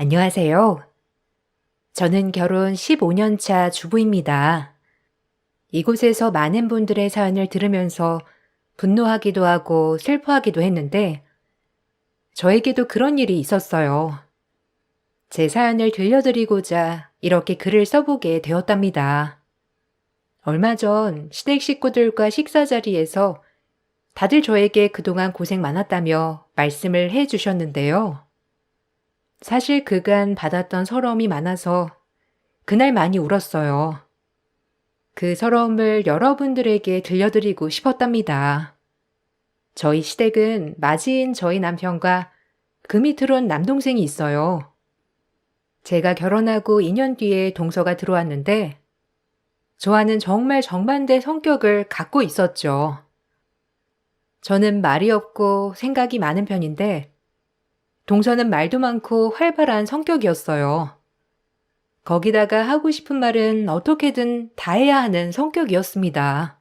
안녕하세요. 저는 결혼 15년 차 주부입니다. 이곳에서 많은 분들의 사연을 들으면서 분노하기도 하고 슬퍼하기도 했는데 저에게도 그런 일이 있었어요. 제 사연을 들려드리고자 이렇게 글을 써보게 되었답니다. 얼마 전 시댁 식구들과 식사 자리에서 다들 저에게 그동안 고생 많았다며 말씀을 해 주셨는데요. 사실 그간 받았던 서러움이 많아서 그날 많이 울었어요. 그 서러움을 여러분들에게 들려드리고 싶었답니다. 저희 시댁은 맞이인 저희 남편과 그 밑으론 남동생이 있어요. 제가 결혼하고 2년 뒤에 동서가 들어왔는데 저와는 정말 정반대 성격을 갖고 있었죠. 저는 말이 없고 생각이 많은 편인데 동서는 말도 많고 활발한 성격이었어요. 거기다가 하고 싶은 말은 어떻게든 다 해야 하는 성격이었습니다.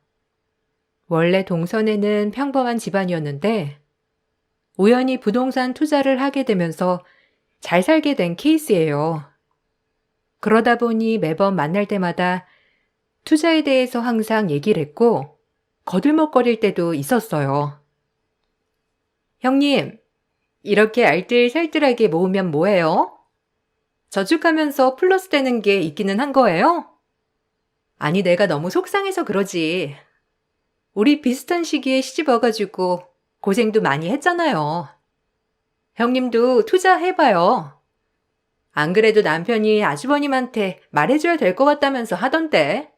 원래 동선에는 평범한 집안이었는데 우연히 부동산 투자를 하게 되면서 잘 살게 된 케이스예요. 그러다 보니 매번 만날 때마다 투자에 대해서 항상 얘기를 했고 거들먹거릴 때도 있었어요. 형님, 이렇게 알뜰살뜰하게 모으면 뭐해요? 저축하면서 플러스 되는 게 있기는 한 거예요? 아니, 내가 너무 속상해서 그러지. 우리 비슷한 시기에 시집 와가지고 고생도 많이 했잖아요. 형님도 투자해봐요. 안 그래도 남편이 아주버님한테 말해줘야 될 것 같다면서 하던데.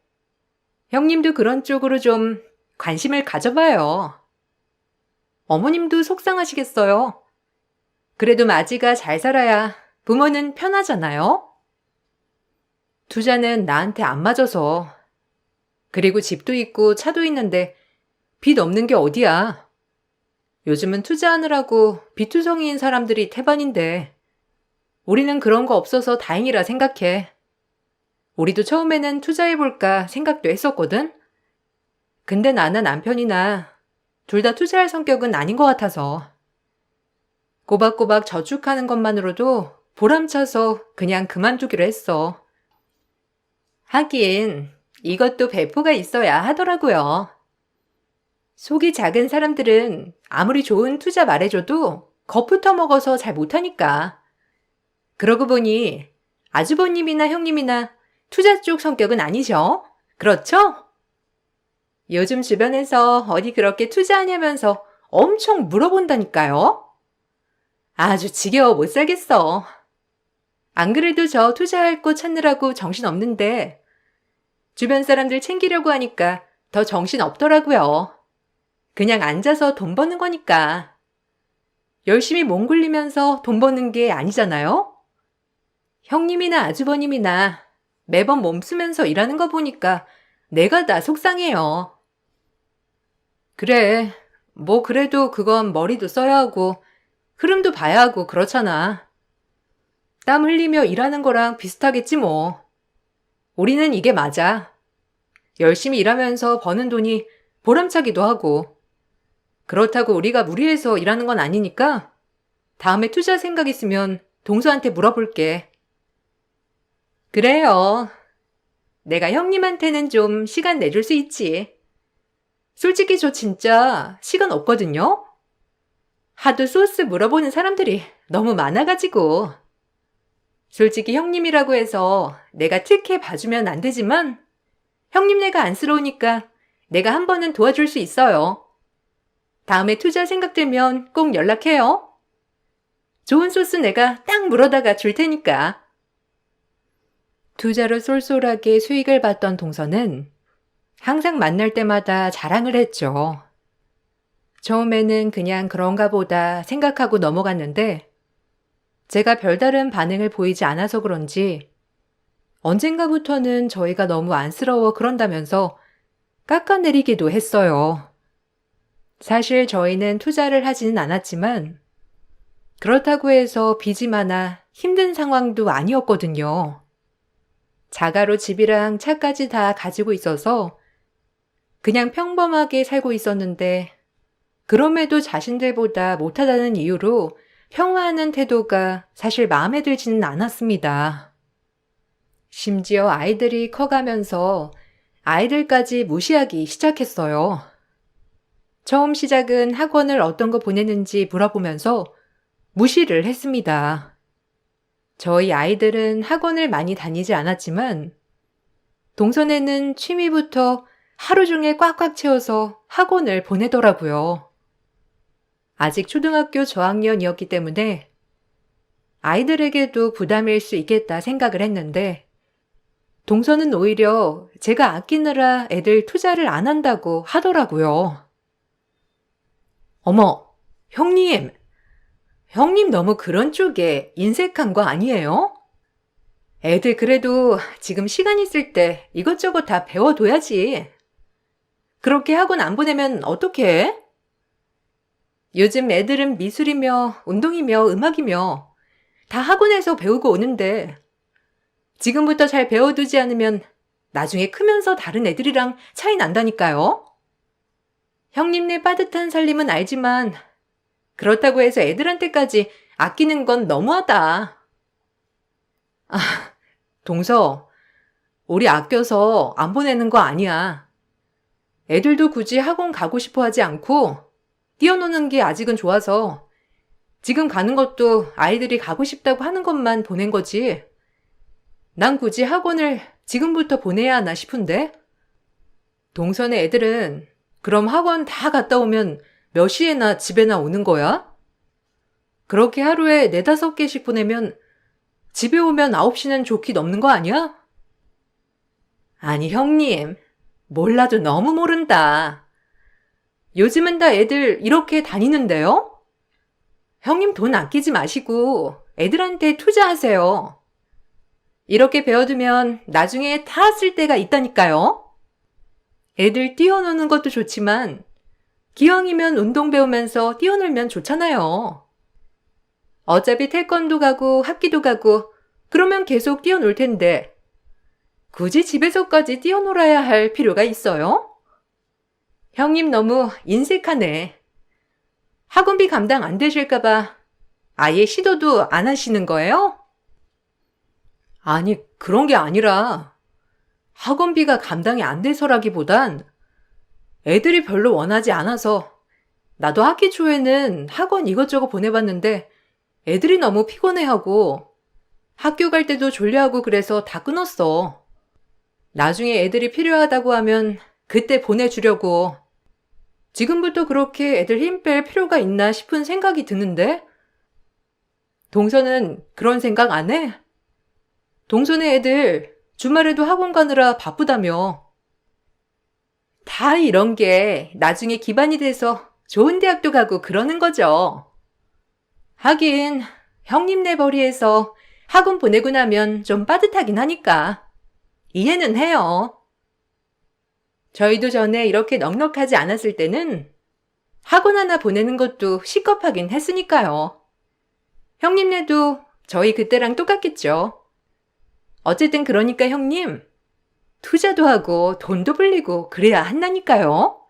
형님도 그런 쪽으로 좀 관심을 가져봐요. 어머님도 속상하시겠어요. 그래도 마지가 잘 살아야 부모는 편하잖아요. 투자는 나한테 안 맞아서. 그리고 집도 있고 차도 있는데 빚 없는 게 어디야. 요즘은 투자하느라고 빚투성이인 사람들이 태반인데 우리는 그런 거 없어서 다행이라 생각해. 우리도 처음에는 투자해볼까 생각도 했었거든? 근데 나나 남편이나 둘 다 투자할 성격은 아닌 것 같아서 꼬박꼬박 저축하는 것만으로도 보람차서 그냥 그만두기로 했어. 하긴 이것도 배포가 있어야 하더라고요. 속이 작은 사람들은 아무리 좋은 투자 말해줘도 겁부터 먹어서 잘 못하니까. 그러고 보니 아주버님이나 형님이나 투자 쪽 성격은 아니셔? 그렇죠? 요즘 주변에서 어디 그렇게 투자하냐면서 엄청 물어본다니까요. 아주 지겨워 못 살겠어. 안 그래도 저 투자할 곳 찾느라고 정신 없는데 주변 사람들 챙기려고 하니까 더 정신 없더라고요. 그냥 앉아서 돈 버는 거니까. 열심히 몸 굴리면서 돈 버는 게 아니잖아요? 형님이나 아주버님이나 매번 몸쓰면서 일하는 거 보니까 내가 다 속상해요. 그래, 뭐 그래도 그건 머리도 써야 하고 흐름도 봐야 하고 그렇잖아. 땀 흘리며 일하는 거랑 비슷하겠지 뭐. 우리는 이게 맞아. 열심히 일하면서 버는 돈이 보람차기도 하고 그렇다고 우리가 무리해서 일하는 건 아니니까 다음에 투자 생각 있으면 동서한테 물어볼게. 그래요. 내가 형님한테는 좀 시간 내줄 수 있지. 솔직히 저 진짜 시간 없거든요. 하도 소스 물어보는 사람들이 너무 많아가지고. 솔직히 형님이라고 해서 내가 특혜 봐주면 안 되지만 형님네가 안쓰러우니까 내가 한 번은 도와줄 수 있어요. 다음에 투자 생각되면 꼭 연락해요. 좋은 소스 내가 딱 물어다가 줄 테니까. 투자로 쏠쏠하게 수익을 봤던 동서는 항상 만날 때마다 자랑을 했죠. 처음에는 그냥 그런가 보다 생각하고 넘어갔는데 제가 별다른 반응을 보이지 않아서 그런지 언젠가부터는 저희가 너무 안쓰러워 그런다면서 깎아내리기도 했어요. 사실 저희는 투자를 하지는 않았지만 그렇다고 해서 빚이 많아 힘든 상황도 아니었거든요. 자가로 집이랑 차까지 다 가지고 있어서 그냥 평범하게 살고 있었는데 그럼에도 자신들보다 못하다는 이유로 평화하는 태도가 사실 마음에 들지는 않았습니다. 심지어 아이들이 커가면서 아이들까지 무시하기 시작했어요. 처음 시작은 학원을 어떤 거 보내는지 물어보면서 무시를 했습니다. 저희 아이들은 학원을 많이 다니지 않았지만 동선에는 취미부터 하루 종일 꽉꽉 채워서 학원을 보내더라고요. 아직 초등학교 저학년이었기 때문에 아이들에게도 부담일 수 있겠다 생각을 했는데 동서는 오히려 제가 아끼느라 애들 투자를 안 한다고 하더라고요. 어머, 형님! 형님 너무 그런 쪽에 인색한 거 아니에요? 애들 그래도 지금 시간 있을 때 이것저것 다 배워둬야지. 그렇게 학원 안 보내면 어떡해? 요즘 애들은 미술이며 운동이며 음악이며 다 학원에서 배우고 오는데 지금부터 잘 배워두지 않으면 나중에 크면서 다른 애들이랑 차이 난다니까요. 형님네 빠듯한 살림은 알지만 그렇다고 해서 애들한테까지 아끼는 건 너무하다. 아, 동서, 우리 아껴서 안 보내는 거 아니야. 애들도 굳이 학원 가고 싶어 하지 않고 뛰어노는 게 아직은 좋아서 지금 가는 것도 아이들이 가고 싶다고 하는 것만 보낸 거지. 난 굳이 학원을 지금부터 보내야 하나 싶은데? 동선의 애들은 그럼 학원 다 갔다 오면 몇 시에나 집에나 오는 거야? 그렇게 하루에 4-5개씩 보내면 집에 오면 9시는 좋게 넘는 거 아니야? 아니 형님, 몰라도 너무 모른다. 요즘은 다 애들 이렇게 다니는데요? 형님 돈 아끼지 마시고 애들한테 투자하세요. 이렇게 배워두면 나중에 다 쓸 때가 있다니까요. 애들 뛰어노는 것도 좋지만 기왕이면 운동 배우면서 뛰어놀면 좋잖아요. 어차피 태권도 가고 합기도 가고 그러면 계속 뛰어놀 텐데 굳이 집에서까지 뛰어놀아야 할 필요가 있어요? 형님 너무 인색하네. 학원비 감당 안 되실까봐 아예 시도도 안 하시는 거예요? 아니, 그런 게 아니라 학원비가 감당이 안 돼서라기보단 애들이 별로 원하지 않아서 나도 학기 초에는 학원 이것저것 보내봤는데 애들이 너무 피곤해하고 학교 갈 때도 졸려하고 그래서 다 끊었어. 나중에 애들이 필요하다고 하면 그때 보내주려고. 지금부터 그렇게 애들 힘 뺄 필요가 있나 싶은 생각이 드는데? 동서는 그런 생각 안 해? 동서네 애들 주말에도 학원 가느라 바쁘다며. 다 이런 게 나중에 기반이 돼서 좋은 대학도 가고 그러는 거죠. 하긴 형님네 벌이에서 학원 보내고 나면 좀 빠듯하긴 하니까 이해는 해요. 저희도 전에 이렇게 넉넉하지 않았을 때는 학원 하나 보내는 것도 식겁하긴 했으니까요. 형님네도 저희 그때랑 똑같겠죠. 어쨌든 그러니까 형님, 투자도 하고 돈도 불리고 그래야 한다니까요.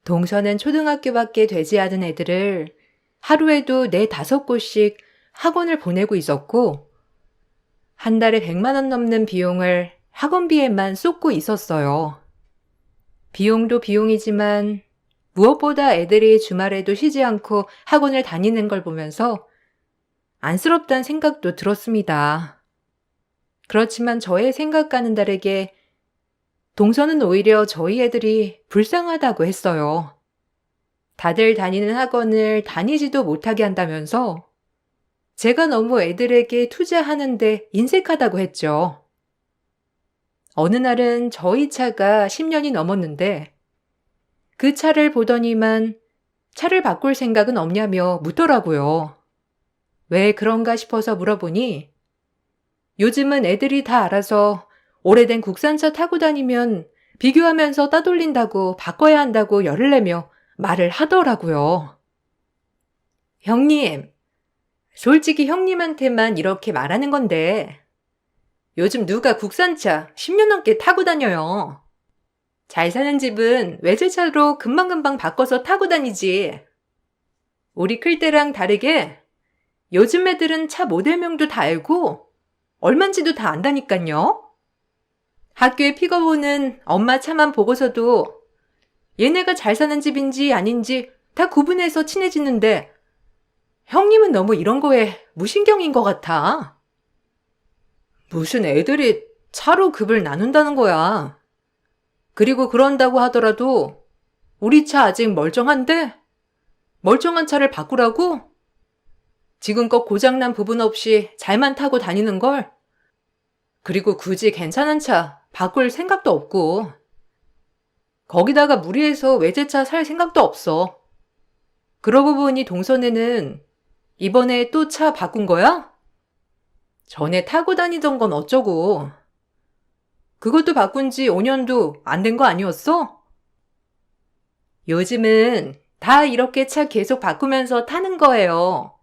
동서는 초등학교밖에 되지 않은 애들을 하루에도 4-5곳씩 학원을 보내고 있었고 한 달에 100만 원 넘는 비용을 학원비에만 쏟고 있었어요. 비용도 비용이지만 무엇보다 애들이 주말에도 쉬지 않고 학원을 다니는 걸 보면서 안쓰럽다는 생각도 들었습니다. 그렇지만 저의 생각과는 다르게 동서는 오히려 저희 애들이 불쌍하다고 했어요. 다들 다니는 학원을 다니지도 못하게 한다면서 제가 너무 애들에게 투자하는데 인색하다고 했죠. 어느 날은 저희 차가 10년이 넘었는데 그 차를 보더니만 차를 바꿀 생각은 없냐며 묻더라고요. 왜 그런가 싶어서 물어보니 요즘은 애들이 다 알아서 오래된 국산차 타고 다니면 비교하면서 따돌린다고 바꿔야 한다고 열을 내며 말을 하더라고요. 형님, 솔직히 형님한테만 이렇게 말하는 건데 요즘 누가 국산차 10년 넘게 타고 다녀요. 잘 사는 집은 외제차로 금방금방 바꿔서 타고 다니지. 우리 클 때랑 다르게 요즘 애들은 차 모델명도 다 알고 얼만지도 다 안다니깐요. 학교에 픽업 오는 엄마 차만 보고서도 얘네가 잘 사는 집인지 아닌지 다 구분해서 친해지는데 형님은 너무 이런 거에 무신경인 것 같아. 무슨 애들이 차로 급을 나눈다는 거야. 그리고 그런다고 하더라도 우리 차 아직 멀쩡한데? 멀쩡한 차를 바꾸라고? 지금껏 고장난 부분 없이 잘만 타고 다니는 걸? 그리고 굳이 괜찮은 차 바꿀 생각도 없고. 거기다가 무리해서 외제차 살 생각도 없어. 그러고 보니 동선에는 이번에 또 차 바꾼 거야? 전에 타고 다니던 건 어쩌고. 그것도 바꾼 지 5년도 안 된 거 아니었어? 요즘은 다 이렇게 차 계속 바꾸면서 타는 거예요.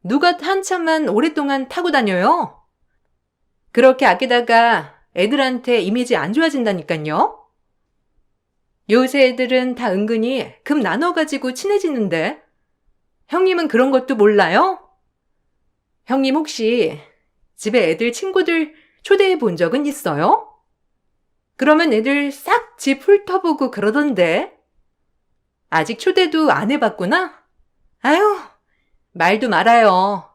누가 한 차만 오랫동안 타고 다녀요? 그렇게 아끼다가 애들한테 이미지 안 좋아진다니까요? 요새 애들은 다 은근히 급 나눠가지고 친해지는데 형님은 그런 것도 몰라요? 형님 혹시 집에 애들 친구들 초대해 본 적은 있어요? 그러면 애들 싹 집 훑어보고 그러던데. 아직 초대도 안 해봤구나? 아유, 말도 말아요.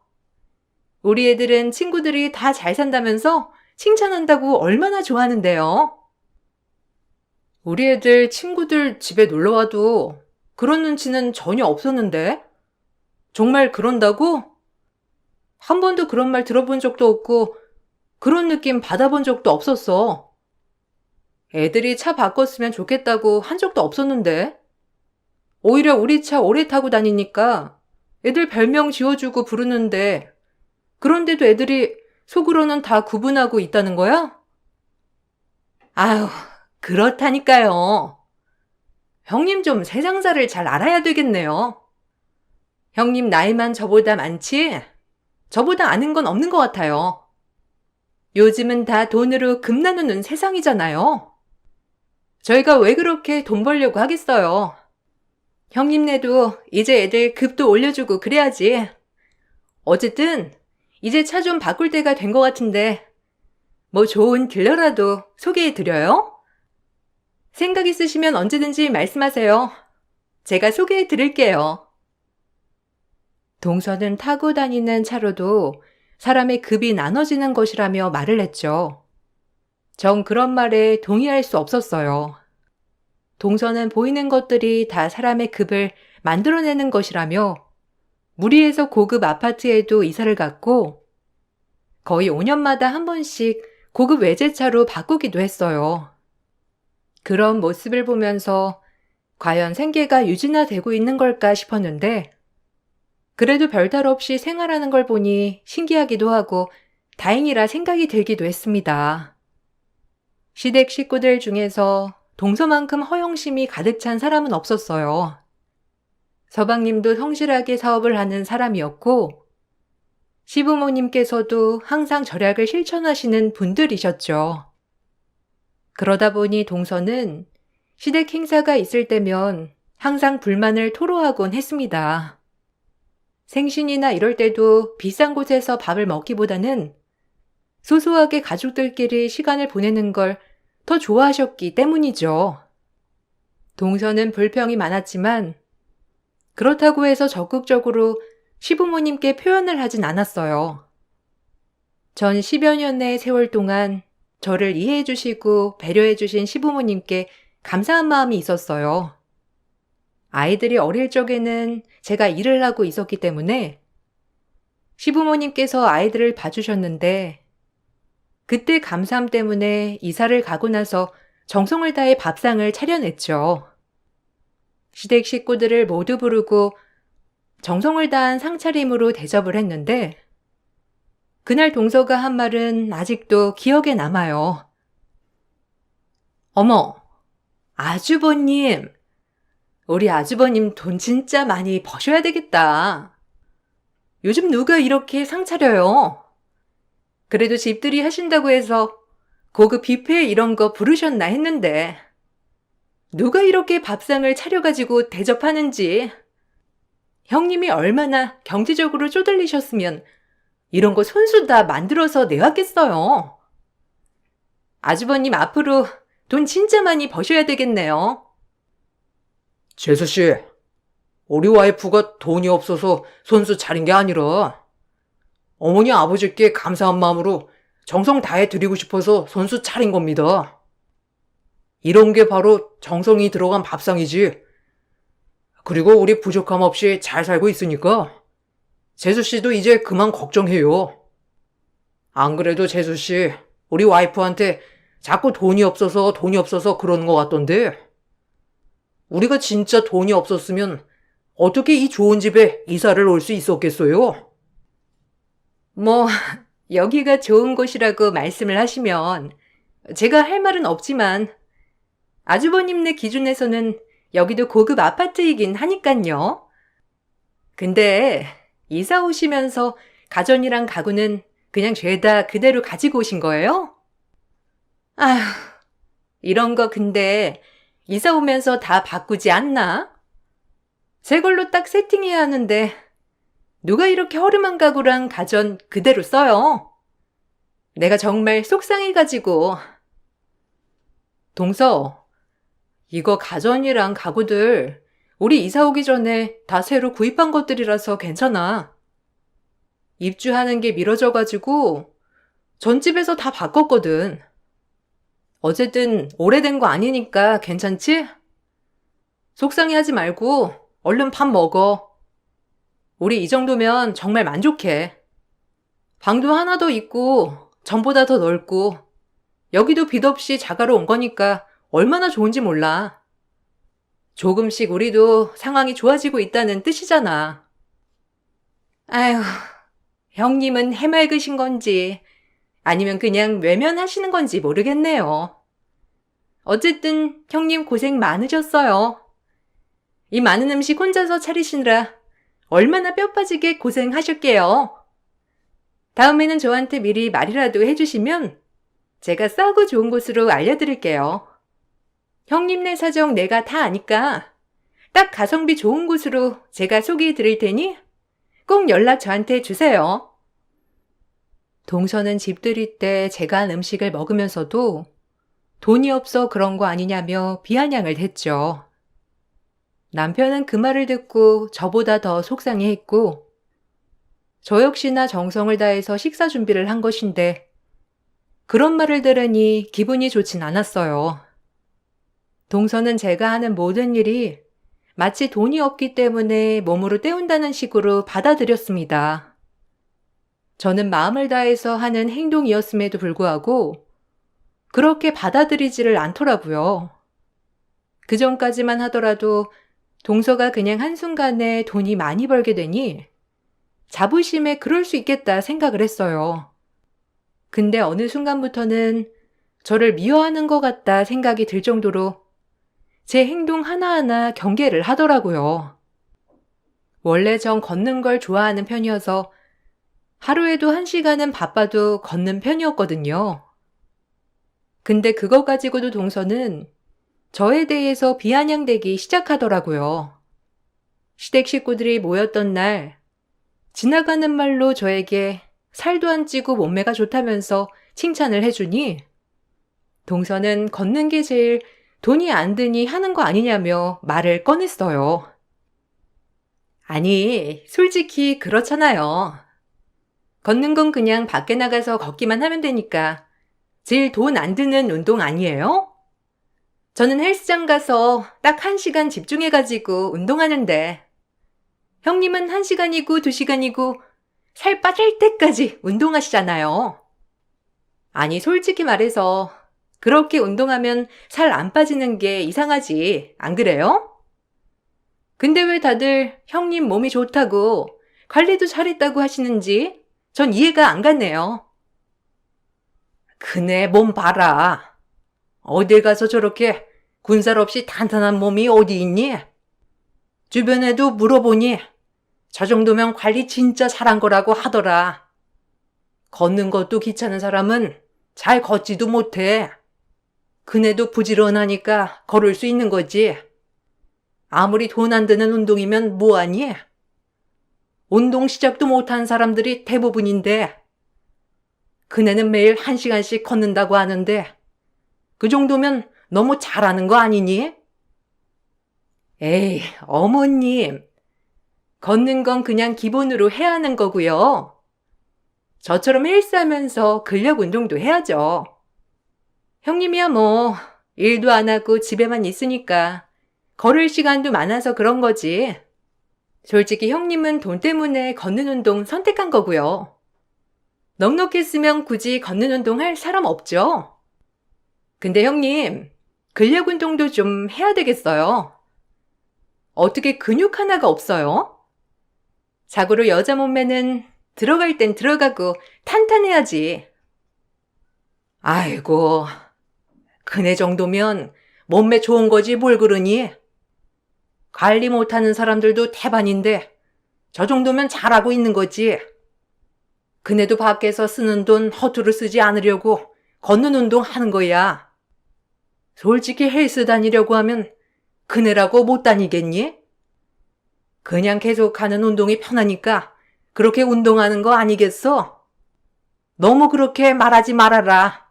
우리 애들은 친구들이 다 잘 산다면서 칭찬한다고 얼마나 좋아하는데요. 우리 애들 친구들 집에 놀러와도 그런 눈치는 전혀 없었는데. 정말 그런다고? 한 번도 그런 말 들어본 적도 없고 그런 느낌 받아본 적도 없었어. 애들이 차 바꿨으면 좋겠다고 한 적도 없었는데. 오히려 우리 차 오래 타고 다니니까 애들 별명 지어주고 부르는데 그런데도 애들이 속으로는 다 구분하고 있다는 거야? 아휴, 그렇다니까요. 형님 좀 세상사를 잘 알아야 되겠네요. 형님 나이만 저보다 많지? 저보다 아는 건 없는 것 같아요. 요즘은 다 돈으로 급 나누는 세상이잖아요. 저희가 왜 그렇게 돈 벌려고 하겠어요. 형님네도 이제 애들 급도 올려주고 그래야지. 어쨌든 이제 차 좀 바꿀 때가 된 것 같은데 뭐 좋은 딜러라도 소개해드려요? 생각 있으시면 언제든지 말씀하세요. 제가 소개해드릴게요. 동서는 타고 다니는 차로도 사람의 급이 나눠지는 것이라며 말을 했죠. 전 그런 말에 동의할 수 없었어요. 동서는 보이는 것들이 다 사람의 급을 만들어내는 것이라며 무리해서 고급 아파트에도 이사를 갔고 거의 5년마다 한 번씩 고급 외제차로 바꾸기도 했어요. 그런 모습을 보면서 과연 생계가 유지나 되고 있는 걸까 싶었는데 그래도 별탈 없이 생활하는 걸 보니 신기하기도 하고 다행이라 생각이 들기도 했습니다. 시댁 식구들 중에서 동서만큼 허영심이 가득 찬 사람은 없었어요. 서방님도 성실하게 사업을 하는 사람이었고 시부모님께서도 항상 절약을 실천하시는 분들이셨죠. 그러다 보니 동서는 시댁 행사가 있을 때면 항상 불만을 토로하곤 했습니다. 생신이나 이럴 때도 비싼 곳에서 밥을 먹기보다는 소소하게 가족들끼리 시간을 보내는 걸 더 좋아하셨기 때문이죠. 동서는 불평이 많았지만 그렇다고 해서 적극적으로 시부모님께 표현을 하진 않았어요. 전 10여 년의 세월 동안 저를 이해해 주시고 배려해 주신 시부모님께 감사한 마음이 있었어요. 아이들이 어릴 적에는 제가 일을 하고 있었기 때문에 시부모님께서 아이들을 봐주셨는데 그때 감사함 때문에 이사를 가고 나서 정성을 다해 밥상을 차려냈죠. 시댁 식구들을 모두 부르고 정성을 다한 상차림으로 대접을 했는데 그날 동서가 한 말은 아직도 기억에 남아요. 어머, 아주버님. 우리 아주버님 돈 진짜 많이 버셔야 되겠다. 요즘 누가 이렇게 상 차려요? 그래도 집들이 하신다고 해서 고급 뷔페 이런 거 부르셨나 했는데 누가 이렇게 밥상을 차려가지고 대접하는지 형님이 얼마나 경제적으로 쪼들리셨으면 이런 거 손수 다 만들어서 내왔겠어요. 아주버님 앞으로 돈 진짜 많이 버셔야 되겠네요. 재수씨, 우리 와이프가 돈이 없어서 손수 차린 게 아니라 어머니 아버지께 감사한 마음으로 정성 다해 드리고 싶어서 손수 차린 겁니다. 이런 게 바로 정성이 들어간 밥상이지. 그리고 우리 부족함 없이 잘 살고 있으니까 재수씨도 이제 그만 걱정해요. 안 그래도 재수씨, 우리 와이프한테 자꾸 돈이 없어서 그러는 것 같던데, 우리가 진짜 돈이 없었으면 어떻게 이 좋은 집에 이사를 올 수 있었겠어요? 뭐, 여기가 좋은 곳이라고 말씀을 하시면 제가 할 말은 없지만 아주버님네 기준에서는 여기도 고급 아파트이긴 하니깐요. 근데 이사 오시면서 가전이랑 가구는 그냥 죄다 그대로 가지고 오신 거예요? 아휴, 이런 거 근데 이사 오면서 다 바꾸지 않나? 제 걸로 딱 세팅해야 하는데 누가 이렇게 허름한 가구랑 가전 그대로 써요? 내가 정말 속상해가지고. 동서, 이거 가전이랑 가구들 우리 이사 오기 전에 다 새로 구입한 것들이라서 괜찮아. 입주하는 게 미뤄져가지고 전집에서 다 바꿨거든. 어쨌든 오래된 거 아니니까 괜찮지? 속상해하지 말고 얼른 밥 먹어. 우리 이 정도면 정말 만족해. 방도 하나 더 있고 전보다 더 넓고 여기도 빚 없이 자가로 온 거니까 얼마나 좋은지 몰라. 조금씩 우리도 상황이 좋아지고 있다는 뜻이잖아. 아휴, 형님은 해맑으신 건지 아니면 그냥 외면하시는 건지 모르겠네요. 어쨌든 형님 고생 많으셨어요. 이 많은 음식 혼자서 차리시느라 얼마나 뼈 빠지게 고생하셨게요. 다음에는 저한테 미리 말이라도 해주시면 제가 싸고 좋은 곳으로 알려드릴게요. 형님네 사정 내가 다 아니까 딱 가성비 좋은 곳으로 제가 소개해 드릴 테니 꼭 연락 저한테 주세요. 동서는 집들이 때 제가 한 음식을 먹으면서도 돈이 없어 그런 거 아니냐며 비아냥을 했죠. 남편은 그 말을 듣고 저보다 더 속상해했고 저 역시나 정성을 다해서 식사 준비를 한 것인데 그런 말을 들으니 기분이 좋진 않았어요. 동서는 제가 하는 모든 일이 마치 돈이 없기 때문에 몸으로 때운다는 식으로 받아들였습니다. 저는 마음을 다해서 하는 행동이었음에도 불구하고 그렇게 받아들이지를 않더라고요. 그 전까지만 하더라도 동서가 그냥 한순간에 돈이 많이 벌게 되니 자부심에 그럴 수 있겠다 생각을 했어요. 근데 어느 순간부터는 저를 미워하는 것 같다 생각이 들 정도로 제 행동 하나하나 경계를 하더라고요. 원래 전 걷는 걸 좋아하는 편이어서 하루에도 1시간은 바빠도 걷는 편이었거든요. 근데 그거 가지고도 동서는 저에 대해서 비아냥대기 시작하더라고요. 시댁 식구들이 모였던 날 지나가는 말로 저에게 살도 안 찌고 몸매가 좋다면서 칭찬을 해주니 동서는 걷는 게 제일 돈이 안 드니 하는 거 아니냐며 말을 꺼냈어요. 아니, 솔직히 그렇잖아요. 걷는 건 그냥 밖에 나가서 걷기만 하면 되니까 제일 돈 안 드는 운동 아니에요? 저는 헬스장 가서 딱 1시간 집중해가지고 운동하는데 형님은 1시간이고 2시간이고 살 빠질 때까지 운동하시잖아요. 아니, 솔직히 말해서 그렇게 운동하면 살 안 빠지는 게 이상하지, 안 그래요? 근데 왜 다들 형님 몸이 좋다고 관리도 잘했다고 하시는지 전 이해가 안 갔네요. 그네 몸 봐라. 어딜 가서 저렇게 군살 없이 탄탄한 몸이 어디 있니? 주변에도 물어보니 저 정도면 관리 진짜 잘한 거라고 하더라. 걷는 것도 귀찮은 사람은 잘 걷지도 못해. 그네도 부지런하니까 걸을 수 있는 거지. 아무리 돈 안 드는 운동이면 뭐하니? 운동 시작도 못한 사람들이 대부분인데 그네는 매일 1시간씩 걷는다고 하는데 그 정도면 너무 잘하는 거 아니니? 에이, 어머님. 걷는 건 그냥 기본으로 해야 하는 거고요. 저처럼 헬스하면서 근력 운동도 해야죠. 형님이야 뭐 일도 안 하고 집에만 있으니까 걸을 시간도 많아서 그런 거지. 솔직히 형님은 돈 때문에 걷는 운동 선택한 거고요. 넉넉했으면 굳이 걷는 운동 할 사람 없죠? 근데 형님, 근력 운동도 좀 해야 되겠어요. 어떻게 근육 하나가 없어요? 자고로 여자 몸매는 들어갈 땐 들어가고 탄탄해야지. 아이고, 그네 정도면 몸매 좋은 거지 뭘 그러니? 관리 못하는 사람들도 태반인데 저 정도면 잘하고 있는 거지. 그네도 밖에서 쓰는 돈 허투루 쓰지 않으려고 걷는 운동 하는 거야. 솔직히 헬스 다니려고 하면 그네라고 못 다니겠니? 그냥 계속 하는 운동이 편하니까 그렇게 운동하는 거 아니겠어? 너무 그렇게 말하지 말아라.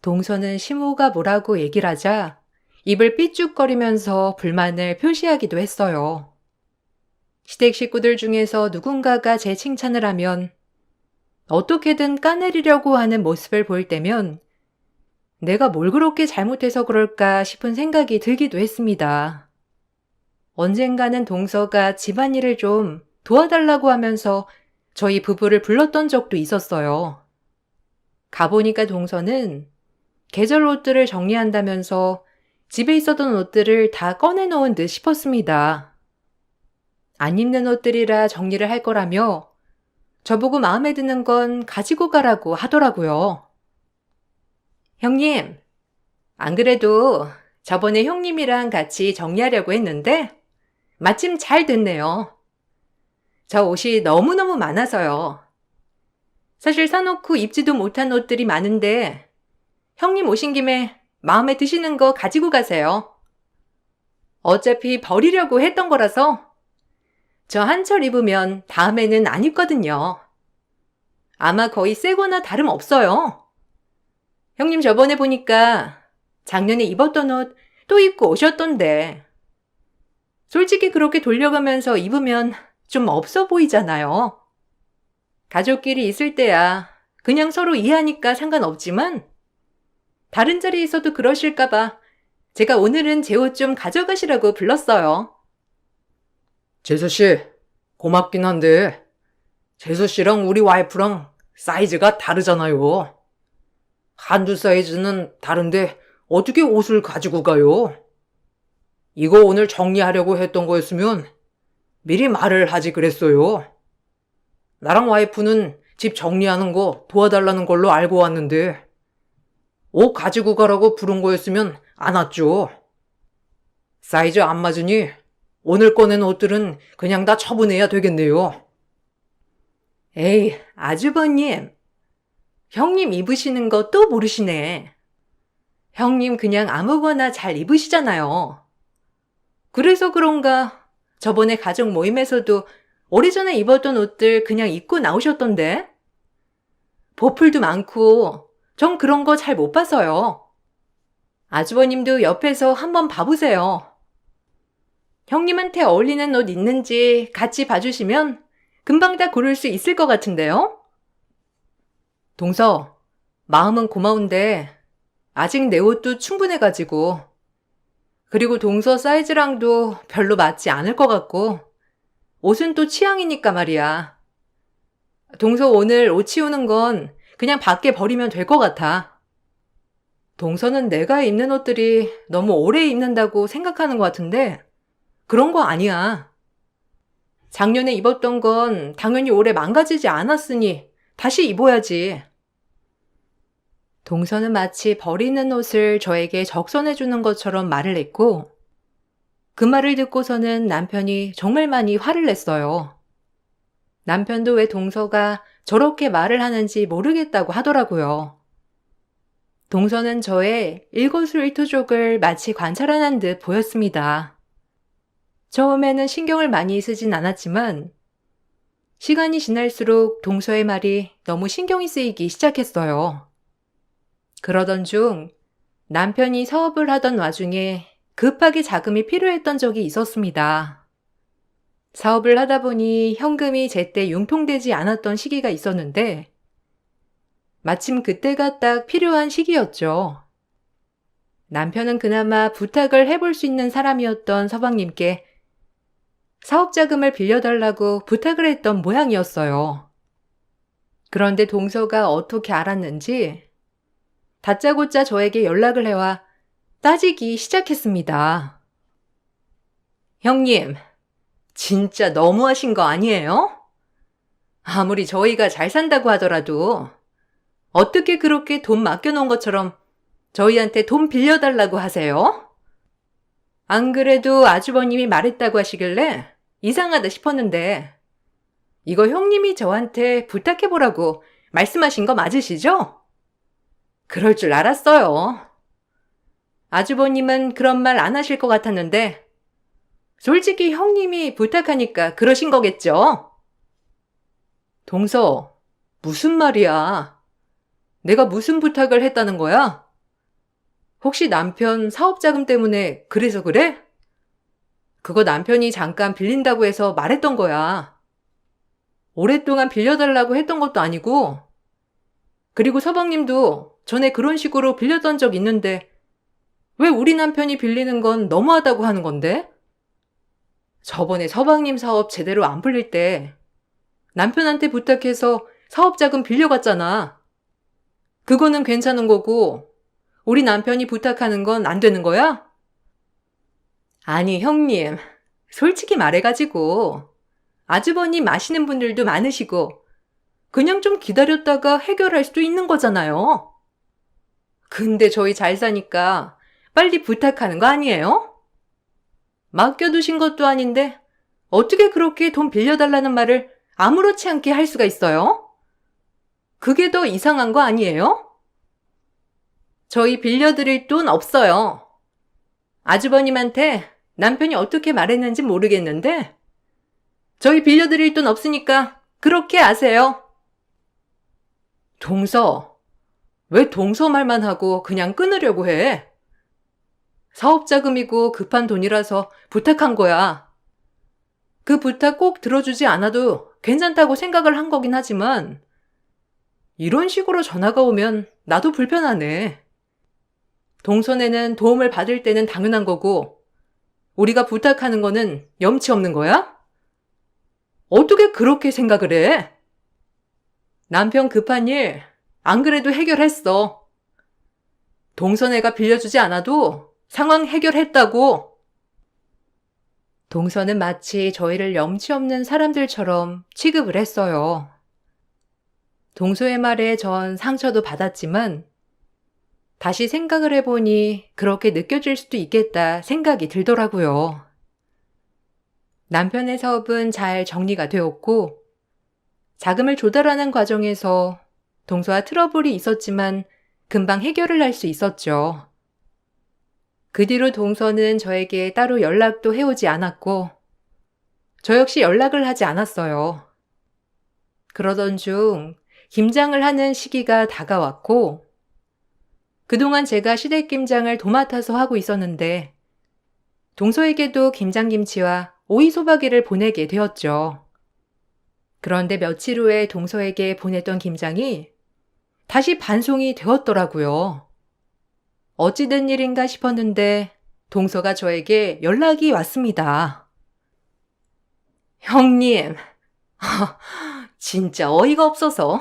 동서는 시모가 뭐라고 얘기를 하자 입을 삐죽거리면서 불만을 표시하기도 했어요. 시댁 식구들 중에서 누군가가 제 칭찬을 하면 어떻게든 까내리려고 하는 모습을 볼 때면 내가 뭘 그렇게 잘못해서 그럴까 싶은 생각이 들기도 했습니다. 언젠가는 동서가 집안일을 좀 도와달라고 하면서 저희 부부를 불렀던 적도 있었어요. 가보니까 동서는 계절 옷들을 정리한다면서 집에 있었던 옷들을 다 꺼내놓은 듯 싶었습니다. 안 입는 옷들이라 정리를 할 거라며 저보고 마음에 드는 건 가지고 가라고 하더라고요. 형님, 안 그래도 저번에 형님이랑 같이 정리하려고 했는데 마침 잘 됐네요. 저 옷이 너무너무 많아서요. 사실 사놓고 입지도 못한 옷들이 많은데 형님 오신 김에 마음에 드시는 거 가지고 가세요. 어차피 버리려고 했던 거라서 저 한철 입으면 다음에는 안 입거든요. 아마 거의 새거나 다름없어요. 형님 저번에 보니까 작년에 입었던 옷 또 입고 오셨던데. 솔직히 그렇게 돌려가면서 입으면 좀 없어 보이잖아요. 가족끼리 있을 때야 그냥 서로 이해하니까 상관없지만 다른 자리에서도 그러실까봐 제가 오늘은 제 옷 좀 가져가시라고 불렀어요. 재수씨, 고맙긴 한데 재수씨랑 우리 와이프랑 사이즈가 다르잖아요. 한두 사이즈는 다른데 어떻게 옷을 가지고 가요? 이거 오늘 정리하려고 했던 거였으면 미리 말을 하지 그랬어요. 나랑 와이프는 집 정리하는 거 도와달라는 걸로 알고 왔는데 옷 가지고 가라고 부른 거였으면 안 왔죠. 사이즈 안 맞으니 오늘 꺼낸 옷들은 그냥 다 처분해야 되겠네요. 에이, 아주버님. 형님 입으시는 거 또 모르시네. 형님 그냥 아무거나 잘 입으시잖아요. 그래서 그런가 저번에 가족 모임에서도 오래전에 입었던 옷들 그냥 입고 나오셨던데? 보풀도 많고 전 그런 거 잘 못 봐서요. 아주버님도 옆에서 한번 봐보세요. 형님한테 어울리는 옷 있는지 같이 봐주시면 금방 다 고를 수 있을 것 같은데요? 동서, 마음은 고마운데 아직 내 옷도 충분해가지고 그리고 동서 사이즈랑도 별로 맞지 않을 것 같고 옷은 또 취향이니까 말이야. 동서 오늘 옷 치우는 건 그냥 밖에 버리면 될 것 같아. 동서는 내가 입는 옷들이 너무 오래 입는다고 생각하는 것 같은데 그런 거 아니야. 작년에 입었던 건 당연히 오래 망가지지 않았으니 다시 입어야지. 동서는 마치 버리는 옷을 저에게 적선해주는 것처럼 말을 했고 그 말을 듣고서는 남편이 정말 많이 화를 냈어요. 남편도 왜 동서가 저렇게 말을 하는지 모르겠다고 하더라고요. 동서는 저의 일거수일투족을 마치 관찰하는 듯 보였습니다. 처음에는 신경을 많이 쓰진 않았지만 시간이 지날수록 동서의 말이 너무 신경이 쓰이기 시작했어요. 그러던 중 남편이 사업을 하던 와중에 급하게 자금이 필요했던 적이 있었습니다. 사업을 하다 보니 현금이 제때 융통되지 않았던 시기가 있었는데 마침 그때가 딱 필요한 시기였죠. 남편은 그나마 부탁을 해볼 수 있는 사람이었던 서방님께 사업 자금을 빌려달라고 부탁을 했던 모양이었어요. 그런데 동서가 어떻게 알았는지 다짜고짜 저에게 연락을 해와 따지기 시작했습니다. 형님, 진짜 너무하신 거 아니에요? 아무리 저희가 잘 산다고 하더라도 어떻게 그렇게 돈 맡겨놓은 것처럼 저희한테 돈 빌려달라고 하세요? 안 그래도 아주버님이 말했다고 하시길래 이상하다 싶었는데 이거 형님이 저한테 부탁해보라고 말씀하신 거 맞으시죠? 그럴 줄 알았어요. 아주버님은 그런 말 안 하실 것 같았는데 솔직히 형님이 부탁하니까 그러신 거겠죠? 동서, 무슨 말이야? 내가 무슨 부탁을 했다는 거야? 혹시 남편 사업자금 때문에 그래서 그래? 그거 남편이 잠깐 빌린다고 해서 말했던 거야. 오랫동안 빌려달라고 했던 것도 아니고, 그리고 서방님도 전에 그런 식으로 빌렸던 적 있는데 왜 우리 남편이 빌리는 건 너무하다고 하는 건데? 저번에 서방님 사업 제대로 안 풀릴 때 남편한테 부탁해서 사업자금 빌려갔잖아. 그거는 괜찮은 거고 우리 남편이 부탁하는 건 안 되는 거야? 아니 형님, 솔직히 말해가지고 아주버님 아시는 분들도 많으시고 그냥 좀 기다렸다가 해결할 수도 있는 거잖아요. 근데 저희 잘 사니까 빨리 부탁하는 거 아니에요? 맡겨두신 것도 아닌데 어떻게 그렇게 돈 빌려달라는 말을 아무렇지 않게 할 수가 있어요? 그게 더 이상한 거 아니에요? 저희 빌려드릴 돈 없어요. 아주버님한테 남편이 어떻게 말했는지 모르겠는데 저희 빌려드릴 돈 없으니까 그렇게 아세요. 동서, 왜 동서 말만 하고 그냥 끊으려고 해? 사업자금이고 급한 돈이라서 부탁한 거야. 그 부탁 꼭 들어주지 않아도 괜찮다고 생각을 한 거긴 하지만 이런 식으로 전화가 오면 나도 불편하네. 동선에는 도움을 받을 때는 당연한 거고 우리가 부탁하는 거는 염치 없는 거야? 어떻게 그렇게 생각을 해? 남편 급한 일 안 그래도 해결했어. 동선애가 빌려주지 않아도 상황 해결했다고. 동서는 마치 저희를 염치 없는 사람들처럼 취급을 했어요. 동서의 말에 전 상처도 받았지만 다시 생각을 해보니 그렇게 느껴질 수도 있겠다 생각이 들더라고요. 남편의 사업은 잘 정리가 되었고 자금을 조달하는 과정에서 동서와 트러블이 있었지만 금방 해결을 할 수 있었죠. 그 뒤로 동서는 저에게 따로 연락도 해오지 않았고 저 역시 연락을 하지 않았어요. 그러던 중 김장을 하는 시기가 다가왔고 그동안 제가 시댁 김장을 도맡아서 하고 있었는데 동서에게도 김장김치와 오이소박이를 보내게 되었죠. 그런데 며칠 후에 동서에게 보냈던 김장이 다시 반송이 되었더라고요. 어찌 된 일인가 싶었는데 동서가 저에게 연락이 왔습니다. 형님, 진짜 어이가 없어서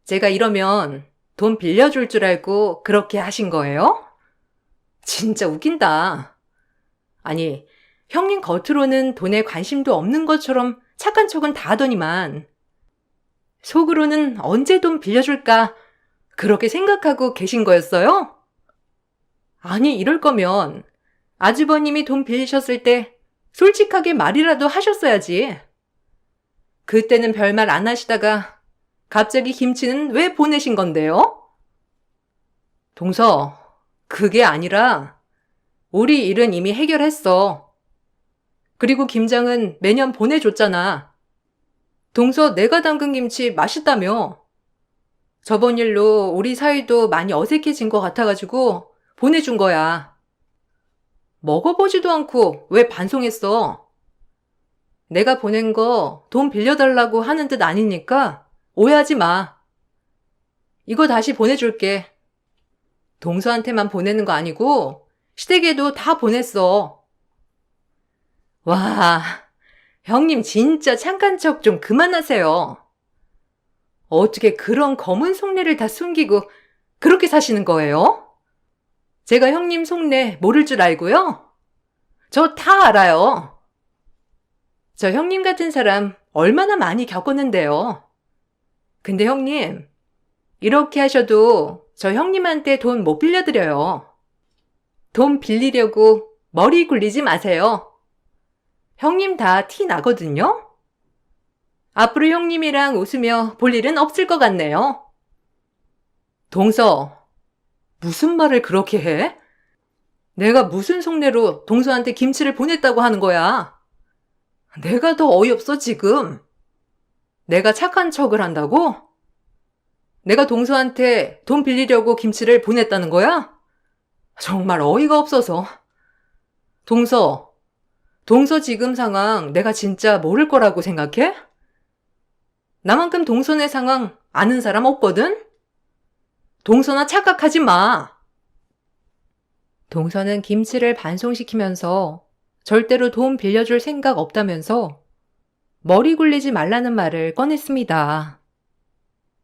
제가 이러면 돈 빌려줄 줄 알고 그렇게 하신 거예요? 진짜 웃긴다. 아니, 형님 겉으로는 돈에 관심도 없는 것처럼 착한 척은 다 하더니만 속으로는 언제 돈 빌려줄까 그렇게 생각하고 계신 거였어요? 아니, 이럴 거면 아주버님이 돈 빌리셨을 때 솔직하게 말이라도 하셨어야지. 그때는 별말 안 하시다가 갑자기 김치는 왜 보내신 건데요? 동서, 그게 아니라 우리 일은 이미 해결했어. 그리고 김장은 매년 보내줬잖아. 동서 내가 담근 김치 맛있다며. 저번 일로 우리 사이도 많이 어색해진 것 같아가지고 보내준 거야. 먹어보지도 않고 왜 반송했어? 내가 보낸 거 돈 빌려달라고 하는 듯 아니니까 오해하지 마. 이거 다시 보내줄게. 동서한테만 보내는 거 아니고 시댁에도 다 보냈어. 와, 형님 진짜 착한 척 좀 그만하세요. 어떻게 그런 검은 속내를 다 숨기고 그렇게 사시는 거예요? 제가 형님 속내 모를 줄 알고요? 저 다 알아요. 저 형님 같은 사람 얼마나 많이 겪었는데요. 근데 형님, 이렇게 하셔도 저 형님한테 돈 못 빌려드려요. 돈 빌리려고 머리 굴리지 마세요. 형님 다 티 나거든요? 앞으로 형님이랑 웃으며 볼 일은 없을 것 같네요. 동서, 무슨 말을 그렇게 해? 내가 무슨 속내로 동서한테 김치를 보냈다고 하는 거야? 내가 더 어이없어, 지금. 내가 착한 척을 한다고? 내가 동서한테 돈 빌리려고 김치를 보냈다는 거야? 정말 어이가 없어서. 동서 지금 상황 내가 진짜 모를 거라고 생각해? 나만큼 동서네 상황 아는 사람 없거든? 동서나 착각하지 마. 동서는 김치를 반송시키면서 절대로 돈 빌려줄 생각 없다면서 머리 굴리지 말라는 말을 꺼냈습니다.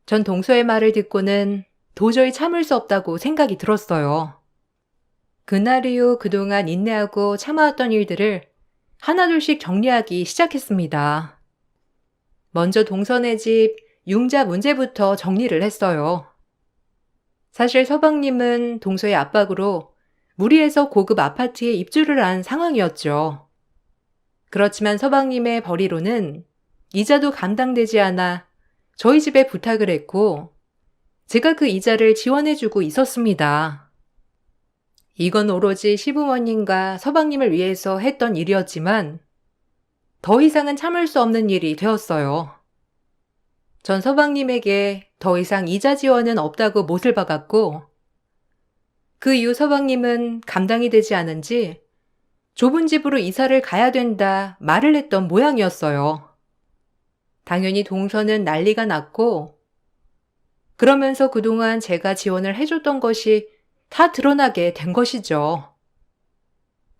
전 동서의 말을 듣고는 도저히 참을 수 없다고 생각이 들었어요. 그날 이후 그동안 인내하고 참아왔던 일들을 하나둘씩 정리하기 시작했습니다. 먼저 동서네 집 융자 문제부터 정리를 했어요. 사실 서방님은 동서의 압박으로 무리해서 고급 아파트에 입주를 한 상황이었죠. 그렇지만 서방님의 벌이로는 이자도 감당되지 않아 저희 집에 부탁을 했고 제가 그 이자를 지원해주고 있었습니다. 이건 오로지 시부모님과 서방님을 위해서 했던 일이었지만 더 이상은 참을 수 없는 일이 되었어요. 전 서방님에게 더 이상 이자 지원은 없다고 못을 박았고 그 이후 서방님은 감당이 되지 않은지 좁은 집으로 이사를 가야 된다 말을 했던 모양이었어요. 당연히 동서는 난리가 났고 그러면서 그동안 제가 지원을 해줬던 것이 다 드러나게 된 것이죠.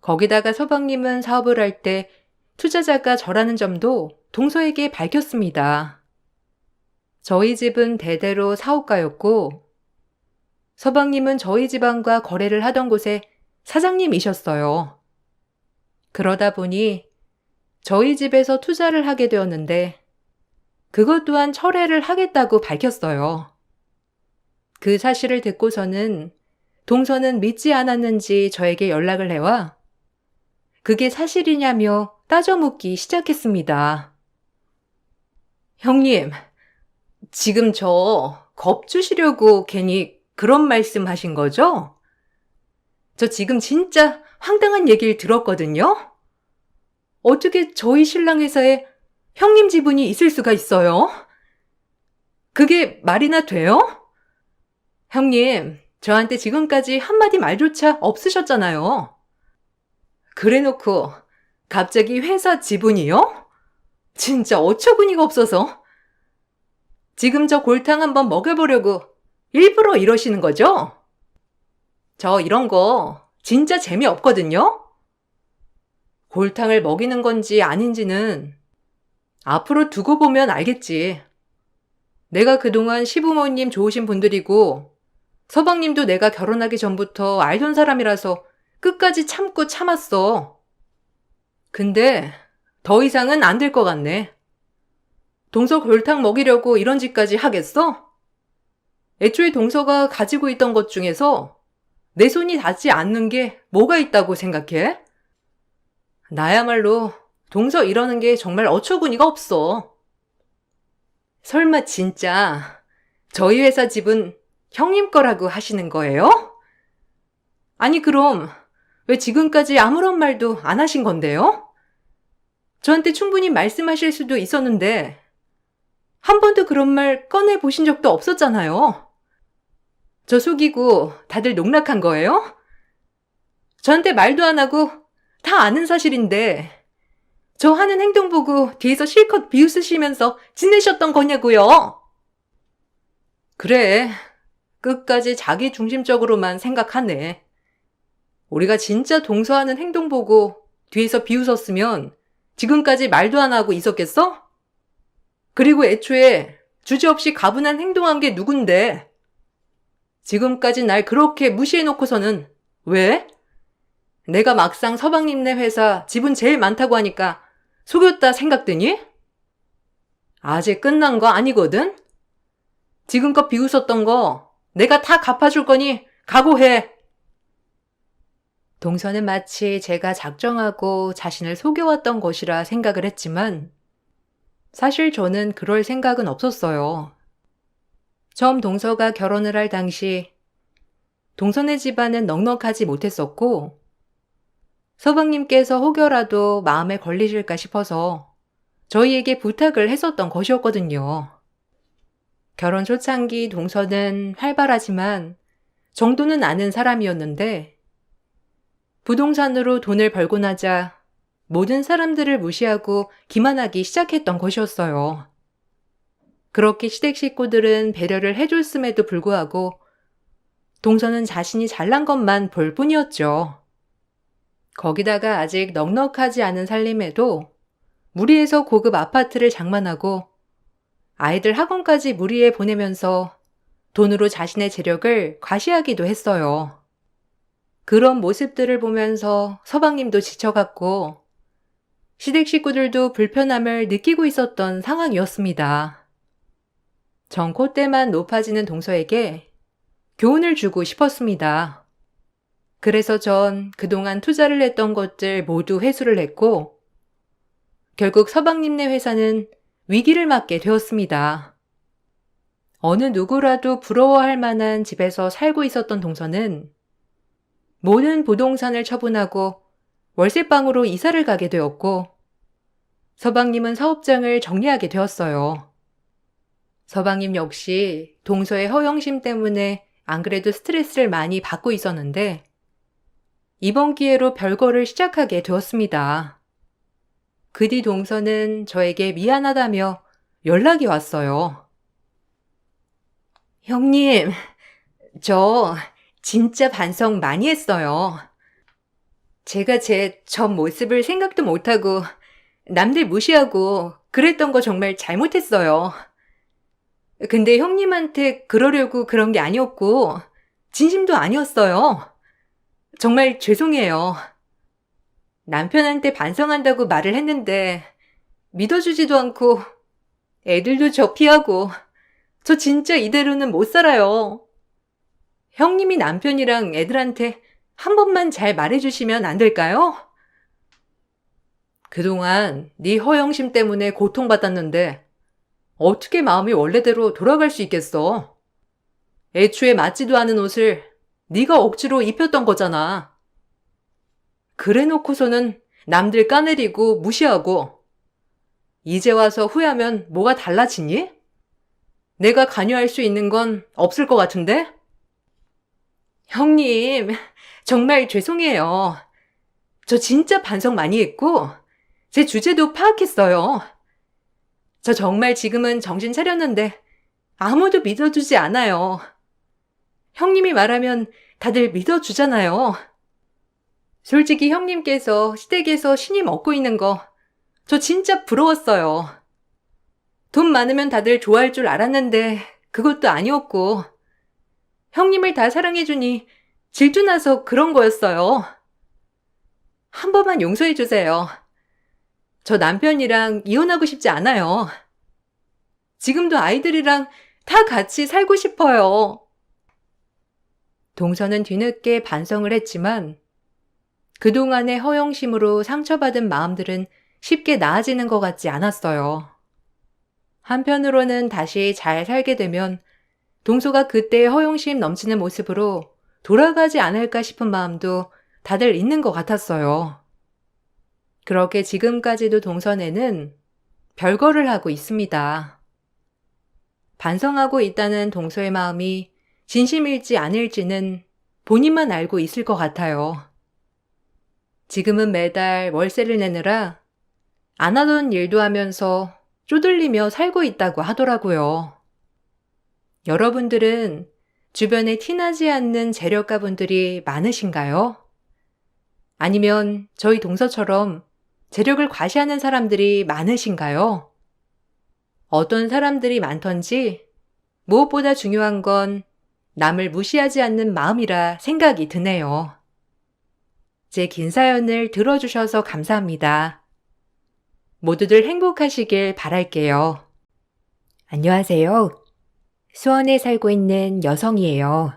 거기다가 서방님은 사업을 할 때 투자자가 저라는 점도 동서에게 밝혔습니다. 저희 집은 대대로 사업가였고 서방님은 저희 집안과 거래를 하던 곳에 사장님이셨어요. 그러다 보니 저희 집에서 투자를 하게 되었는데 그것 또한 철회를 하겠다고 밝혔어요. 그 사실을 듣고서는 동서는 믿지 않았는지 저에게 연락을 해와 그게 사실이냐며 따져 묻기 시작했습니다. 형님, 지금 저 겁주시려고 괜히 그런 말씀 하신 거죠? 저 지금 진짜 황당한 얘기를 들었거든요? 어떻게 저희 신랑 회사에 형님 지분이 있을 수가 있어요? 그게 말이나 돼요? 형님, 저한테 지금까지 한마디 말조차 없으셨잖아요. 그래놓고 갑자기 회사 지분이요? 진짜 어처구니가 없어서. 지금 저 골탕 한번 먹여보려고 일부러 이러시는 거죠? 저 이런 거 진짜 재미없거든요? 골탕을 먹이는 건지 아닌지는 앞으로 두고 보면 알겠지. 내가 그동안 시부모님 좋으신 분들이고 서방님도 내가 결혼하기 전부터 알던 사람이라서 끝까지 참고 참았어. 근데 더 이상은 안 될 것 같네. 동서 골탕 먹이려고 이런 짓까지 하겠어? 애초에 동서가 가지고 있던 것 중에서 내 손이 닿지 않는 게 뭐가 있다고 생각해? 나야말로 동서 이러는 게 정말 어처구니가 없어. 설마 진짜 저희 회사 집은 형님 거라고 하시는 거예요? 아니 그럼 왜 지금까지 아무런 말도 안 하신 건데요? 저한테 충분히 말씀하실 수도 있었는데 한 번도 그런 말 꺼내 보신 적도 없었잖아요. 저 속이고 다들 농락한 거예요? 저한테 말도 안 하고 다 아는 사실인데 저 하는 행동 보고 뒤에서 실컷 비웃으시면서 지내셨던 거냐고요. 그래, 끝까지 자기 중심적으로만 생각하네. 우리가 진짜 동서하는 행동 보고 뒤에서 비웃었으면 지금까지 말도 안 하고 있었겠어? 그리고 애초에 주저없이 가분한 행동한 게 누군데? 지금까지 날 그렇게 무시해놓고서는 왜? 내가 막상 서방님네 회사 지분 제일 많다고 하니까 속였다 생각되니? 아직 끝난 거 아니거든? 지금껏 비웃었던 거 내가 다 갚아줄 거니 각오해. 동서는 마치 제가 작정하고 자신을 속여왔던 것이라 생각을 했지만 사실 저는 그럴 생각은 없었어요. 처음 동서가 결혼을 할 당시 동서네 집안은 넉넉하지 못했었고 서방님께서 혹여라도 마음에 걸리실까 싶어서 저희에게 부탁을 했었던 것이었거든요. 결혼 초창기 동서는 활발하지만 정도는 아는 사람이었는데 부동산으로 돈을 벌고 나자 모든 사람들을 무시하고 기만하기 시작했던 것이었어요. 그렇게 시댁 식구들은 배려를 해줬음에도 불구하고 동서는 자신이 잘난 것만 볼 뿐이었죠. 거기다가 아직 넉넉하지 않은 살림에도 무리해서 고급 아파트를 장만하고 아이들 학원까지 무리해 보내면서 돈으로 자신의 재력을 과시하기도 했어요. 그런 모습들을 보면서 서방님도 지쳐갔고 시댁 식구들도 불편함을 느끼고 있었던 상황이었습니다. 전 콧대만 높아지는 동서에게 교훈을 주고 싶었습니다. 그래서 전 그동안 투자를 했던 것들 모두 회수를 했고 결국 서방님네 회사는 위기를 맞게 되었습니다. 어느 누구라도 부러워할 만한 집에서 살고 있었던 동서는 모든 부동산을 처분하고 월세방으로 이사를 가게 되었고 서방님은 사업장을 정리하게 되었어요. 서방님 역시 동서의 허영심 때문에 안 그래도 스트레스를 많이 받고 있었는데 이번 기회로 별거를 시작하게 되었습니다. 그 뒤 동서는 저에게 미안하다며 연락이 왔어요. 형님, 저 진짜 반성 많이 했어요. 제가 제 전 모습을 생각도 못하고 남들 무시하고 그랬던 거 정말 잘못했어요. 근데 형님한테 그러려고 그런 게 아니었고 진심도 아니었어요. 정말 죄송해요. 남편한테 반성한다고 말을 했는데 믿어주지도 않고 애들도 저 피하고 저 진짜 이대로는 못 살아요. 형님이 남편이랑 애들한테 한 번만 잘 말해주시면 안 될까요? 그동안 네 허영심 때문에 고통받았는데 어떻게 마음이 원래대로 돌아갈 수 있겠어? 애초에 맞지도 않은 옷을 네가 억지로 입혔던 거잖아. 그래 놓고서는 남들 까내리고 무시하고 이제 와서 후회하면 뭐가 달라지니? 내가 관여할 수 있는 건 없을 것 같은데? 형님, 정말 죄송해요. 저 진짜 반성 많이 했고 제 주제도 파악했어요. 저 정말 지금은 정신 차렸는데 아무도 믿어주지 않아요. 형님이 말하면 다들 믿어주잖아요. 솔직히 형님께서 시댁에서 신임 얻고 있는 거 저 진짜 부러웠어요. 돈 많으면 다들 좋아할 줄 알았는데 그것도 아니었고 형님을 다 사랑해주니 질투나서 그런 거였어요. 한 번만 용서해주세요. 저 남편이랑 이혼하고 싶지 않아요. 지금도 아이들이랑 다 같이 살고 싶어요. 동서는 뒤늦게 반성을 했지만 그동안의 허영심으로 상처받은 마음들은 쉽게 나아지는 것 같지 않았어요. 한편으로는 다시 잘 살게 되면 동서가 그때의 허영심 넘치는 모습으로 돌아가지 않을까 싶은 마음도 다들 있는 것 같았어요. 그렇게 지금까지도 동선에는 별거를 하고 있습니다. 반성하고 있다는 동서의 마음이 진심일지 아닐지는 본인만 알고 있을 것 같아요. 지금은 매달 월세를 내느라 안 하던 일도 하면서 쪼들리며 살고 있다고 하더라고요. 여러분들은 주변에 티나지 않는 재력가분들이 많으신가요? 아니면 저희 동서처럼 재력을 과시하는 사람들이 많으신가요? 어떤 사람들이 많던지 무엇보다 중요한 건 남을 무시하지 않는 마음이라 생각이 드네요. 제 긴 사연을 들어주셔서 감사합니다. 모두들 행복하시길 바랄게요. 안녕하세요. 수원에 살고 있는 여성이에요.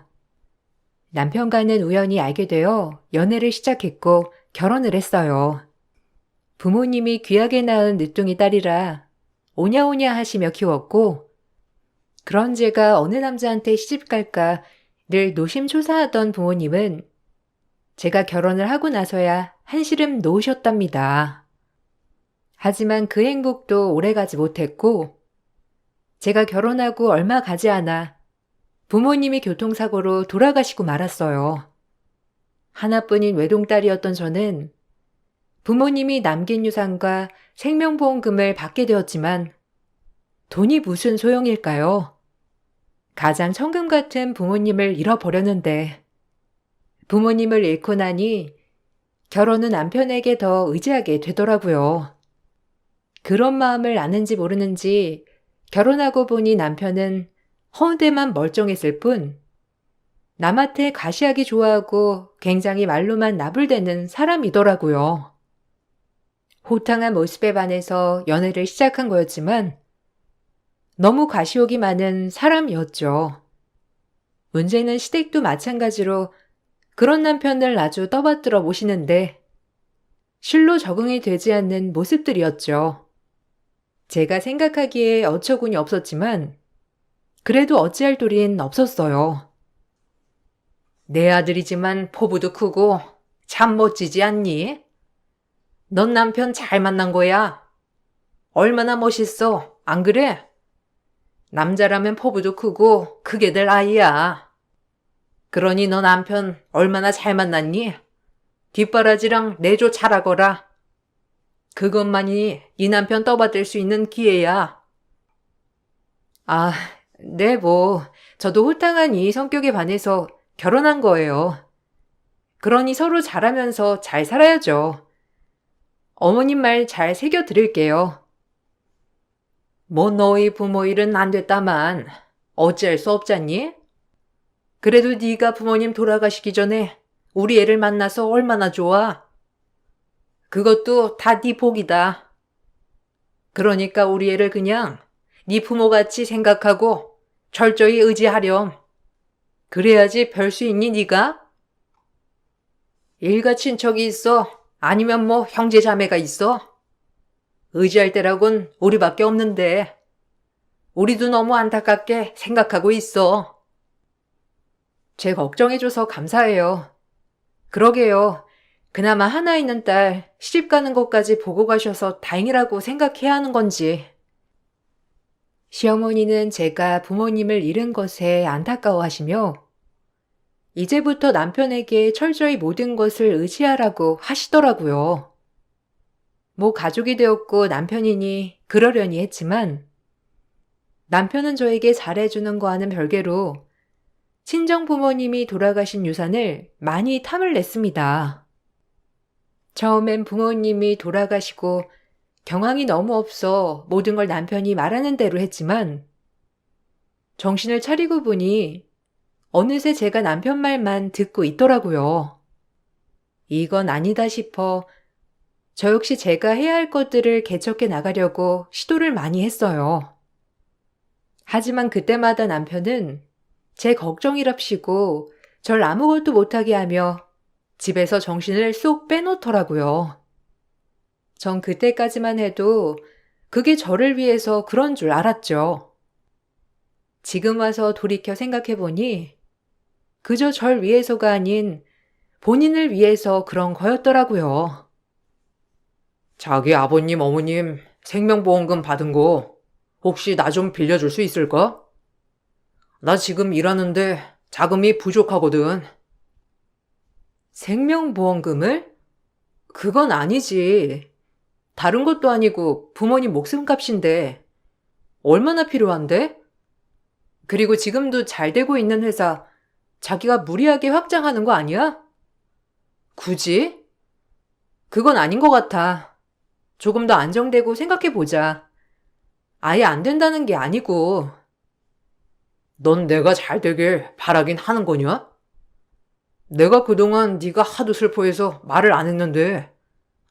남편과는 우연히 알게 되어 연애를 시작했고 결혼을 했어요. 부모님이 귀하게 낳은 늦둥이 딸이라 오냐오냐 하시며 키웠고, 그런 제가 어느 남자한테 시집갈까 늘 노심초사하던 부모님은 제가 결혼을 하고 나서야 한시름 놓으셨답니다. 하지만 그 행복도 오래가지 못했고, 제가 결혼하고 얼마 가지 않아 부모님이 교통사고로 돌아가시고 말았어요. 하나뿐인 외동딸이었던 저는 부모님이 남긴 유산과 생명보험금을 받게 되었지만 돈이 무슨 소용일까요? 가장 천금 같은 부모님을 잃어버렸는데, 부모님을 잃고 나니 결혼은 남편에게 더 의지하게 되더라고요. 그런 마음을 아는지 모르는지 결혼하고 보니 남편은 허운대만 멀쩡했을 뿐 남한테 가시하기 좋아하고 굉장히 말로만 나불대는 사람이더라고요. 호탕한 모습에 반해서 연애를 시작한 거였지만 너무 가시욕이 많은 사람이었죠. 문제는 시댁도 마찬가지로 그런 남편을 아주 떠받들어 모시는데 실로 적응이 되지 않는 모습들이었죠. 제가 생각하기에 어처구니 없었지만 그래도 어찌할 도리는 없었어요. 내 아들이지만 포부도 크고 참 멋지지 않니? 넌 남편 잘 만난 거야. 얼마나 멋있어, 안 그래? 남자라면 포부도 크고 크게 될 아이야. 그러니 너 남편 얼마나 잘 만났니? 뒷바라지랑 내조 잘하거라. 그것만이 네 남편 떠받들 수 있는 기회야. 아, 네, 저도 호탕한 이 성격에 반해서 결혼한 거예요. 그러니 서로 잘하면서 잘 살아야죠. 어머님 말 잘 새겨 드릴게요. 뭐 너희 부모 일은 안 됐다만 어찌할 수 없잖니? 그래도 네가 부모님 돌아가시기 전에 우리 애를 만나서 얼마나 좋아. 그것도 다 네 복이다. 그러니까 우리 애를 그냥 네 부모같이 생각하고 철저히 의지하렴. 그래야지 별 수 있니 네가? 일가 친척이 있어? 아니면 뭐 형제 자매가 있어? 의지할 때라곤 우리밖에 없는데 우리도 너무 안타깝게 생각하고 있어. 제 걱정해줘서 감사해요. 그러게요. 그나마 하나 있는 딸 시집 가는 것까지 보고 가셔서 다행이라고 생각해야 하는 건지. 시어머니는 제가 부모님을 잃은 것에 안타까워하시며 이제부터 남편에게 철저히 모든 것을 의지하라고 하시더라고요. 뭐 가족이 되었고 남편이니 그러려니 했지만 남편은 저에게 잘해주는 거와는 별개로 친정 부모님이 돌아가신 유산을 많이 탐을 냈습니다. 처음엔 부모님이 돌아가시고 경황이 너무 없어 모든 걸 남편이 말하는 대로 했지만 정신을 차리고 보니 어느새 제가 남편 말만 듣고 있더라고요. 이건 아니다 싶어 저 역시 제가 해야 할 것들을 개척해 나가려고 시도를 많이 했어요. 하지만 그때마다 남편은 제 걱정이랍시고 절 아무것도 못하게 하며 집에서 정신을 쏙 빼놓더라고요. 전 그때까지만 해도 그게 저를 위해서 그런 줄 알았죠. 지금 와서 돌이켜 생각해보니 그저 절 위해서가 아닌 본인을 위해서 그런 거였더라고요. 자기 아버님, 어머님 생명보험금 받은 거 혹시 나 좀 빌려줄 수 있을까? 나 지금 일하는데 자금이 부족하거든. 생명보험금을? 그건 아니지. 다른 것도 아니고 부모님 목숨값인데 얼마나 필요한데? 그리고 지금도 잘 되고 있는 회사 자기가 무리하게 확장하는 거 아니야? 굳이? 그건 아닌 것 같아. 조금 더 안정되고 생각해보자. 아예 안 된다는 게 아니고. 넌 내가 잘 되길 바라긴 하는 거냐? 내가 그동안 네가 하도 슬퍼해서 말을 안 했는데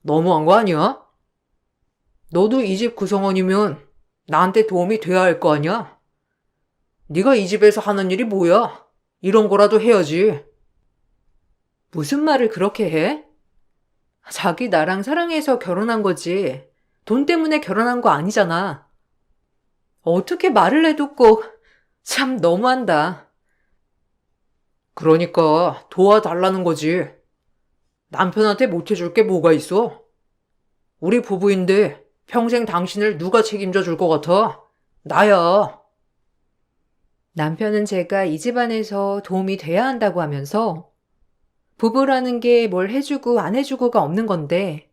너무한 거 아니야? 너도 이 집 구성원이면 나한테 도움이 돼야 할 거 아니야? 네가 이 집에서 하는 일이 뭐야? 이런 거라도 해야지. 무슨 말을 그렇게 해? 자기 나랑 사랑해서 결혼한 거지. 돈 때문에 결혼한 거 아니잖아. 어떻게 말을 해도 꼭, 참 너무한다. 그러니까 도와달라는 거지. 남편한테 못해줄 게 뭐가 있어? 우리 부부인데 평생 당신을 누가 책임져 줄 것 같아? 나야. 남편은 제가 이 집안에서 도움이 돼야 한다고 하면서 부부라는 게 뭘 해주고 안 해주고가 없는 건데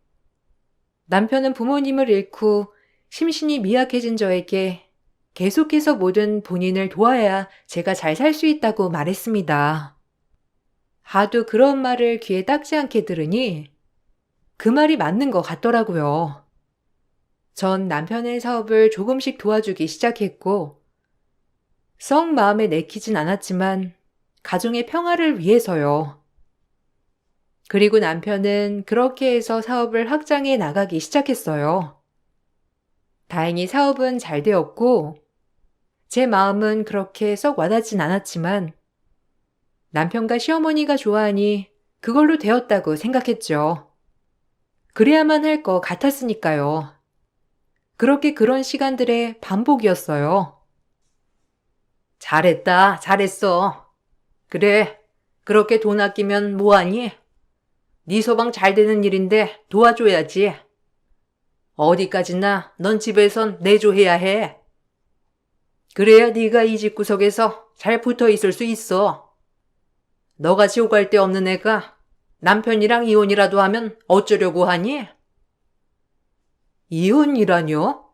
남편은 부모님을 잃고 심신이 미약해진 저에게 계속해서 모든 본인을 도와야 제가 잘 살 수 있다고 말했습니다. 하도 그런 말을 귀에 닦지 않게 들으니 그 말이 맞는 것 같더라고요. 전 남편의 사업을 조금씩 도와주기 시작했고 썩 마음에 내키진 않았지만 가정의 평화를 위해서요. 그리고 남편은 그렇게 해서 사업을 확장해 나가기 시작했어요. 다행히 사업은 잘 되었고 제 마음은 그렇게 썩 와닿진 않았지만 남편과 시어머니가 좋아하니 그걸로 되었다고 생각했죠. 그래야만 할 것 같았으니까요. 그렇게 그런 시간들의 반복이었어요. 잘했다, 잘했어. 그래, 그렇게 돈 아끼면 뭐하니? 네 소방 잘 되는 일인데 도와줘야지. 어디까지나 넌 집에선 내조해야 해. 그래야 네가 이 집구석에서 잘 붙어 있을 수 있어. 너같이 오갈 데 없는 애가 남편이랑 이혼이라도 하면 어쩌려고 하니? 이혼이라뇨?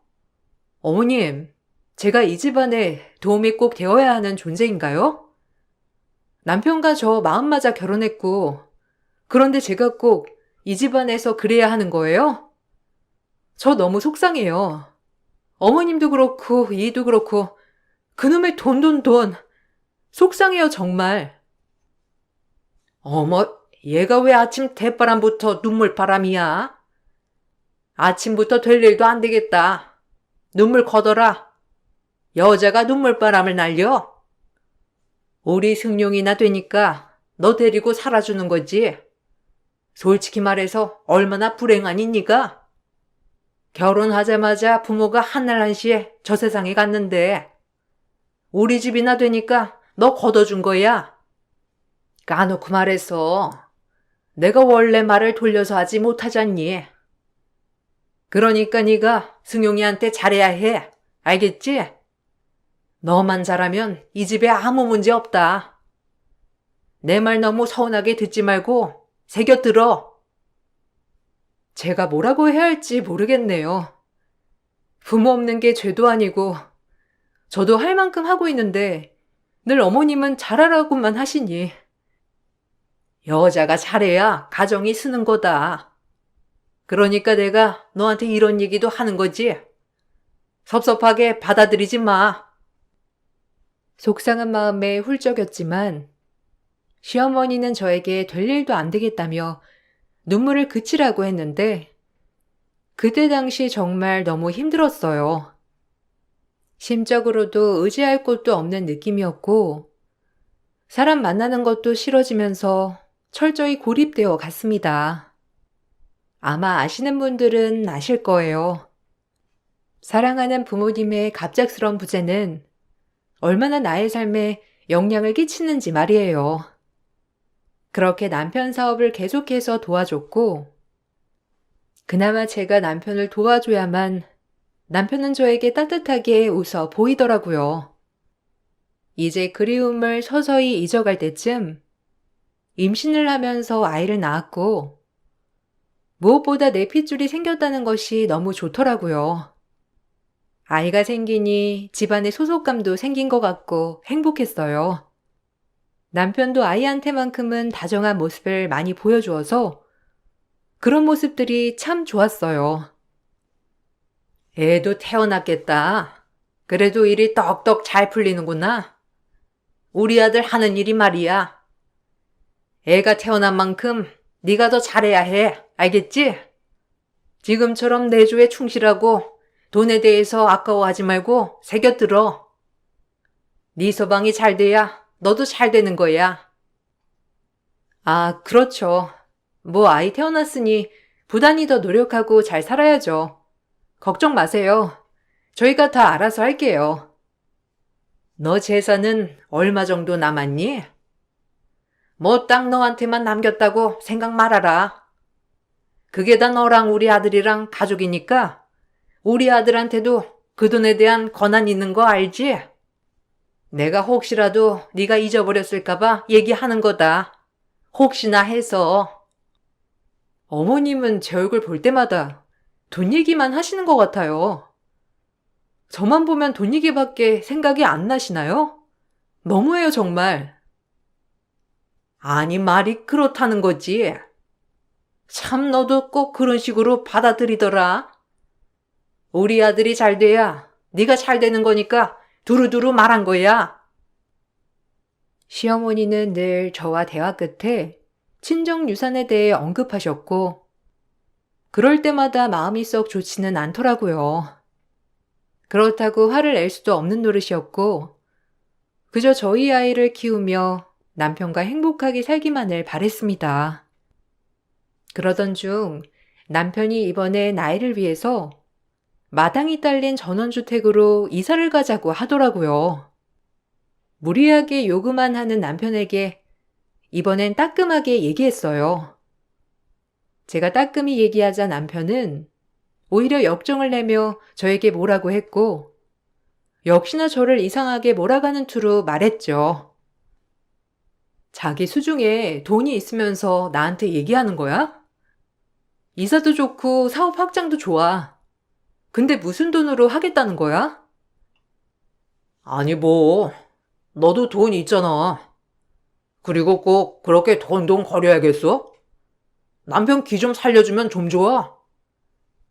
어머님, 제가 이 집안에 도움이 꼭 되어야 하는 존재인가요? 남편과 저 마음 맞아 결혼했고, 그런데 제가 꼭 이 집안에서 그래야 하는 거예요? 저 너무 속상해요. 어머님도 그렇고, 이도 그렇고, 그놈의 돈. 속상해요, 정말. 어머, 얘가 왜 아침 대바람부터 눈물바람이야? 아침부터 될 일도 안 되겠다. 눈물 거둬라. 여자가 눈물바람을 날려? 우리 승용이나 되니까 너 데리고 살아주는 거지. 솔직히 말해서 얼마나 불행하니 네가? 결혼하자마자 부모가 하늘 한시에 저 세상에 갔는데 우리 집이나 되니까 너 걷어준 거야. 까놓고 말해서 내가 원래 말을 돌려서 하지 못하잖니. 그러니까 네가 승용이한테 잘해야 해. 알겠지? 너만 잘하면 이 집에 아무 문제 없다. 내 말 너무 서운하게 듣지 말고 새겨 들어. 제가 뭐라고 해야 할지 모르겠네요. 부모 없는 게 죄도 아니고 저도 할 만큼 하고 있는데 늘 어머님은 잘하라고만 하시니. 여자가 잘해야 가정이 쓰는 거다. 그러니까 내가 너한테 이런 얘기도 하는 거지. 섭섭하게 받아들이지 마. 속상한 마음에 훌쩍였지만 시어머니는 저에게 될 일도 안 되겠다며 눈물을 그치라고 했는데 그때 당시 정말 너무 힘들었어요. 심적으로도 의지할 곳도 없는 느낌이었고 사람 만나는 것도 싫어지면서 철저히 고립되어 갔습니다. 아마 아시는 분들은 아실 거예요. 사랑하는 부모님의 갑작스런 부재는 얼마나 나의 삶에 영향을 끼치는지 말이에요. 그렇게 남편 사업을 계속해서 도와줬고 그나마 제가 남편을 도와줘야만 남편은 저에게 따뜻하게 웃어 보이더라고요. 이제 그리움을 서서히 잊어갈 때쯤 임신을 하면서 아이를 낳았고 무엇보다 내 핏줄이 생겼다는 것이 너무 좋더라고요. 아이가 생기니 집안의 소속감도 생긴 것 같고 행복했어요. 남편도 아이한테만큼은 다정한 모습을 많이 보여주어서 그런 모습들이 참 좋았어요. 애도 태어났겠다. 그래도 일이 떡떡 잘 풀리는구나. 우리 아들 하는 일이 말이야. 애가 태어난 만큼 네가 더 잘해야 해. 알겠지? 지금처럼 내조에 충실하고 돈에 대해서 아까워하지 말고 새겨들어. 네 서방이 잘 돼야 너도 잘 되는 거야. 아, 그렇죠. 뭐 아이 태어났으니 부단히 더 노력하고 잘 살아야죠. 걱정 마세요. 저희가 다 알아서 할게요. 너 재산은 얼마 정도 남았니? 뭐 딱 너한테만 남겼다고 생각 말아라. 그게 다 너랑 우리 아들이랑 가족이니까 우리 아들한테도 그 돈에 대한 권한 있는 거 알지? 내가 혹시라도 네가 잊어버렸을까봐 얘기하는 거다. 혹시나 해서. 어머님은 제 얼굴 볼 때마다 돈 얘기만 하시는 것 같아요. 저만 보면 돈 얘기밖에 생각이 안 나시나요? 너무해요, 정말. 아니, 말이 그렇다는 거지. 참 너도 꼭 그런 식으로 받아들이더라. 우리 아들이 잘 돼야 네가 잘 되는 거니까 두루두루 말한 거야. 시어머니는 늘 저와 대화 끝에 친정 유산에 대해 언급하셨고 그럴 때마다 마음이 썩 좋지는 않더라고요. 그렇다고 화를 낼 수도 없는 노릇이었고 그저 저희 아이를 키우며 남편과 행복하게 살기만을 바랬습니다. 그러던 중 남편이 이번에 나이를 위해서 마당이 딸린 전원주택으로 이사를 가자고 하더라고요. 무리하게 요구만 하는 남편에게 이번엔 따끔하게 얘기했어요. 제가 따끔히 얘기하자 남편은 오히려 역정을 내며 저에게 뭐라고 했고 역시나 저를 이상하게 몰아가는 투로 말했죠. 자기 수중에 돈이 있으면서 나한테 얘기하는 거야? 이사도 좋고 사업 확장도 좋아. 근데 무슨 돈으로 하겠다는 거야? 아니 뭐 너도 돈 있잖아. 그리고 꼭 그렇게 돈돈 거려야겠어? 남편 기 좀 살려주면 좀 좋아.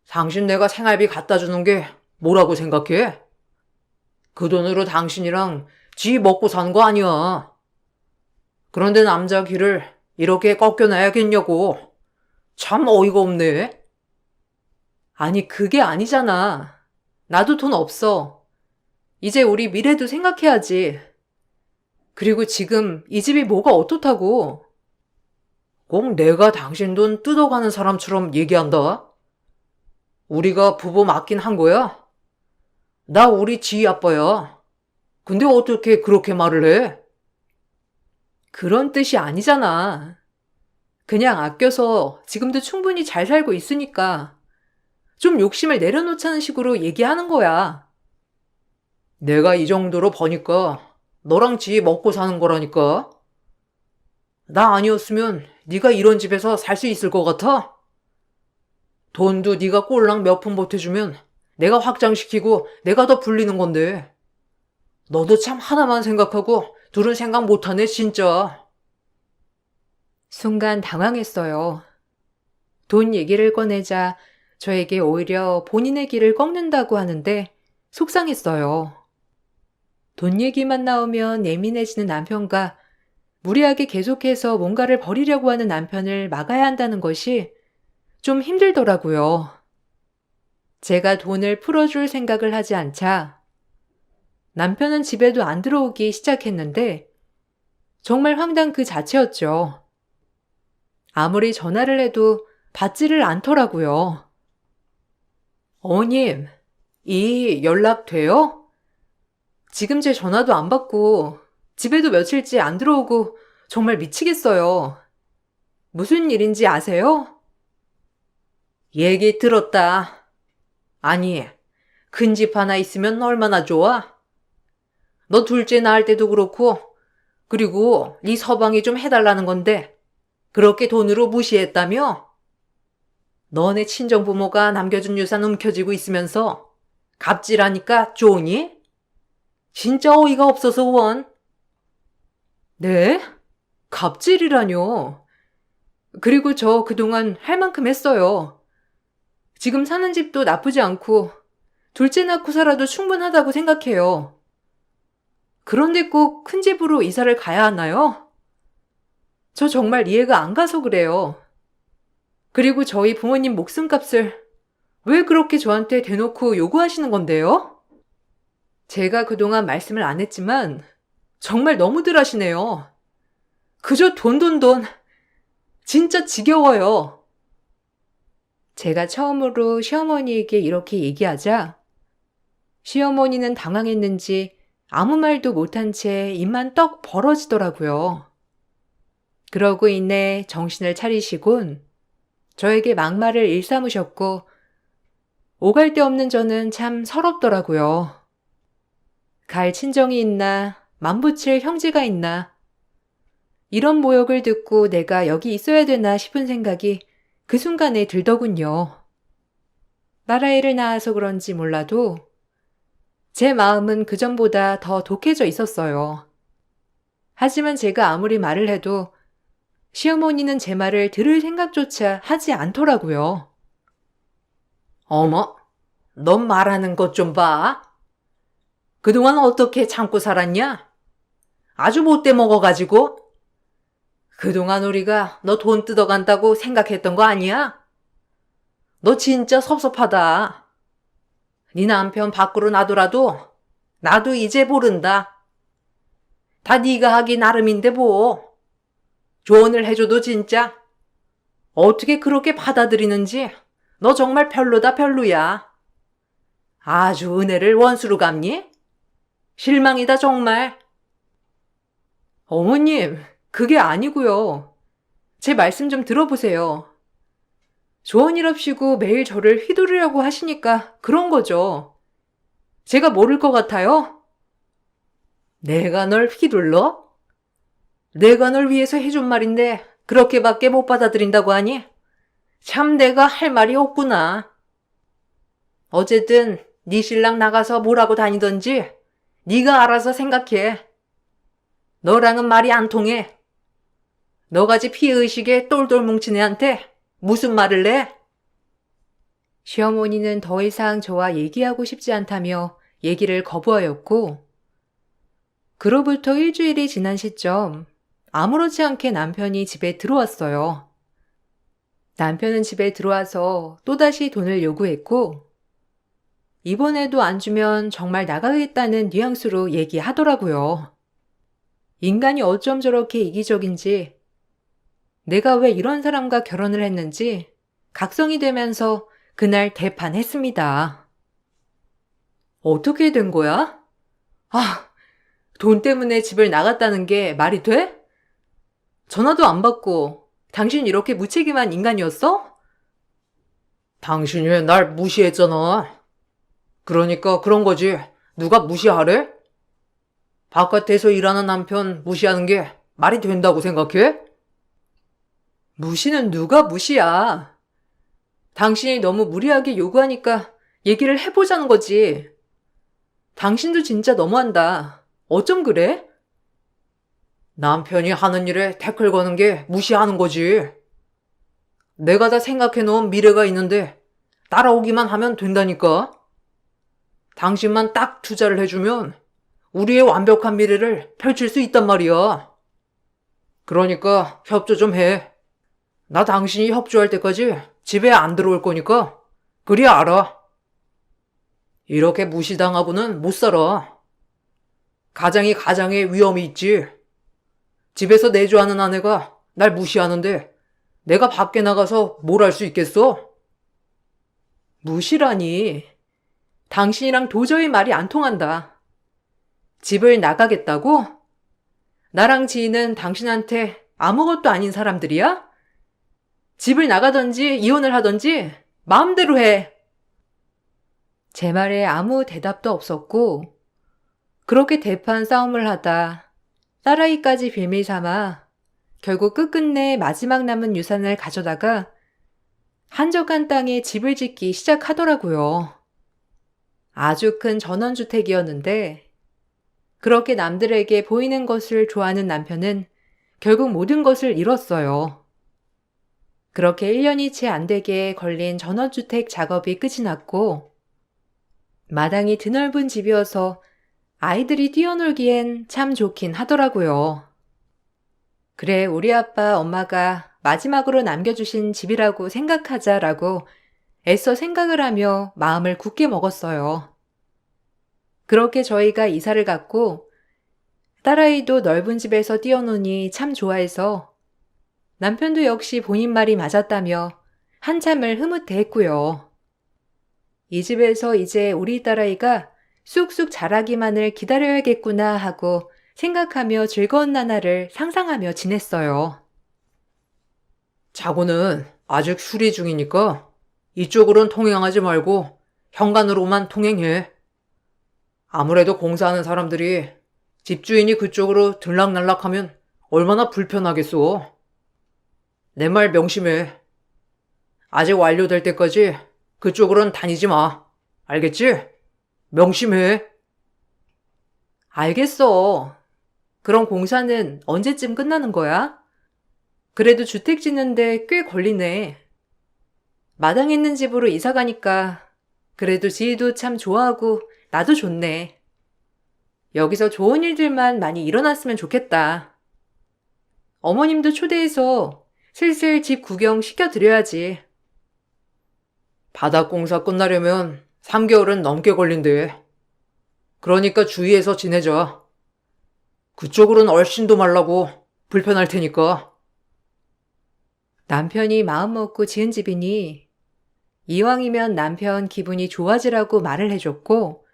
당신 내가 생활비 갖다 주는 게 뭐라고 생각해? 그 돈으로 당신이랑 지 먹고 사는 거 아니야. 그런데 남자 귀를 이렇게 꺾여놔야겠냐고. 참 어이가 없네. 아니, 그게 아니잖아. 나도 돈 없어. 이제 우리 미래도 생각해야지. 그리고 지금 이 집이 뭐가 어떻다고. 꼭 내가 당신 돈 뜯어가는 사람처럼 얘기한다. 우리가 부부 맞긴 한 거야? 나 우리 지희 아빠야. 근데 어떻게 그렇게 말을 해? 그런 뜻이 아니잖아. 그냥 아껴서 지금도 충분히 잘 살고 있으니까 좀 욕심을 내려놓자는 식으로 얘기하는 거야. 내가 이 정도로 버니까 너랑 지희 먹고 사는 거라니까. 나 아니었으면 네가 이런 집에서 살 수 있을 것 같아? 돈도 네가 꼴랑 몇 푼 보태주면 내가 확장시키고 내가 더 불리는 건데. 너도 참 하나만 생각하고 둘은 생각 못하네 진짜. 순간 당황했어요. 돈 얘기를 꺼내자 저에게 오히려 본인의 길을 꺾는다고 하는데 속상했어요. 돈 얘기만 나오면 예민해지는 남편과 무리하게 계속해서 뭔가를 버리려고 하는 남편을 막아야 한다는 것이 좀 힘들더라고요. 제가 돈을 풀어줄 생각을 하지 않자 남편은 집에도 안 들어오기 시작했는데 정말 황당 그 자체였죠. 아무리 전화를 해도 받지를 않더라고요. 어머님, 이 연락 돼요? 지금 제 전화도 안 받고 집에도 며칠째 안 들어오고 정말 미치겠어요. 무슨 일인지 아세요? 얘기 들었다. 아니, 큰 집 하나 있으면 얼마나 좋아? 너 둘째 낳을 때도 그렇고, 그리고 네 서방이 좀 해달라는 건데 그렇게 돈으로 무시했다며? 너네 친정부모가 남겨준 유산 움켜쥐고 있으면서 갑질하니까 좋으니? 진짜 어이가 없어서 원. 네? 갑질이라뇨. 그리고 저 그동안 할 만큼 했어요. 지금 사는 집도 나쁘지 않고 둘째 낳고 살아도 충분하다고 생각해요. 그런데 꼭 큰 집으로 이사를 가야 하나요? 저 정말 이해가 안 가서 그래요. 그리고 저희 부모님 목숨값을 왜 그렇게 저한테 대놓고 요구하시는 건데요? 제가 그동안 말씀을 안 했지만 정말 너무들 하시네요. 그저 돈, 돈, 돈. 진짜 지겨워요. 제가 처음으로 시어머니에게 이렇게 얘기하자 시어머니는 당황했는지 아무 말도 못한 채 입만 떡 벌어지더라고요. 그러고 있네 정신을 차리시곤 저에게 막말을 일삼으셨고 오갈 데 없는 저는 참 서럽더라고요. 갈 친정이 있나 만붙일 형제가 있나 이런 모욕을 듣고 내가 여기 있어야 되나 싶은 생각이 그 순간에 들더군요. 딸아이를 낳아서 그런지 몰라도 제 마음은 그전보다 더 독해져 있었어요. 하지만 제가 아무리 말을 해도 시어머니는 제 말을 들을 생각조차 하지 않더라고요. 어머, 넌 말하는 것 좀 봐. 그동안 어떻게 참고 살았냐? 아주 못돼 먹어가지고. 그동안 우리가 너 돈 뜯어간다고 생각했던 거 아니야? 너 진짜 섭섭하다. 네 남편 밖으로 놔두라도 나도 이제 모른다. 다 네가 하기 나름인데 뭐. 조언을 해줘도 진짜 어떻게 그렇게 받아들이는지 너 정말 별로다 별로야. 아주 은혜를 원수로 갚니? 실망이다 정말. 어머님, 그게 아니고요. 제 말씀 좀 들어보세요. 조언이랍시고 매일 저를 휘두르려고 하시니까 그런 거죠. 제가 모를 것 같아요? 내가 널 휘둘러? 내가 널 위해서 해준 말인데 그렇게밖에 못 받아들인다고 하니? 참 내가 할 말이 없구나. 어쨌든 네 신랑 나가서 뭐라고 다니던지 네가 알아서 생각해. 너랑은 말이 안 통해. 너같이 피해의식에 똘똘 뭉친 애한테 무슨 말을 내? 시어머니는 더 이상 저와 얘기하고 싶지 않다며 얘기를 거부하였고 그로부터 일주일이 지난 시점 아무렇지 않게 남편이 집에 들어왔어요. 남편은 집에 들어와서 또다시 돈을 요구했고 이번에도 안 주면 정말 나가겠다는 뉘앙스로 얘기하더라고요. 인간이 어쩜 저렇게 이기적인지 내가 왜 이런 사람과 결혼을 했는지 각성이 되면서 그날 대판했습니다. 어떻게 된 거야? 아, 돈 때문에 집을 나갔다는 게 말이 돼? 전화도 안 받고 당신 이렇게 무책임한 인간이었어? 당신이 날 무시했잖아. 그러니까 그런 거지. 누가 무시하래? 바깥에서 일하는 남편 무시하는 게 말이 된다고 생각해? 무시는 누가 무시야. 당신이 너무 무리하게 요구하니까 얘기를 해보자는 거지. 당신도 진짜 너무한다. 어쩜 그래? 남편이 하는 일에 태클 거는 게 무시하는 거지. 내가 다 생각해 놓은 미래가 있는데 따라오기만 하면 된다니까. 당신만 딱 투자를 해주면 우리의 완벽한 미래를 펼칠 수 있단 말이야. 그러니까 협조 좀 해. 나 당신이 협조할 때까지 집에 안 들어올 거니까 그리 알아. 이렇게 무시당하고는 못 살아. 가장이 가장의 위험이 있지. 집에서 내조하는 아내가 날 무시하는데 내가 밖에 나가서 뭘 할 수 있겠어? 무시라니. 당신이랑 도저히 말이 안 통한다. 집을 나가겠다고? 나랑 지인은 당신한테 아무것도 아닌 사람들이야? 집을 나가든지 이혼을 하든지 마음대로 해. 제 말에 아무 대답도 없었고, 그렇게 대판 싸움을 하다 딸아이까지 빌미 삼아 결국 끝끝내 마지막 남은 유산을 가져다가 한적한 땅에 집을 짓기 시작하더라고요. 아주 큰 전원주택이었는데 그렇게 남들에게 보이는 것을 좋아하는 남편은 결국 모든 것을 잃었어요. 그렇게 1년이 채 안 되게 걸린 전원주택 작업이 끝이 났고 마당이 드넓은 집이어서 아이들이 뛰어놀기엔 참 좋긴 하더라고요. 그래, 우리 아빠, 엄마가 마지막으로 남겨주신 집이라고 생각하자라고 애써 생각을 하며 마음을 굳게 먹었어요. 그렇게 저희가 이사를 갔고 딸아이도 넓은 집에서 뛰어노니 참 좋아해서 남편도 역시 본인 말이 맞았다며 한참을 흐뭇해했고요. 이 집에서 이제 우리 딸아이가 쑥쑥 자라기만을 기다려야겠구나 하고 생각하며 즐거운 나날을 상상하며 지냈어요. 자고는 아직 수리 중이니까 이쪽으론 통행하지 말고 현관으로만 통행해. 아무래도 공사하는 사람들이 집주인이 그쪽으로 들락날락하면 얼마나 불편하겠소. 내 말 명심해. 아직 완료될 때까지 그쪽으론 다니지 마. 알겠지? 명심해. 알겠어. 그럼 공사는 언제쯤 끝나는 거야? 그래도 주택 짓는데 꽤 걸리네. 마당 있는 집으로 이사 가니까 그래도 지희도 참 좋아하고 나도 좋네. 여기서 좋은 일들만 많이 일어났으면 좋겠다. 어머님도 초대해서 슬슬 집 구경 시켜드려야지. 바닥 공사 끝나려면 3개월은 넘게 걸린대. 그러니까 주의해서 지내자. 그쪽으로는 얼씬 더 말라고 불편할 테니까. 남편이 마음먹고 지은 집이니 이왕이면 남편 기분이 좋아지라고 말을 해줬고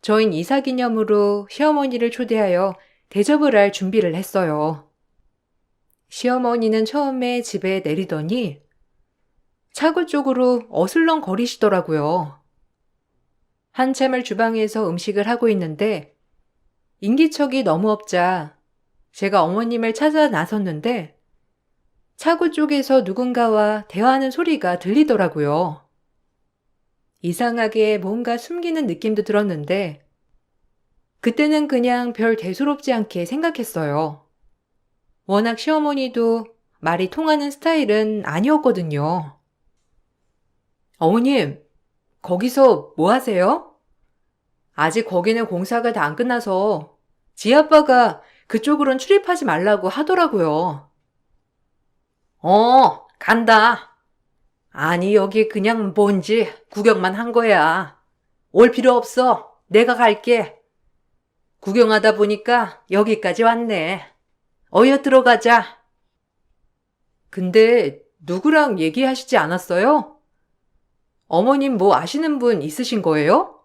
저흰 이사 기념으로 시어머니를 초대하여 대접을 할 준비를 했어요. 시어머니는 처음에 집에 내리더니 차고 쪽으로 어슬렁거리시더라고요. 한참을 주방에서 음식을 하고 있는데 인기척이 너무 없자 제가 어머님을 찾아 나섰는데 차고 쪽에서 누군가와 대화하는 소리가 들리더라고요. 이상하게 뭔가 숨기는 느낌도 들었는데 그때는 그냥 별 대수롭지 않게 생각했어요. 워낙 시어머니도 말이 통하는 스타일은 아니었거든요. 어머님, 거기서 뭐 하세요? 아직 거기는 공사가 다 안 끝나서 지아빠가 그쪽으론 출입하지 말라고 하더라고요. 간다. 아니, 여기 그냥 뭔지 구경만 한 거야. 올 필요 없어. 내가 갈게. 구경하다 보니까 여기까지 왔네. 어여 들어가자. 근데 누구랑 얘기하시지 않았어요? 어머님 뭐 아시는 분 있으신 거예요?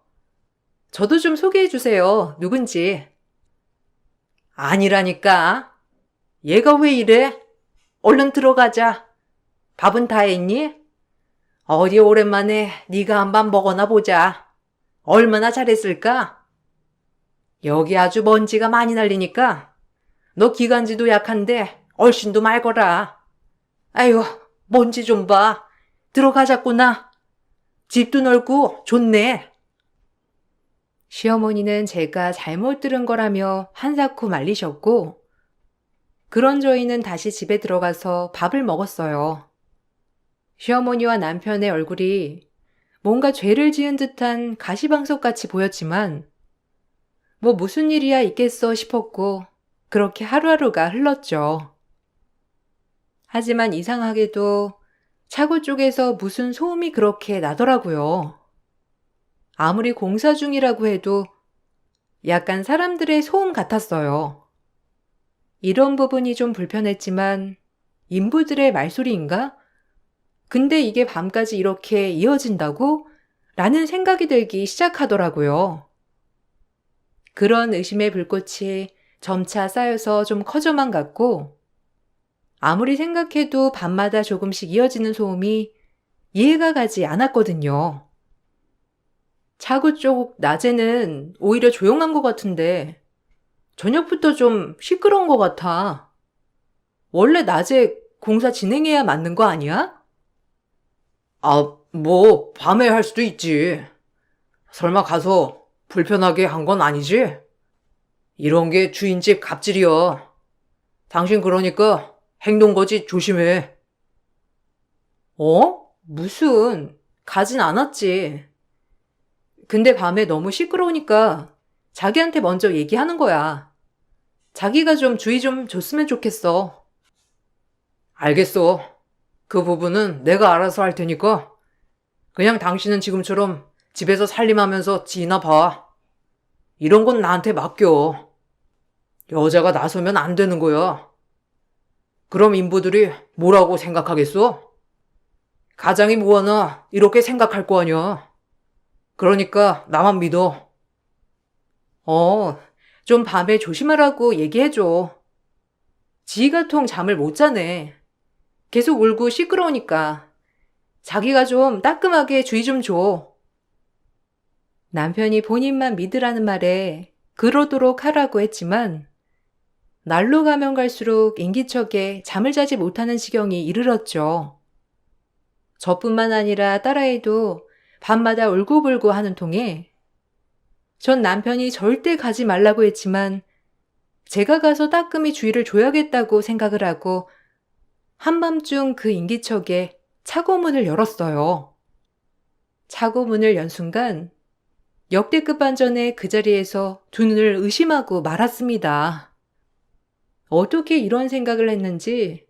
저도 좀 소개해 주세요. 누군지. 아니라니까. 얘가 왜 이래? 얼른 들어가자. 밥은 다 했니? 어디 오랜만에 네가 한번 먹어나 보자. 얼마나 잘했을까? 여기 아주 먼지가 많이 날리니까 너 기관지도 약한데 얼씬도 말거라. 아유, 먼지 좀 봐. 들어가자꾸나. 집도 넓고 좋네. 시어머니는 제가 잘못 들은 거라며 한사코 말리셨고 그런 저희는 다시 집에 들어가서 밥을 먹었어요. 시어머니와 남편의 얼굴이 뭔가 죄를 지은 듯한 가시방석같이 보였지만 뭐 무슨 일이야 있겠어 싶었고 그렇게 하루하루가 흘렀죠. 하지만 이상하게도 차고 쪽에서 무슨 소음이 그렇게 나더라고요. 아무리 공사 중이라고 해도 약간 사람들의 소음 같았어요. 이런 부분이 좀 불편했지만 인부들의 말소리인가? 근데 이게 밤까지 이렇게 이어진다고? 라는 생각이 들기 시작하더라고요. 그런 의심의 불꽃이 점차 쌓여서 좀 커져만 갔고 아무리 생각해도 밤마다 조금씩 이어지는 소음이 이해가 가지 않았거든요. 차구 쪽 낮에는 오히려 조용한 것 같은데 저녁부터 좀 시끄러운 것 같아. 원래 낮에 공사 진행해야 맞는 거 아니야? 뭐, 밤에 할 수도 있지. 설마 가서 불편하게 한 건 아니지? 이런 게 주인집 갑질이야. 당신 그러니까 행동거지 조심해. 무슨. 가진 않았지. 근데 밤에 너무 시끄러우니까 자기한테 먼저 얘기하는 거야. 자기가 좀 주의 좀 줬으면 좋겠어. 알겠어. 그 부분은 내가 알아서 할 테니까 그냥 당신은 지금처럼 집에서 살림하면서 지나 봐. 이런 건 나한테 맡겨. 여자가 나서면 안 되는 거야. 그럼 인부들이 뭐라고 생각하겠어? 가장이 뭐하나 이렇게 생각할 거 아니야. 그러니까 나만 믿어. 좀 밤에 조심하라고 얘기해줘. 지희가 통 잠을 못 자네. 계속 울고 시끄러우니까 자기가 좀 따끔하게 주의 좀 줘. 남편이 본인만 믿으라는 말에 그러도록 하라고 했지만 날로 가면 갈수록 인기척에 잠을 자지 못하는 지경이 이르렀죠. 저뿐만 아니라 딸아이도 밤마다 울고불고 하는 통에 전 남편이 절대 가지 말라고 했지만 제가 가서 따끔히 주의를 줘야겠다고 생각을 하고 한밤중 그 인기척에 차고문을 열었어요. 차고문을 연 순간 역대급 반전의 그 자리에서 두 눈을 의심하고 말았습니다. 어떻게 이런 생각을 했는지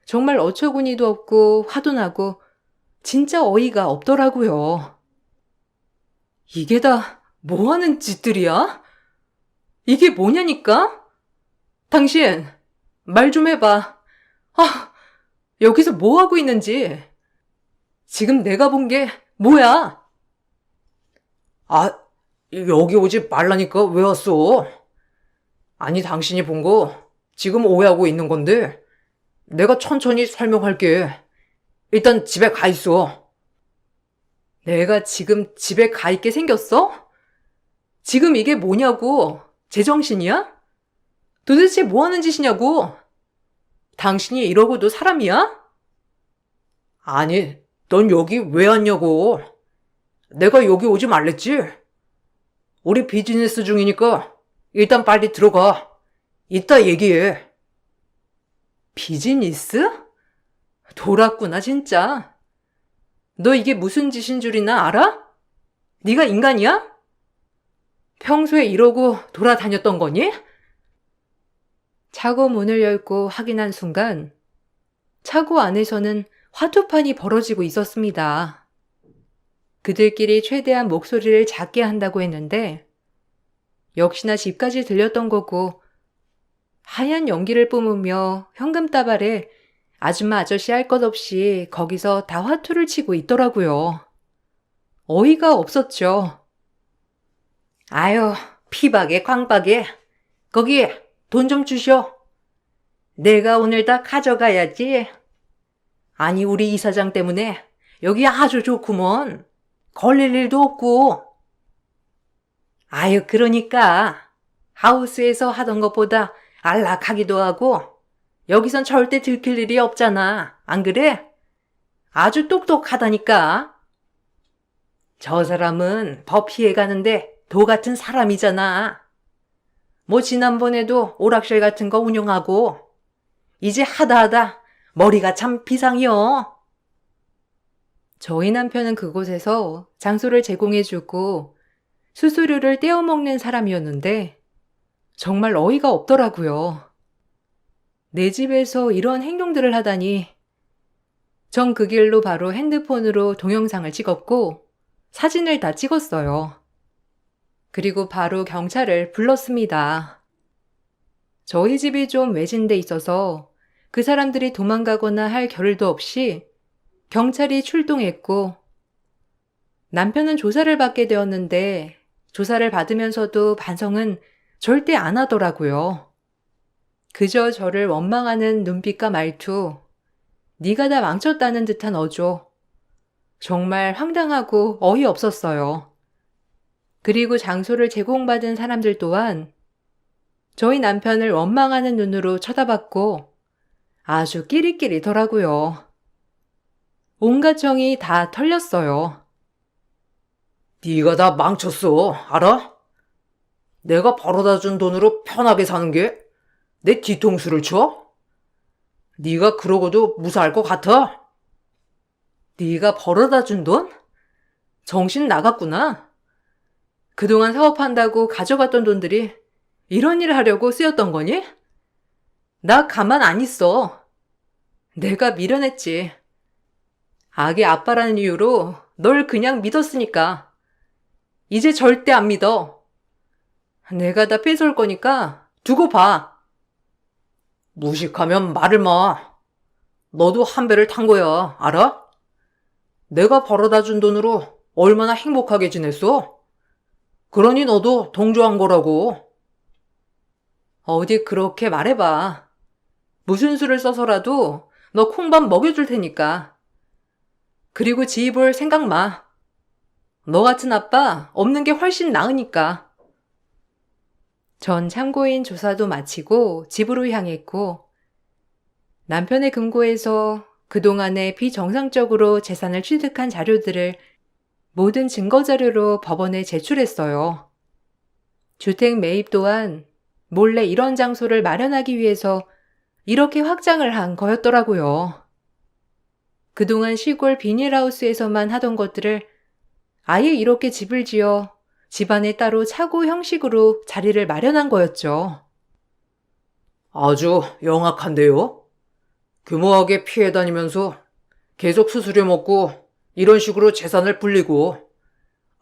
정말 어처구니도 없고 화도 나고 진짜 어이가 없더라고요. 이게 다 뭐하는 짓들이야? 이게 뭐냐니까? 당신 말 좀 해봐. 여기서 뭐하고 있는지. 지금 내가 본 게 뭐야? 여기 오지 말라니까 왜 왔어? 아니, 당신이 본 거 지금 오해하고 있는 건데 내가 천천히 설명할게. 일단 집에 가 있어. 내가 지금 집에 가 있게 생겼어? 지금 이게 뭐냐고? 제정신이야? 도대체 뭐 하는 짓이냐고? 당신이 이러고도 사람이야? 아니, 넌 여기 왜 왔냐고. 내가 여기 오지 말랬지? 우리 비즈니스 중이니까 일단 빨리 들어가. 이따 얘기해. 비즈니스? 돌았구나 진짜. 너 이게 무슨 짓인 줄이나 알아? 네가 인간이야? 평소에 이러고 돌아다녔던 거니? 차고 문을 열고 확인한 순간 차고 안에서는 화투판이 벌어지고 있었습니다. 그들끼리 최대한 목소리를 작게 한다고 했는데 역시나 집까지 들렸던 거고 하얀 연기를 뿜으며 현금다발에 아줌마 아저씨 할 것 없이 거기서 다 화투를 치고 있더라고요. 어이가 없었죠. 아유, 피박에 광박에 거기 돈 좀 주셔. 내가 오늘 다 가져가야지. 아니 우리 이사장 때문에 여기 아주 좋구먼. 걸릴 일도 없고. 아유 그러니까 하우스에서 하던 것보다 안락하기도 하고 여기선 절대 들킬 일이 없잖아. 안 그래? 아주 똑똑하다니까. 저 사람은 법 피해가는데 도 같은 사람이잖아. 뭐 지난번에도 오락실 같은 거 운영하고 이제 하다 머리가 참 비상이여. 저희 남편은 그곳에서 장소를 제공해주고 수수료를 떼어먹는 사람이었는데 정말 어이가 없더라고요. 내 집에서 이런 행동들을 하다니. 전 그 길로 바로 핸드폰으로 동영상을 찍었고 사진을 다 찍었어요. 그리고 바로 경찰을 불렀습니다. 저희 집이 좀 외진데 있어서 그 사람들이 도망가거나 할 겨를도 없이 경찰이 출동했고 남편은 조사를 받게 되었는데 조사를 받으면서도 반성은 절대 안 하더라고요. 그저 저를 원망하는 눈빛과 말투, 네가 다 망쳤다는 듯한 어조. 정말 황당하고 어이없었어요. 그리고 장소를 제공받은 사람들 또한 저희 남편을 원망하는 눈으로 쳐다봤고 아주 끼리끼리더라고요. 온갖 정이 다 털렸어요. 네가 다 망쳤어, 알아? 내가 벌어다 준 돈으로 편하게 사는 게 내 뒤통수를 쳐? 네가 그러고도 무사할 것 같아? 네가 벌어다 준 돈? 정신 나갔구나. 그동안 사업한다고 가져갔던 돈들이 이런 일을 하려고 쓰였던 거니? 나 가만 안 있어. 내가 미련했지. 아기 아빠라는 이유로 널 그냥 믿었으니까. 이제 절대 안 믿어. 내가 다 뺏어올 거니까 두고 봐. 무식하면 말을 마. 너도 한 배를 탄 거야, 알아? 내가 벌어다 준 돈으로 얼마나 행복하게 지냈어? 그러니 너도 동조한 거라고. 어디 그렇게 말해봐. 무슨 수를 써서라도 너 콩밥 먹여줄 테니까. 그리고 지희 볼 생각 마. 너 같은 아빠 없는 게 훨씬 나으니까. 전 참고인 조사도 마치고 집으로 향했고 남편의 금고에서 그동안에 비정상적으로 재산을 취득한 자료들을 모든 증거 자료로 법원에 제출했어요. 주택 매입 또한 몰래 이런 장소를 마련하기 위해서 이렇게 확장을 한 거였더라고요. 그동안 시골 비닐하우스에서만 하던 것들을 아예 이렇게 집을 지어 집안에 따로 차고 형식으로 자리를 마련한 거였죠. 아주 영악한데요? 규모하게 피해 다니면서 계속 수수료 먹고 이런 식으로 재산을 불리고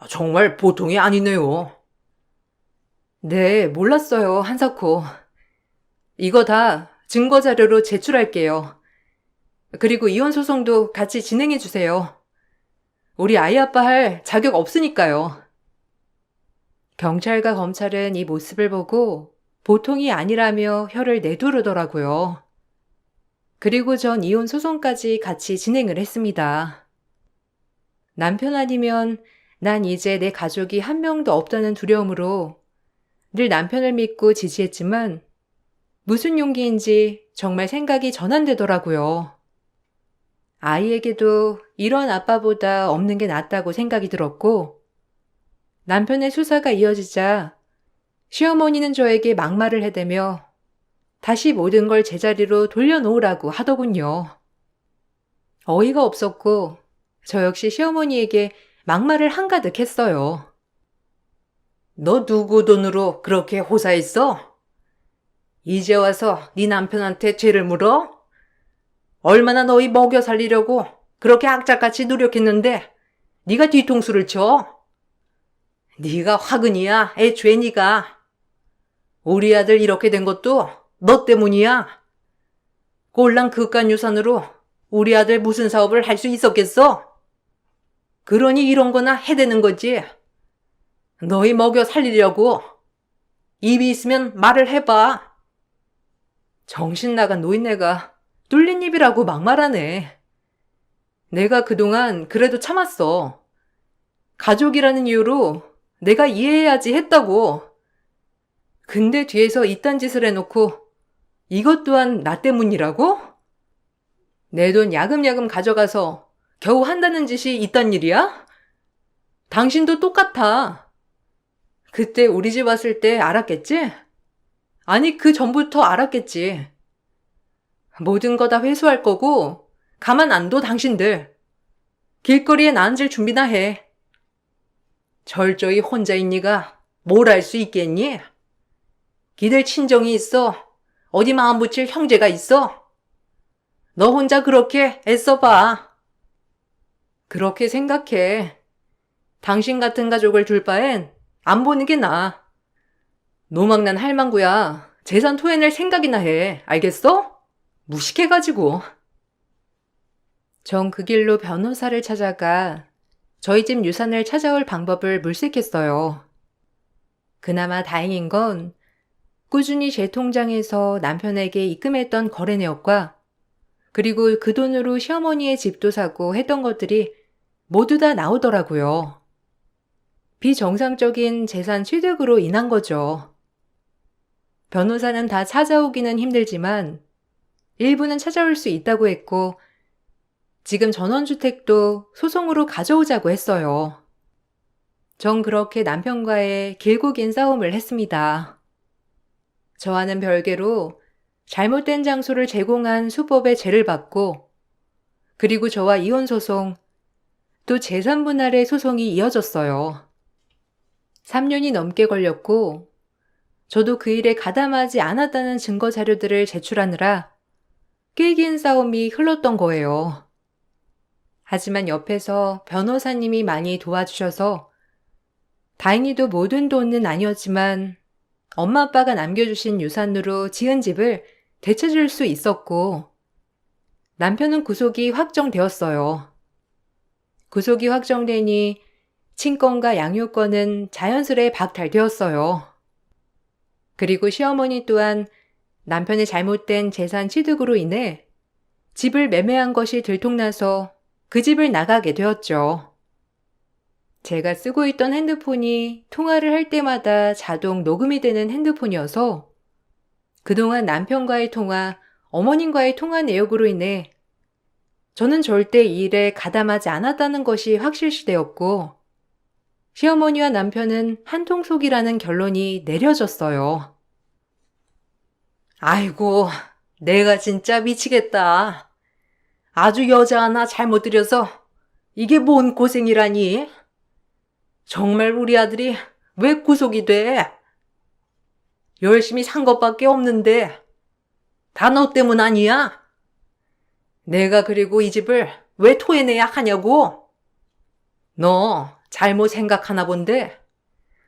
정말 보통이 아니네요. 네, 몰랐어요, 한사코. 이거 다 증거 자료로 제출할게요. 그리고 이혼 소송도 같이 진행해 주세요. 우리 아이 아빠 할 자격 없으니까요. 경찰과 검찰은 이 모습을 보고 보통이 아니라며 혀를 내두르더라고요. 그리고 전 이혼 소송까지 같이 진행을 했습니다. 남편 아니면 난 이제 내 가족이 한 명도 없다는 두려움으로 늘 남편을 믿고 지지했지만 무슨 용기인지 정말 생각이 전환되더라고요. 아이에게도 이런 아빠보다 없는 게 낫다고 생각이 들었고 남편의 수사가 이어지자 시어머니는 저에게 막말을 해대며 다시 모든 걸 제자리로 돌려놓으라고 하더군요. 어이가 없었고 저 역시 시어머니에게 막말을 한가득 했어요. 너 누구 돈으로 그렇게 호사했어? 이제 와서 네 남편한테 죄를 물어? 얼마나 너희 먹여 살리려고 그렇게 악착같이 노력했는데 네가 뒤통수를 쳐? 네가 화근이야, 애초에 네가. 우리 아들 이렇게 된 것도 너 때문이야. 꼴랑 그깟 유산으로 우리 아들 무슨 사업을 할 수 있었겠어? 그러니 이런 거나 해대는 거지. 너희 먹여 살리려고. 입이 있으면 말을 해봐. 정신 나간 노인네가 뚫린 입이라고 막말하네. 내가 그동안 그래도 참았어. 가족이라는 이유로 내가 이해해야지 했다고. 근데 뒤에서 이딴 짓을 해놓고 이것 또한 나 때문이라고? 내 돈 야금야금 가져가서 겨우 한다는 짓이 이딴 일이야? 당신도 똑같아. 그때 우리 집 왔을 때 알았겠지? 아니, 그 전부터 알았겠지. 모든 거 다 회수할 거고 가만 안 둬 당신들. 길거리에 나 앉을 준비나 해. 절저히 혼자인 네가 뭘 할 수 있겠니? 기들 친정이 있어. 어디 마음 붙일 형제가 있어. 너 혼자 그렇게 애써봐. 그렇게 생각해. 당신 같은 가족을 둘 바엔 안 보는 게 나아. 노망난 할망구야. 재산 토해낼 생각이나 해. 알겠어? 무식해가지고. 전 그 길로 변호사를 찾아가 저희 집 유산을 찾아올 방법을 물색했어요. 그나마 다행인 건 꾸준히 제 통장에서 남편에게 입금했던 거래 내역과 그리고 그 돈으로 시어머니의 집도 사고 했던 것들이 모두 다 나오더라고요. 비정상적인 재산 취득으로 인한 거죠. 변호사는 다 찾아오기는 힘들지만 일부는 찾아올 수 있다고 했고 지금 전원주택도 소송으로 가져오자고 했어요. 전 그렇게 남편과의 길고 긴 싸움을 했습니다. 저와는 별개로 잘못된 장소를 제공한 수법의 죄를 받고 그리고 저와 이혼소송 또 재산분할의 소송이 이어졌어요. 3년이 넘게 걸렸고 저도 그 일에 가담하지 않았다는 증거 자료들을 제출하느라 꽤 긴 싸움이 흘렀던 거예요. 하지만 옆에서 변호사님이 많이 도와주셔서 다행히도 모든 돈은 아니었지만 엄마 아빠가 남겨주신 유산으로 지은 집을 되찾을 수 있었고 남편은 구속이 확정되었어요. 구속이 확정되니 친권과 양육권은 자연스레 박탈되었어요. 그리고 시어머니 또한 남편의 잘못된 재산 취득으로 인해 집을 매매한 것이 들통나서 그 집을 나가게 되었죠. 제가 쓰고 있던 핸드폰이 통화를 할 때마다 자동 녹음이 되는 핸드폰이어서 그동안 남편과의 통화, 어머님과의 통화 내역으로 인해 저는 절대 이 일에 가담하지 않았다는 것이 확실시되었고 시어머니와 남편은 한통속이라는 결론이 내려졌어요. 아이고, 내가 진짜 미치겠다. 아주 여자 하나 잘못 들여서 이게 뭔 고생이라니? 정말 우리 아들이 왜 구속이 돼? 열심히 산 것밖에 없는데 다 너 때문 아니야? 내가 그리고 이 집을 왜 토해내야 하냐고? 너 잘못 생각하나 본데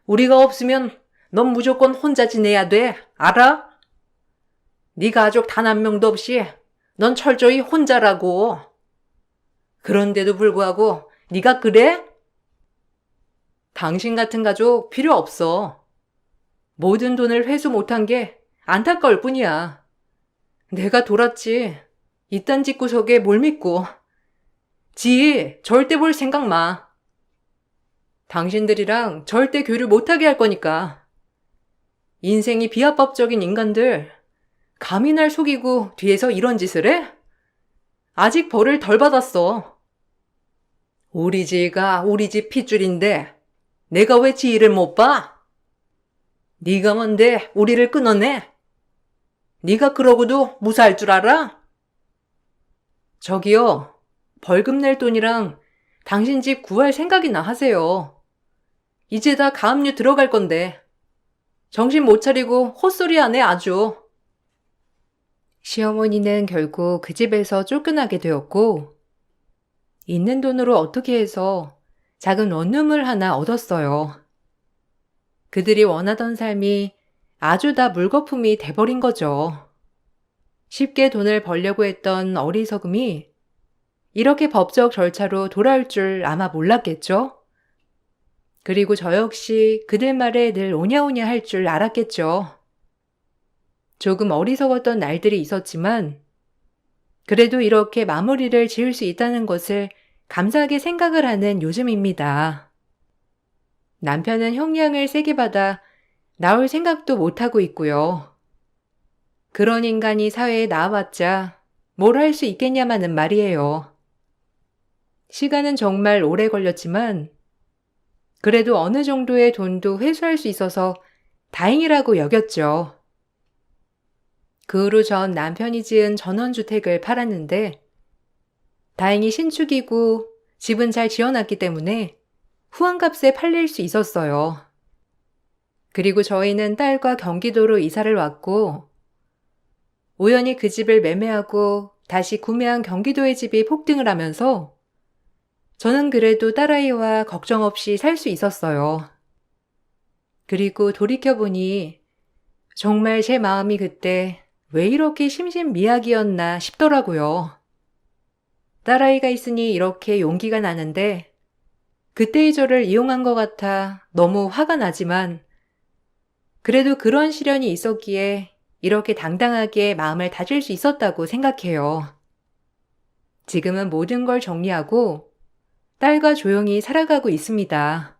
우리가 없으면 넌 무조건 혼자 지내야 돼. 알아? 네 가족 단 한 명도 없이 넌 철저히 혼자라고. 그런데도 불구하고 네가 그래? 당신 같은 가족 필요 없어. 모든 돈을 회수 못한 게 안타까울 뿐이야. 내가 돌았지. 이딴 집구석에 뭘 믿고. 지 절대 볼 생각 마. 당신들이랑 절대 교류 못하게 할 거니까. 인생이 비합법적인 인간들 감히 날 속이고 뒤에서 이런 짓을 해? 아직 벌을 덜 받았어. 우리 지가 우리 집 핏줄인데 내가 왜 지 일을 못 봐? 네가 뭔데 우리를 끊어내? 네가 그러고도 무사할 줄 알아? 저기요, 벌금 낼 돈이랑 당신 집 구할 생각이나 하세요. 이제 다 가압류 들어갈 건데 정신 못 차리고 헛소리하네 아주. 시어머니는 결국 그 집에서 쫓겨나게 되었고 있는 돈으로 어떻게 해서 작은 원룸을 하나 얻었어요. 그들이 원하던 삶이 아주 다 물거품이 돼버린 거죠. 쉽게 돈을 벌려고 했던 어리석음이 이렇게 법적 절차로 돌아올 줄 아마 몰랐겠죠? 그리고 저 역시 그들 말에 늘 오냐오냐 할 줄 알았겠죠. 조금 어리석었던 날들이 있었지만 그래도 이렇게 마무리를 지을 수 있다는 것을 감사하게 생각을 하는 요즘입니다. 남편은 형량을 세게 받아 나올 생각도 못하고 있고요. 그런 인간이 사회에 나와봤자 뭘 할 수 있겠냐마는 말이에요. 시간은 정말 오래 걸렸지만 그래도 어느 정도의 돈도 회수할 수 있어서 다행이라고 여겼죠. 그 후로 전 남편이 지은 전원주택을 팔았는데 다행히 신축이고 집은 잘 지어놨기 때문에 후한값에 팔릴 수 있었어요. 그리고 저희는 딸과 경기도로 이사를 왔고 우연히 그 집을 매매하고 다시 구매한 경기도의 집이 폭등을 하면서 저는 그래도 딸아이와 걱정 없이 살 수 있었어요. 그리고 돌이켜보니 정말 제 마음이 그때 왜 이렇게 심신미약이었나 싶더라고요. 딸아이가 있으니 이렇게 용기가 나는데 그때의 저를 이용한 것 같아 너무 화가 나지만 그래도 그런 시련이 있었기에 이렇게 당당하게 마음을 다질 수 있었다고 생각해요. 지금은 모든 걸 정리하고 딸과 조용히 살아가고 있습니다.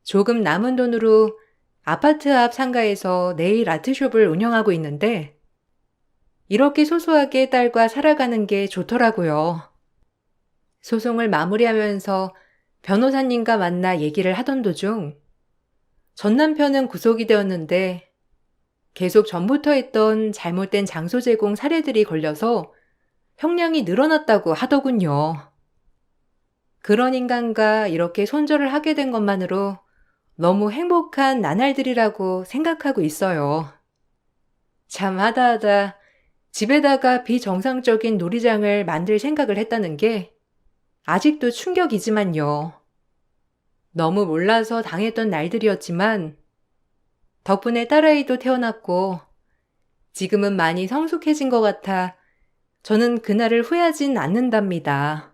조금 남은 돈으로 아파트 앞 상가에서 네일 아트숍을 운영하고 있는데 이렇게 소소하게 딸과 살아가는 게 좋더라고요. 소송을 마무리하면서 변호사님과 만나 얘기를 하던 도중 전 남편은 구속이 되었는데 계속 전부터 했던 잘못된 장소 제공 사례들이 걸려서 형량이 늘어났다고 하더군요. 그런 인간과 이렇게 손절을 하게 된 것만으로 너무 행복한 나날들이라고 생각하고 있어요. 참 하다 집에다가 비정상적인 놀이장을 만들 생각을 했다는 게 아직도 충격이지만요. 너무 몰라서 당했던 날들이었지만 덕분에 딸아이도 태어났고 지금은 많이 성숙해진 것 같아 저는 그날을 후회하진 않는답니다.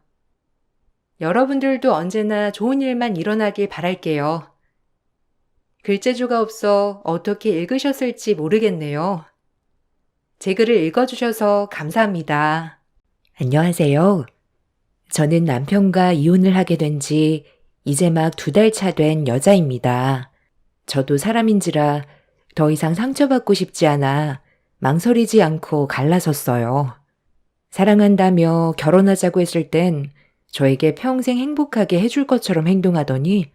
여러분들도 언제나 좋은 일만 일어나길 바랄게요. 글재주가 없어 어떻게 읽으셨을지 모르겠네요. 제 글을 읽어주셔서 감사합니다. 안녕하세요. 저는 남편과 이혼을 하게 된 지 이제 막 2달 차 된 여자입니다. 저도 사람인지라 더 이상 상처받고 싶지 않아 망설이지 않고 갈라섰어요. 사랑한다며 결혼하자고 했을 땐 저에게 평생 행복하게 해줄 것처럼 행동하더니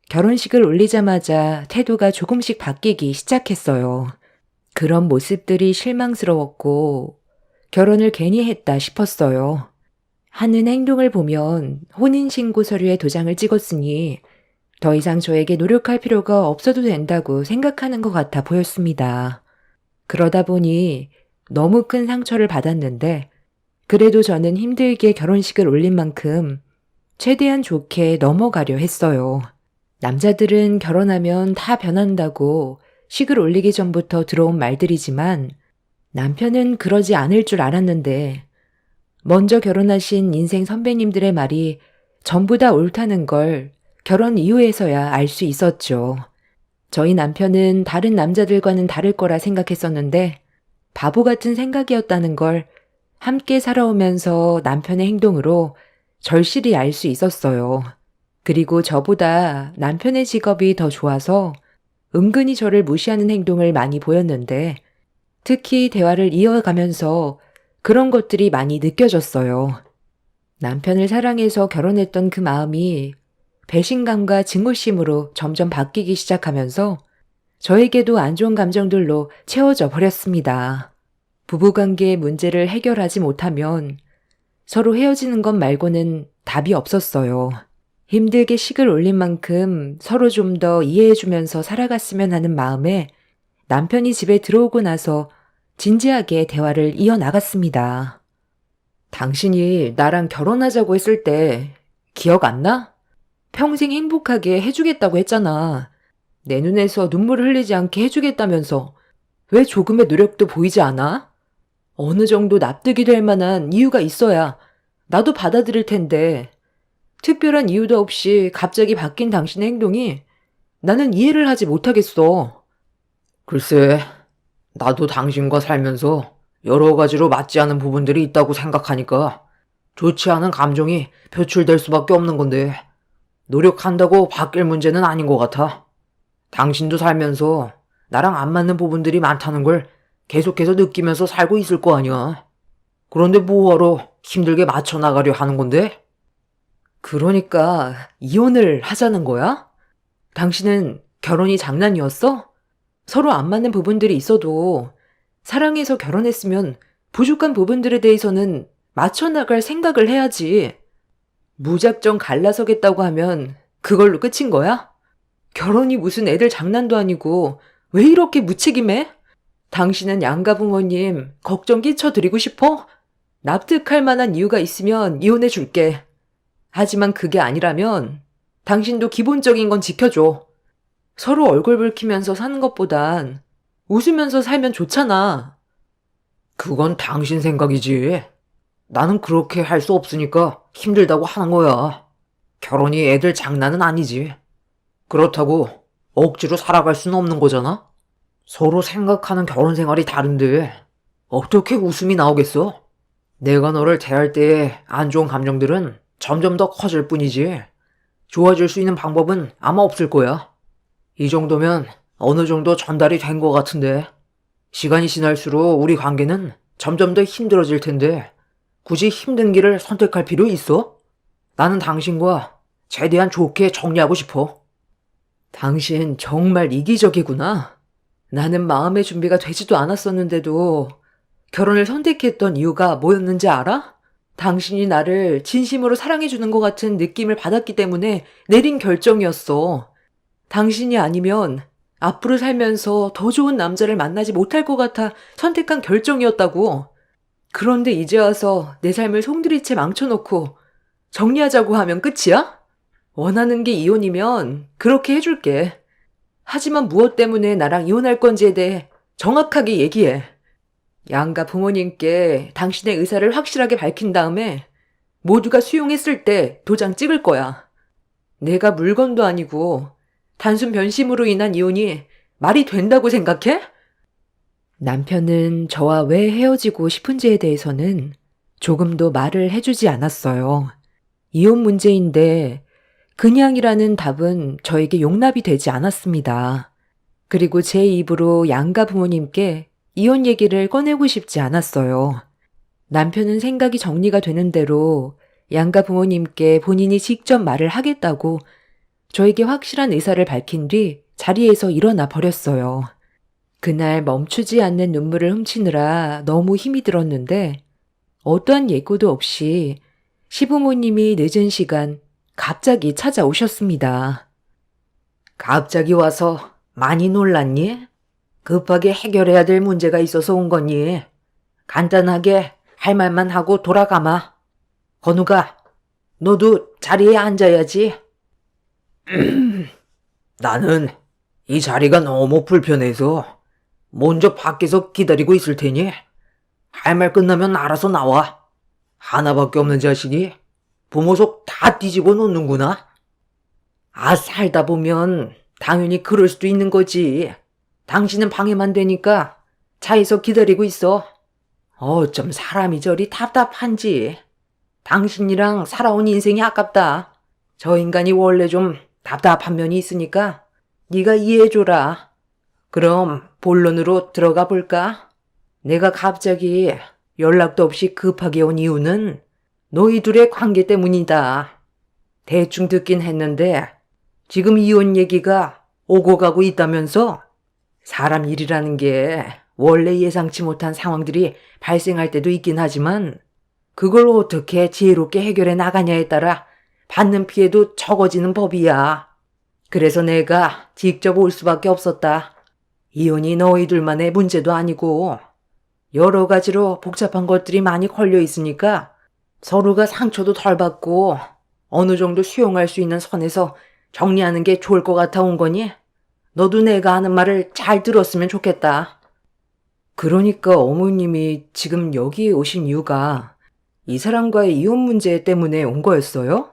결혼식을 올리자마자 태도가 조금씩 바뀌기 시작했어요. 그런 모습들이 실망스러웠고 결혼을 괜히 했다 싶었어요. 하는 행동을 보면 혼인신고 서류에 도장을 찍었으니 더 이상 저에게 노력할 필요가 없어도 된다고 생각하는 것 같아 보였습니다. 그러다 보니 너무 큰 상처를 받았는데 그래도 저는 힘들게 결혼식을 올린 만큼 최대한 좋게 넘어가려 했어요. 남자들은 결혼하면 다 변한다고 식을 올리기 전부터 들어온 말들이지만 남편은 그러지 않을 줄 알았는데 먼저 결혼하신 인생 선배님들의 말이 전부 다 옳다는 걸 결혼 이후에서야 알 수 있었죠. 저희 남편은 다른 남자들과는 다를 거라 생각했었는데 바보 같은 생각이었다는 걸 함께 살아오면서 남편의 행동으로 절실히 알 수 있었어요. 그리고 저보다 남편의 직업이 더 좋아서 은근히 저를 무시하는 행동을 많이 보였는데 특히 대화를 이어가면서 그런 것들이 많이 느껴졌어요. 남편을 사랑해서 결혼했던 그 마음이 배신감과 증오심으로 점점 바뀌기 시작하면서 저에게도 안 좋은 감정들로 채워져 버렸습니다. 부부관계의 문제를 해결하지 못하면 서로 헤어지는 것 말고는 답이 없었어요. 힘들게 식을 올린 만큼 서로 좀 더 이해해주면서 살아갔으면 하는 마음에 남편이 집에 들어오고 나서 진지하게 대화를 이어나갔습니다. 당신이 나랑 결혼하자고 했을 때 기억 안 나? 평생 행복하게 해주겠다고 했잖아. 내 눈에서 눈물을 흘리지 않게 해주겠다면서 왜 조금의 노력도 보이지 않아? 어느 정도 납득이 될 만한 이유가 있어야 나도 받아들일 텐데 특별한 이유도 없이 갑자기 바뀐 당신의 행동이 나는 이해를 하지 못하겠어. 글쎄, 나도 당신과 살면서 여러 가지로 맞지 않은 부분들이 있다고 생각하니까 좋지 않은 감정이 표출될 수밖에 없는 건데 노력한다고 바뀔 문제는 아닌 것 같아. 당신도 살면서 나랑 안 맞는 부분들이 많다는 걸 계속해서 느끼면서 살고 있을 거 아니야. 그런데 뭐하러 힘들게 맞춰 나가려 하는 건데? 그러니까 이혼을 하자는 거야? 당신은 결혼이 장난이었어? 서로 안 맞는 부분들이 있어도 사랑해서 결혼했으면 부족한 부분들에 대해서는 맞춰 나갈 생각을 해야지. 무작정 갈라서겠다고 하면 그걸로 끝인 거야? 결혼이 무슨 애들 장난도 아니고 왜 이렇게 무책임해? 당신은 양가 부모님 걱정 끼쳐드리고 싶어? 납득할 만한 이유가 있으면 이혼해 줄게. 하지만 그게 아니라면 당신도 기본적인 건 지켜줘. 서로 얼굴 붉히면서 사는 것보단 웃으면서 살면 좋잖아. 그건 당신 생각이지. 나는 그렇게 할 수 없으니까 힘들다고 하는 거야. 결혼이 애들 장난은 아니지. 그렇다고 억지로 살아갈 수는 없는 거잖아? 서로 생각하는 결혼 생활이 다른데 어떻게 웃음이 나오겠어? 내가 너를 대할 때의 안 좋은 감정들은 점점 더 커질 뿐이지 좋아질 수 있는 방법은 아마 없을 거야. 이 정도면 어느 정도 전달이 된 것 같은데 시간이 지날수록 우리 관계는 점점 더 힘들어질 텐데 굳이 힘든 길을 선택할 필요 있어? 나는 당신과 최대한 좋게 정리하고 싶어. 당신 정말 이기적이구나. 나는 마음의 준비가 되지도 않았었는데도 결혼을 선택했던 이유가 뭐였는지 알아? 당신이 나를 진심으로 사랑해주는 것 같은 느낌을 받았기 때문에 내린 결정이었어. 당신이 아니면 앞으로 살면서 더 좋은 남자를 만나지 못할 것 같아 선택한 결정이었다고. 그런데 이제 와서 내 삶을 송두리째 망쳐놓고 정리하자고 하면 끝이야? 원하는 게 이혼이면 그렇게 해줄게. 하지만 무엇 때문에 나랑 이혼할 건지에 대해 정확하게 얘기해. 양가 부모님께 당신의 의사를 확실하게 밝힌 다음에 모두가 수용했을 때 도장 찍을 거야. 내가 물건도 아니고 단순 변심으로 인한 이혼이 말이 된다고 생각해? 남편은 저와 왜 헤어지고 싶은지에 대해서는 조금도 말을 해주지 않았어요. 이혼 문제인데 그냥이라는 답은 저에게 용납이 되지 않았습니다. 그리고 제 입으로 양가 부모님께 이혼 얘기를 꺼내고 싶지 않았어요. 남편은 생각이 정리가 되는 대로 양가 부모님께 본인이 직접 말을 하겠다고 저에게 확실한 의사를 밝힌 뒤 자리에서 일어나 버렸어요. 그날 멈추지 않는 눈물을 훔치느라 너무 힘이 들었는데 어떠한 예고도 없이 시부모님이 늦은 시간 갑자기 찾아오셨습니다. 갑자기 와서 많이 놀랐니? 급하게 해결해야 될 문제가 있어서 온 거니? 간단하게 할 말만 하고 돌아가마. 건우가, 너도 자리에 앉아야지. 나는 이 자리가 너무 불편해서 먼저 밖에서 기다리고 있을 테니 할 말 끝나면 알아서 나와. 하나밖에 없는 자식이 부모 속 다 뒤집어 놓는구나. 아, 살다 보면 당연히 그럴 수도 있는 거지. 당신은 방해만 되니까 차에서 기다리고 있어. 어쩜 사람이 저리 답답한지. 당신이랑 살아온 인생이 아깝다. 저 인간이 원래 좀 답답한 면이 있으니까 네가 이해해줘라. 그럼 본론으로 들어가 볼까? 내가 갑자기 연락도 없이 급하게 온 이유는 너희 둘의 관계 때문이다. 대충 듣긴 했는데 지금 이혼 얘기가 오고 가고 있다면서? 사람 일이라는 게 원래 예상치 못한 상황들이 발생할 때도 있긴 하지만 그걸 어떻게 지혜롭게 해결해 나가냐에 따라 받는 피해도 적어지는 법이야. 그래서 내가 직접 올 수밖에 없었다. 이혼이 너희들만의 문제도 아니고 여러 가지로 복잡한 것들이 많이 걸려 있으니까 서로가 상처도 덜 받고 어느 정도 수용할 수 있는 선에서 정리하는 게 좋을 것 같아 온 거니? 너도 내가 하는 말을 잘 들었으면 좋겠다. 그러니까 어머님이 지금 여기에 오신 이유가 이 사람과의 이혼 문제 때문에 온 거였어요?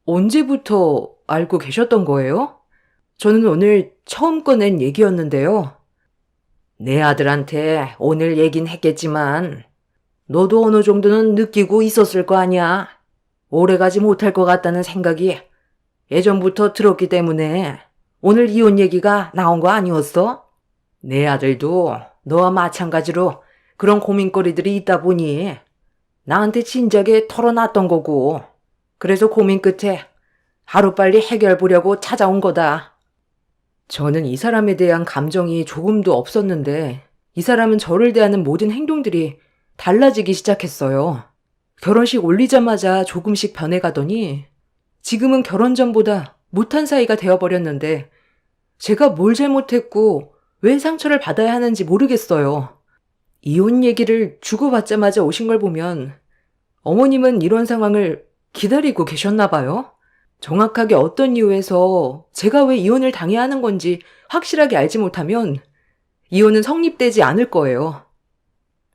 언제부터 알고 계셨던 거예요? 저는 오늘 처음 꺼낸 얘기였는데요. 내 아들한테 오늘 얘긴 했겠지만 너도 어느 정도는 느끼고 있었을 거 아니야. 오래가지 못할 것 같다는 생각이 예전부터 들었기 때문에 오늘 이혼 얘기가 나온 거 아니었어? 내 아들도 너와 마찬가지로 그런 고민거리들이 있다 보니 나한테 진작에 털어놨던 거고 그래서 고민 끝에 하루빨리 해결 보려고 찾아온 거다. 저는 이 사람에 대한 감정이 조금도 없었는데 이 사람은 저를 대하는 모든 행동들이 달라지기 시작했어요. 결혼식 올리자마자 조금씩 변해가더니 지금은 결혼 전보다 못한 사이가 되어버렸는데 제가 뭘 잘못했고 왜 상처를 받아야 하는지 모르겠어요. 이혼 얘기를 주고받자마자 오신 걸 보면 어머님은 이런 상황을 기다리고 계셨나 봐요. 정확하게 어떤 이유에서 제가 왜 이혼을 당해야 하는 건지 확실하게 알지 못하면 이혼은 성립되지 않을 거예요.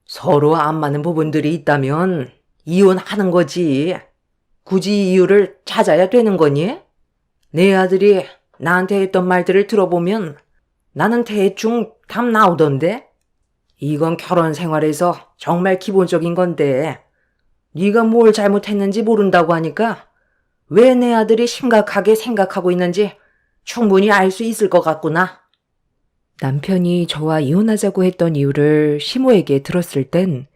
서로 안 맞는 부분들이 있다면 이혼하는 거지. 굳이 이유를 찾아야 되는 거니? 내 아들이 나한테 했던 말들을 들어보면 나는 대충 답 나오던데? 이건 결혼 생활에서 정말 기본적인 건데 네가 뭘 잘못했는지 모른다고 하니까 왜 내 아들이 심각하게 생각하고 있는지 충분히 알 수 있을 것 같구나. 남편이 저와 이혼하자고 했던 이유를 시모에게 들었을 땐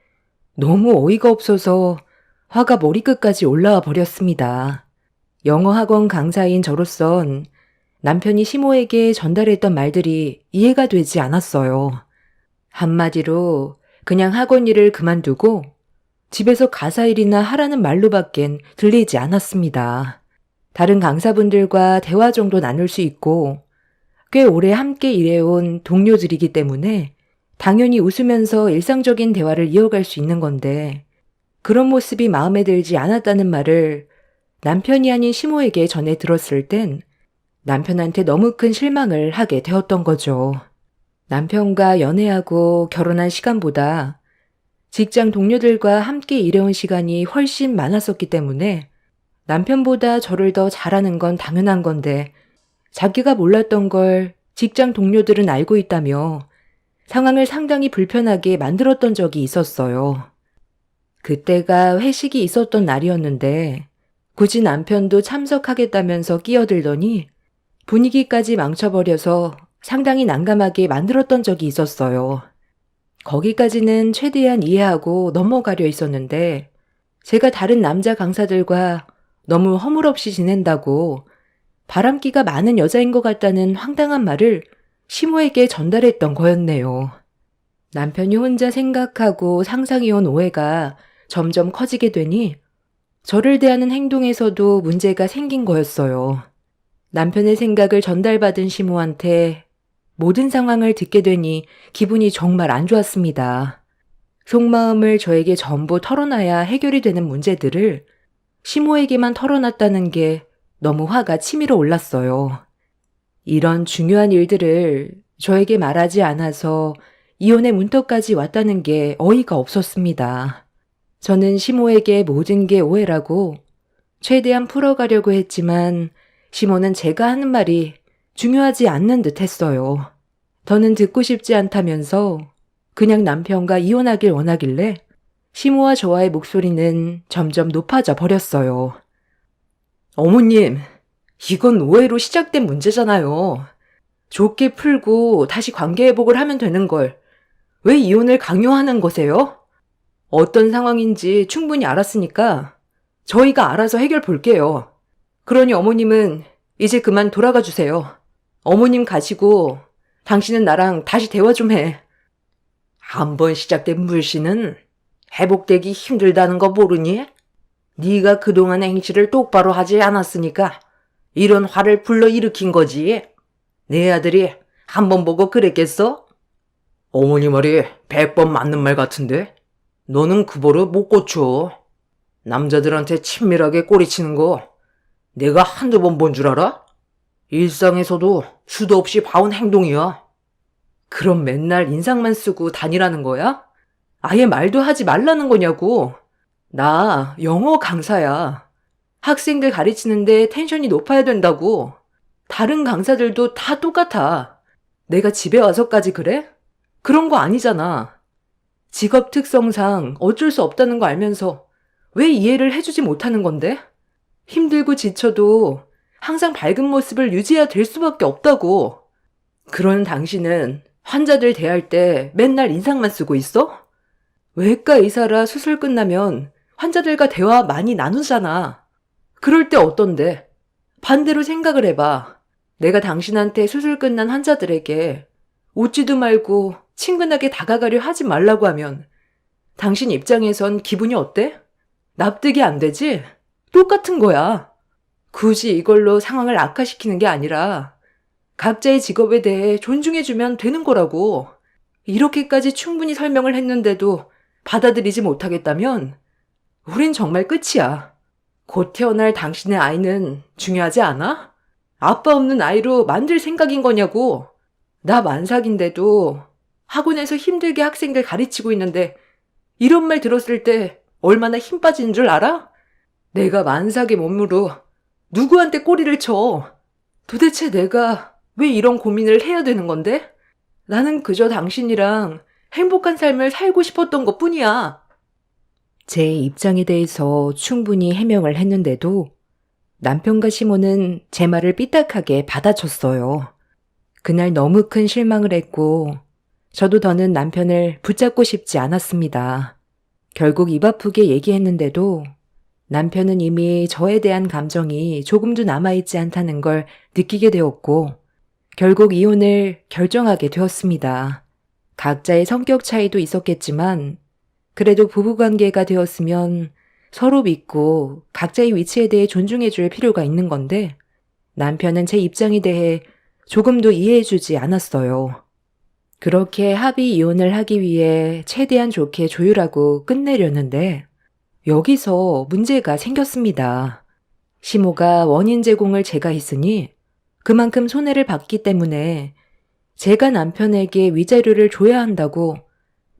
너무 어이가 없어서 화가 머리끝까지 올라와 버렸습니다. 영어 학원 강사인 저로선 남편이 시모에게 전달했던 말들이 이해가 되지 않았어요. 한마디로 그냥 학원 일을 그만두고 집에서 가사 일이나 하라는 말로밖엔 들리지 않았습니다. 다른 강사분들과 대화 정도 나눌 수 있고 꽤 오래 함께 일해온 동료들이기 때문에 당연히 웃으면서 일상적인 대화를 이어갈 수 있는 건데 그런 모습이 마음에 들지 않았다는 말을 남편이 아닌 시모에게 전해 들었을 땐 남편한테 너무 큰 실망을 하게 되었던 거죠. 남편과 연애하고 결혼한 시간보다 직장 동료들과 함께 일해온 시간이 훨씬 많았었기 때문에 남편보다 저를 더 잘하는 건 당연한 건데 자기가 몰랐던 걸 직장 동료들은 알고 있다며 상황을 상당히 불편하게 만들었던 적이 있었어요. 그때가 회식이 있었던 날이었는데 굳이 남편도 참석하겠다면서 끼어들더니 분위기까지 망쳐버려서 상당히 난감하게 만들었던 적이 있었어요. 거기까지는 최대한 이해하고 넘어가려 했었는데 제가 다른 남자 강사들과 너무 허물없이 지낸다고 바람기가 많은 여자인 것 같다는 황당한 말을 시모에게 전달했던 거였네요. 남편이 혼자 생각하고 상상해온 오해가 점점 커지게 되니 저를 대하는 행동에서도 문제가 생긴 거였어요. 남편의 생각을 전달받은 시모한테 모든 상황을 듣게 되니 기분이 정말 안 좋았습니다. 속마음을 저에게 전부 털어놔야 해결이 되는 문제들을 시모에게만 털어놨다는 게 너무 화가 치밀어 올랐어요. 이런 중요한 일들을 저에게 말하지 않아서 이혼의 문턱까지 왔다는 게 어이가 없었습니다. 저는 시모에게 모든 게 오해라고 최대한 풀어가려고 했지만 시모는 제가 하는 말이 중요하지 않는 듯 했어요. 더는 듣고 싶지 않다면서 그냥 남편과 이혼하길 원하길래 시모와 저와의 목소리는 점점 높아져 버렸어요. 어머님, 이건 오해로 시작된 문제잖아요. 좋게 풀고 다시 관계 회복을 하면 되는 걸 왜 이혼을 강요하는 거세요? 어떤 상황인지 충분히 알았으니까 저희가 알아서 해결 볼게요. 그러니 어머님은 이제 그만 돌아가 주세요. 어머님 가시고 당신은 나랑 다시 대화 좀 해. 한번 시작된 물씨는 회복되기 힘들다는 거 모르니? 네가 그동안 행실을 똑바로 하지 않았으니까 이런 화를 불러일으킨 거지. 내 아들이 한 번 보고 그랬겠어? 어머니 말이 100번 맞는 말 같은데? 너는 그 버릇 못 고쳐. 남자들한테 친밀하게 꼬리치는 거 내가 한두 번 본 줄 알아? 일상에서도 수도 없이 봐온 행동이야. 그럼 맨날 인상만 쓰고 다니라는 거야? 아예 말도 하지 말라는 거냐고. 나 영어 강사야. 학생들 가르치는데 텐션이 높아야 된다고. 다른 강사들도 다 똑같아. 내가 집에 와서까지 그래? 그런 거 아니잖아. 직업 특성상 어쩔 수 없다는 거 알면서 왜 이해를 해주지 못하는 건데? 힘들고 지쳐도 항상 밝은 모습을 유지해야 될 수밖에 없다고. 그런 당신은 환자들 대할 때 맨날 인상만 쓰고 있어? 외과 의사라 수술 끝나면 환자들과 대화 많이 나누잖아. 그럴 때 어떤데? 반대로 생각을 해봐. 내가 당신한테 수술 끝난 환자들에게 웃지도 말고 친근하게 다가가려 하지 말라고 하면 당신 입장에선 기분이 어때? 납득이 안 되지? 똑같은 거야. 굳이 이걸로 상황을 악화시키는 게 아니라 각자의 직업에 대해 존중해주면 되는 거라고. 이렇게까지 충분히 설명을 했는데도 받아들이지 못하겠다면 우린 정말 끝이야. 곧 태어날 당신의 아이는 중요하지 않아? 아빠 없는 아이로 만들 생각인 거냐고. 나 만삭인데도 학원에서 힘들게 학생들 가르치고 있는데 이런 말 들었을 때 얼마나 힘 빠지는 줄 알아? 내가 만삭의 몸으로 누구한테 꼬리를 쳐. 도대체 내가 왜 이런 고민을 해야 되는 건데? 나는 그저 당신이랑 행복한 삶을 살고 싶었던 것 뿐이야. 제 입장에 대해서 충분히 해명을 했는데도 남편과 시모는 제 말을 삐딱하게 받아쳤어요. 그날 너무 큰 실망을 했고 저도 더는 남편을 붙잡고 싶지 않았습니다. 결국 입 아프게 얘기했는데도 남편은 이미 저에 대한 감정이 조금도 남아있지 않다는 걸 느끼게 되었고 결국 이혼을 결정하게 되었습니다. 각자의 성격 차이도 있었겠지만 그래도 부부관계가 되었으면 서로 믿고 각자의 위치에 대해 존중해줄 필요가 있는 건데 남편은 제 입장에 대해 조금도 이해해주지 않았어요. 그렇게 합의 이혼을 하기 위해 최대한 좋게 조율하고 끝내려는데 여기서 문제가 생겼습니다. 시모가 원인 제공을 제가 했으니 그만큼 손해를 봤기 때문에 제가 남편에게 위자료를 줘야 한다고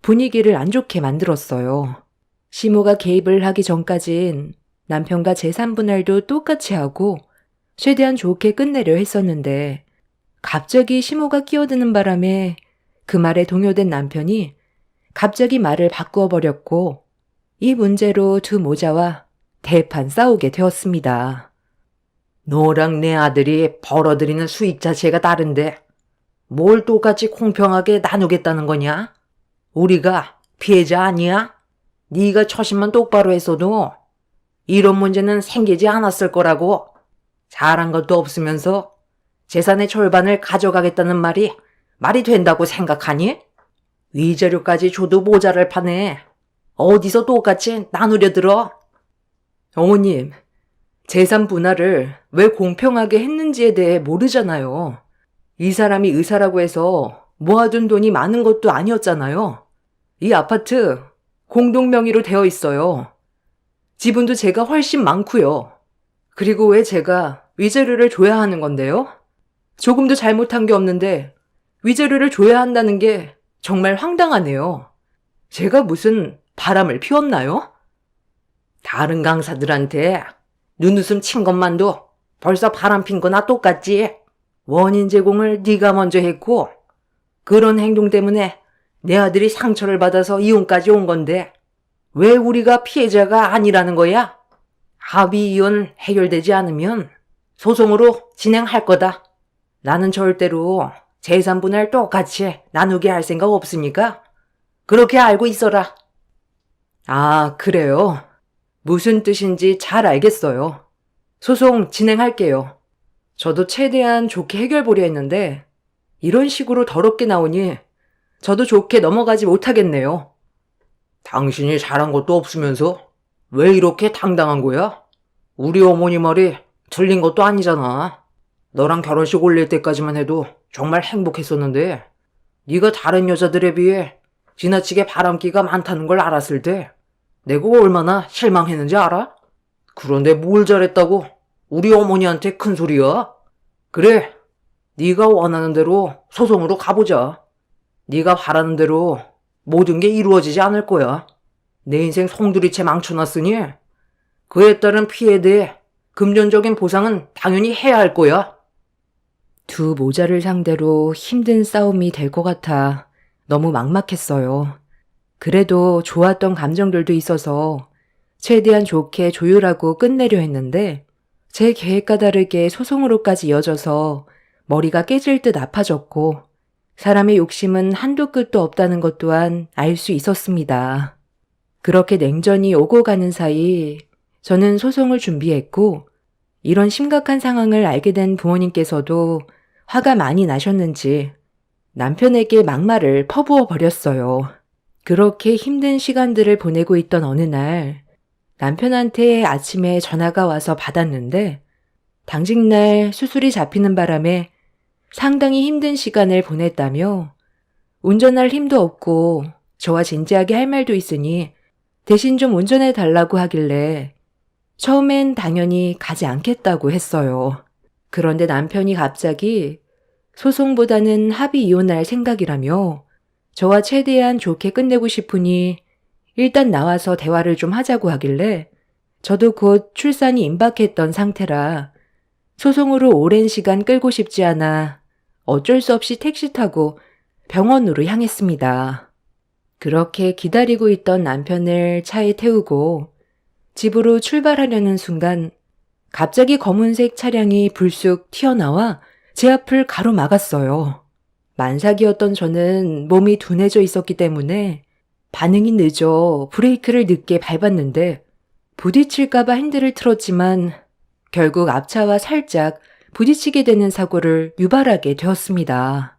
분위기를 안 좋게 만들었어요. 시모가 개입을 하기 전까진 남편과 재산 분할도 똑같이 하고 최대한 좋게 끝내려 했었는데 갑자기 시모가 끼어드는 바람에 그 말에 동요된 남편이 갑자기 말을 바꾸어 버렸고 이 문제로 두 모자와 대판 싸우게 되었습니다. 너랑 내 아들이 벌어들이는 수익 자체가 다른데 뭘 똑같이 공평하게 나누겠다는 거냐? 우리가 피해자 아니야? 네가 처신만 똑바로 했어도 이런 문제는 생기지 않았을 거라고. 잘한 것도 없으면서 재산의 절반을 가져가겠다는 말이 된다고 생각하니? 위자료까지 줘도 모자를 파네. 어디서 똑같이 나누려 들어? 어머님, 재산 분할을 왜 공평하게 했는지에 대해 모르잖아요. 이 사람이 의사라고 해서 모아둔 돈이 많은 것도 아니었잖아요. 이 아파트 공동 명의로 되어 있어요. 지분도 제가 훨씬 많고요. 그리고 왜 제가 위자료를 줘야 하는 건데요? 조금도 잘못한 게 없는데 위자료를 줘야 한다는 게 정말 황당하네요. 제가 무슨 바람을 피웠나요? 다른 강사들한테 눈웃음 친 것만도 벌써 바람 핀 거나 똑같지. 원인 제공을 네가 먼저 했고 그런 행동 때문에 내 아들이 상처를 받아서 이혼까지 온 건데 왜 우리가 피해자가 아니라는 거야? 합의 이혼 해결되지 않으면 소송으로 진행할 거다. 나는 절대로 재산 분할 똑같이 나누게 할 생각 없으니까 그렇게 알고 있어라. 아, 그래요? 무슨 뜻인지 잘 알겠어요. 소송 진행할게요. 저도 최대한 좋게 해결 보려 했는데 이런 식으로 더럽게 나오니 저도 좋게 넘어가지 못하겠네요. 당신이 잘한 것도 없으면서 왜 이렇게 당당한 거야? 우리 어머니 말이 틀린 것도 아니잖아. 너랑 결혼식 올릴 때까지만 해도 정말 행복했었는데 네가 다른 여자들에 비해 지나치게 바람기가 많다는 걸 알았을 때 내가 얼마나 실망했는지 알아? 그런데 뭘 잘했다고 우리 어머니한테 큰 소리야? 그래, 네가 원하는 대로 소송으로 가보자. 네가 바라는 대로 모든 게 이루어지지 않을 거야. 내 인생 송두리째 망쳐놨으니 그에 따른 피해에 대해 금전적인 보상은 당연히 해야 할 거야. 두 모자를 상대로 힘든 싸움이 될 것 같아 너무 막막했어요. 그래도 좋았던 감정들도 있어서 최대한 좋게 조율하고 끝내려 했는데 제 계획과 다르게 소송으로까지 이어져서 머리가 깨질 듯 아파졌고 사람의 욕심은 한도 끝도 없다는 것 또한 알 수 있었습니다. 그렇게 냉전이 오고 가는 사이 저는 소송을 준비했고 이런 심각한 상황을 알게 된 부모님께서도 화가 많이 나셨는지 남편에게 막말을 퍼부어 버렸어요. 그렇게 힘든 시간들을 보내고 있던 어느 날 남편한테 아침에 전화가 와서 받았는데 당직날 수술이 잡히는 바람에 상당히 힘든 시간을 보냈다며 운전할 힘도 없고 저와 진지하게 할 말도 있으니 대신 좀 운전해 달라고 하길래 처음엔 당연히 가지 않겠다고 했어요. 그런데 남편이 갑자기 소송보다는 합의 이혼할 생각이라며 저와 최대한 좋게 끝내고 싶으니 일단 나와서 대화를 좀 하자고 하길래 저도 곧 출산이 임박했던 상태라 소송으로 오랜 시간 끌고 싶지 않아 어쩔 수 없이 택시 타고 병원으로 향했습니다. 그렇게 기다리고 있던 남편을 차에 태우고 집으로 출발하려는 순간 갑자기 검은색 차량이 불쑥 튀어나와 제 앞을 가로막았어요. 만삭이었던 저는 몸이 둔해져 있었기 때문에 반응이 늦어 브레이크를 늦게 밟았는데 부딪힐까봐 핸들을 틀었지만 결국 앞차와 살짝 부딪히게 되는 사고를 유발하게 되었습니다.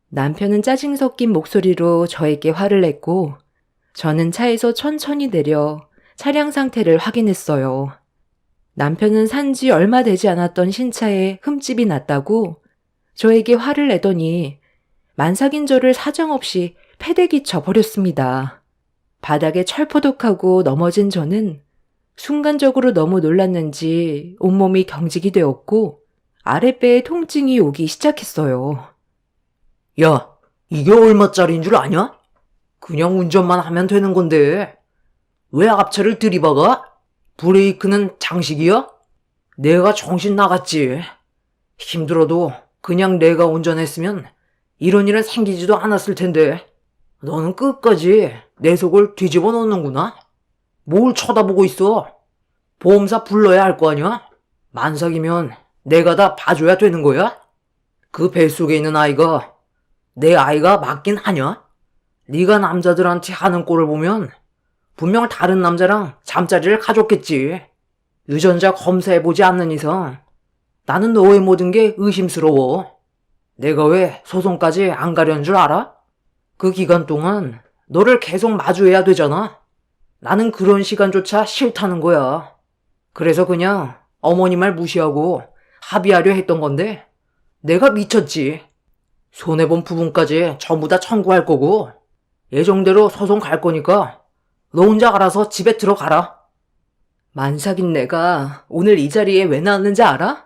남편은 짜증 섞인 목소리로 저에게 화를 냈고 저는 차에서 천천히 내려 차량 상태를 확인했어요. 남편은 산지 얼마 되지 않았던 신차에 흠집이 났다고 저에게 화를 내더니 만삭인 저를 사정없이 패대기 쳐버렸습니다. 바닥에 철퍼덕하고 넘어진 저는 순간적으로 너무 놀랐는지 온몸이 경직이 되었고 아랫배에 통증이 오기 시작했어요. 야, 이게 얼마짜리인 줄 아냐? 그냥 운전만 하면 되는 건데 왜 앞차를 들이박아? 브레이크는 장식이야? 내가 정신 나갔지. 힘들어도 그냥 내가 운전했으면 이런 일은 생기지도 않았을 텐데 너는 끝까지 내 속을 뒤집어 놓는구나. 뭘 쳐다보고 있어? 보험사 불러야 할 거 아니야? 만삭이면 내가 다 봐줘야 되는 거야? 그 뱃속에 있는 아이가 내 아이가 맞긴 하냐? 네가 남자들한테 하는 꼴을 보면 분명 다른 남자랑 잠자리를 가졌겠지. 유전자 검사해보지 않는 이상 나는 너의 모든 게 의심스러워. 내가 왜 소송까지 안 가려는 줄 알아? 그 기간 동안 너를 계속 마주해야 되잖아. 나는 그런 시간조차 싫다는 거야. 그래서 그냥 어머니 말 무시하고 합의하려 했던 건데 내가 미쳤지. 손해본 부분까지 전부 다 청구할 거고 예정대로 소송 갈 거니까 너 혼자 알아서 집에 들어가라. 만삭인 내가 오늘 이 자리에 왜 나왔는지 알아?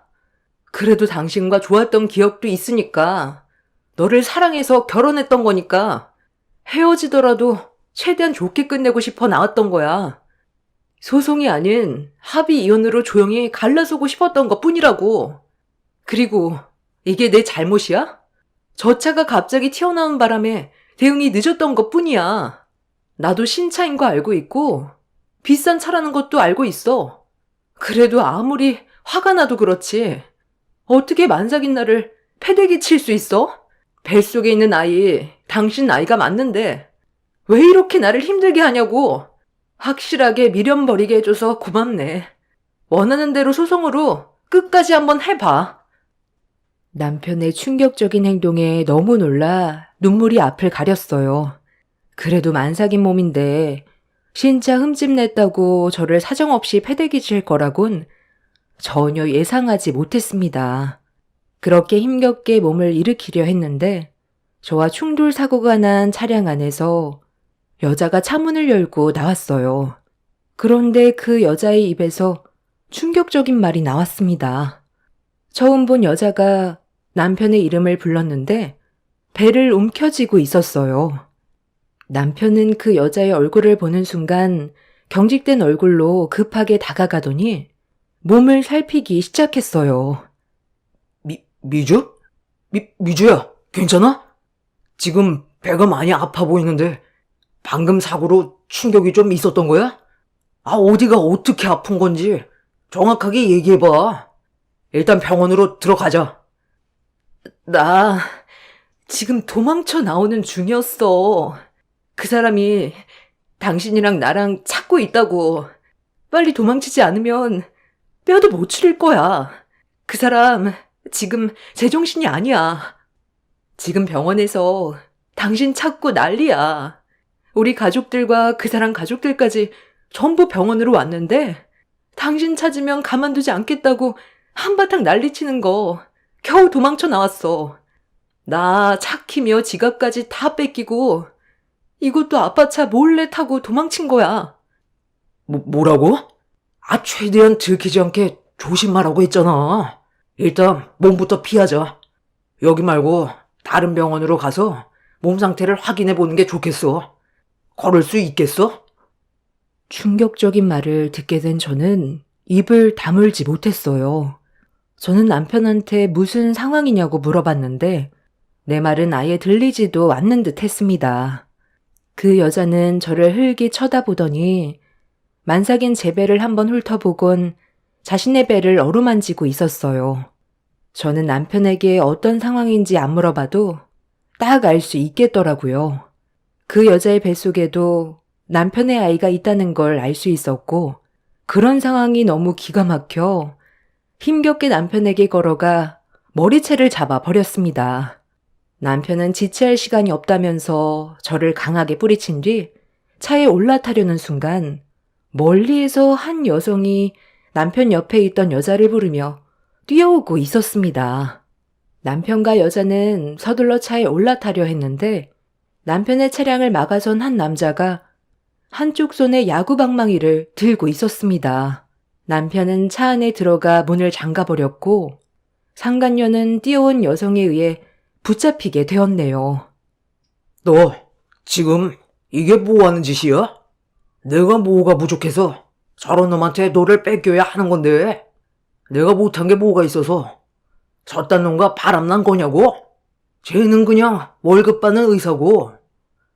그래도 당신과 좋았던 기억도 있으니까 너를 사랑해서 결혼했던 거니까 헤어지더라도 최대한 좋게 끝내고 싶어 나왔던 거야. 소송이 아닌 합의 이혼으로 조용히 갈라서고 싶었던 것 뿐이라고. 그리고 이게 내 잘못이야? 저 차가 갑자기 튀어나온 바람에 대응이 늦었던 것 뿐이야. 나도 신차인 거 알고 있고 비싼 차라는 것도 알고 있어. 그래도 아무리 화가 나도 그렇지. 어떻게 만삭인 나를 패대기 칠 수 있어? 뱃속에 있는 아이, 당신 아이가 맞는데 왜 이렇게 나를 힘들게 하냐고. 확실하게 미련 버리게 해줘서 고맙네. 원하는 대로 소송으로 끝까지 한번 해봐. 남편의 충격적인 행동에 너무 놀라 눈물이 앞을 가렸어요. 그래도 만삭인 몸인데 신차 흠집 냈다고 저를 사정없이 패대기 칠 거라곤 전혀 예상하지 못했습니다. 그렇게 힘겹게 몸을 일으키려 했는데 저와 충돌 사고가 난 차량 안에서 여자가 차문을 열고 나왔어요. 그런데 그 여자의 입에서 충격적인 말이 나왔습니다. 처음 본 여자가 남편의 이름을 불렀는데 배를 움켜쥐고 있었어요. 남편은 그 여자의 얼굴을 보는 순간 경직된 얼굴로 급하게 다가가더니 몸을 살피기 시작했어요. 미주? 미주야, 괜찮아? 지금 배가 많이 아파 보이는데 방금 사고로 충격이 좀 있었던 거야? 어디가 어떻게 아픈 건지 정확하게 얘기해봐. 일단 병원으로 들어가자. 나 지금 도망쳐 나오는 중이었어. 그 사람이 당신이랑 나랑 찾고 있다고. 빨리 도망치지 않으면 뼈도 못 추릴 거야. 그 사람 지금 제정신이 아니야. 지금 병원에서 당신 찾고 난리야. 우리 가족들과 그 사람 가족들까지 전부 병원으로 왔는데 당신 찾으면 가만두지 않겠다고 한바탕 난리치는 거 겨우 도망쳐 나왔어. 나 차 키며 지갑까지 다 뺏기고 이것도 아빠 차 몰래 타고 도망친 거야. 뭐라고? 최대한 들키지 않게 조심하라고 했잖아. 일단 몸부터 피하자. 여기 말고 다른 병원으로 가서 몸 상태를 확인해 보는 게 좋겠어. 걸을 수 있겠어? 충격적인 말을 듣게 된 저는 입을 다물지 못했어요. 저는 남편한테 무슨 상황이냐고 물어봤는데 내 말은 아예 들리지도 않는 듯 했습니다. 그 여자는 저를 흘기 쳐다보더니 만삭인 제 배를 한번 훑어보곤 자신의 배를 어루만지고 있었어요. 저는 남편에게 어떤 상황인지 안 물어봐도 딱 알 수 있겠더라고요. 그 여자의 뱃속에도 남편의 아이가 있다는 걸 알 수 있었고, 그런 상황이 너무 기가 막혀 힘겹게 남편에게 걸어가 머리채를 잡아 버렸습니다. 남편은 지체할 시간이 없다면서 저를 강하게 뿌리친 뒤 차에 올라타려는 순간 멀리에서 한 여성이 남편 옆에 있던 여자를 부르며 뛰어오고 있었습니다. 남편과 여자는 서둘러 차에 올라타려 했는데 남편의 차량을 막아선 한 남자가 한쪽 손에 야구방망이를 들고 있었습니다. 남편은 차 안에 들어가 문을 잠가버렸고 상간녀는 뛰어온 여성에 의해 붙잡히게 되었네요. 너 지금 이게 뭐 하는 짓이야? 내가 뭐가 부족해서 저런 놈한테 너를 뺏겨야 하는 건데 내가 못한 게 뭐가 있어서 저딴 놈과 바람난 거냐고? 쟤는 그냥 월급 받는 의사고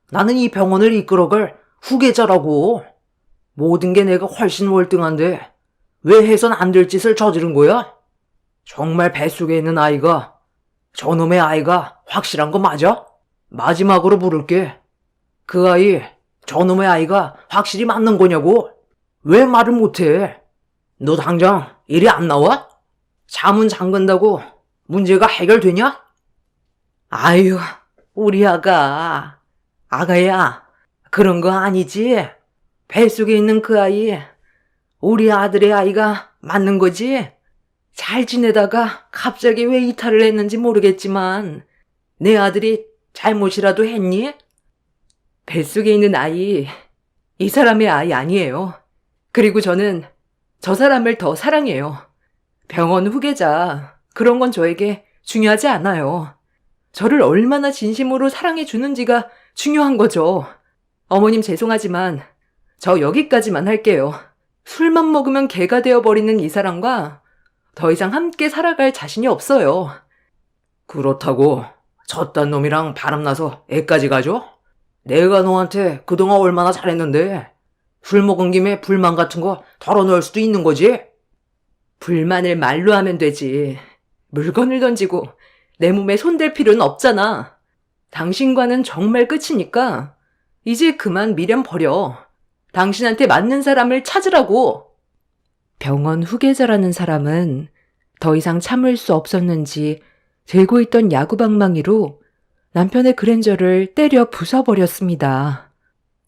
나는 이 병원을 이끌어갈 후계자라고. 모든 게 내가 훨씬 월등한데 왜 해선 안 될 짓을 저지른 거야? 정말 뱃속에 있는 아이가 저놈의 아이가 확실한 거 맞아? 마지막으로 물을게. 그 아이 저놈의 아이가 확실히 맞는 거냐고? 왜 말을 못해? 너 당장 일이 안 나와? 자문 잠근다고 문제가 해결되냐? 아유, 우리 아가야, 그런 거 아니지? 뱃속에 있는 그 아이, 우리 아들의 아이가 맞는 거지? 잘 지내다가 갑자기 왜 이탈을 했는지 모르겠지만 내 아들이 잘못이라도 했니? 뱃속에 있는 아이, 이 사람의 아이 아니에요. 그리고 저는 저 사람을 더 사랑해요. 병원 후계자, 그런 건 저에게 중요하지 않아요. 저를 얼마나 진심으로 사랑해 주는지가 중요한 거죠. 어머님 죄송하지만 저 여기까지만 할게요. 술만 먹으면 개가 되어버리는 이 사람과 더 이상 함께 살아갈 자신이 없어요. 그렇다고 저딴 놈이랑 바람나서 애까지 가죠? 내가 너한테 그동안 얼마나 잘했는데 술 먹은 김에 불만 같은 거 털어놓을 수도 있는 거지? 불만을 말로 하면 되지. 물건을 던지고 내 몸에 손댈 필요는 없잖아. 당신과는 정말 끝이니까 이제 그만 미련 버려. 당신한테 맞는 사람을 찾으라고. 병원 후계자라는 사람은 더 이상 참을 수 없었는지 들고 있던 야구방망이로 남편의 그랜저를 때려 부숴버렸습니다.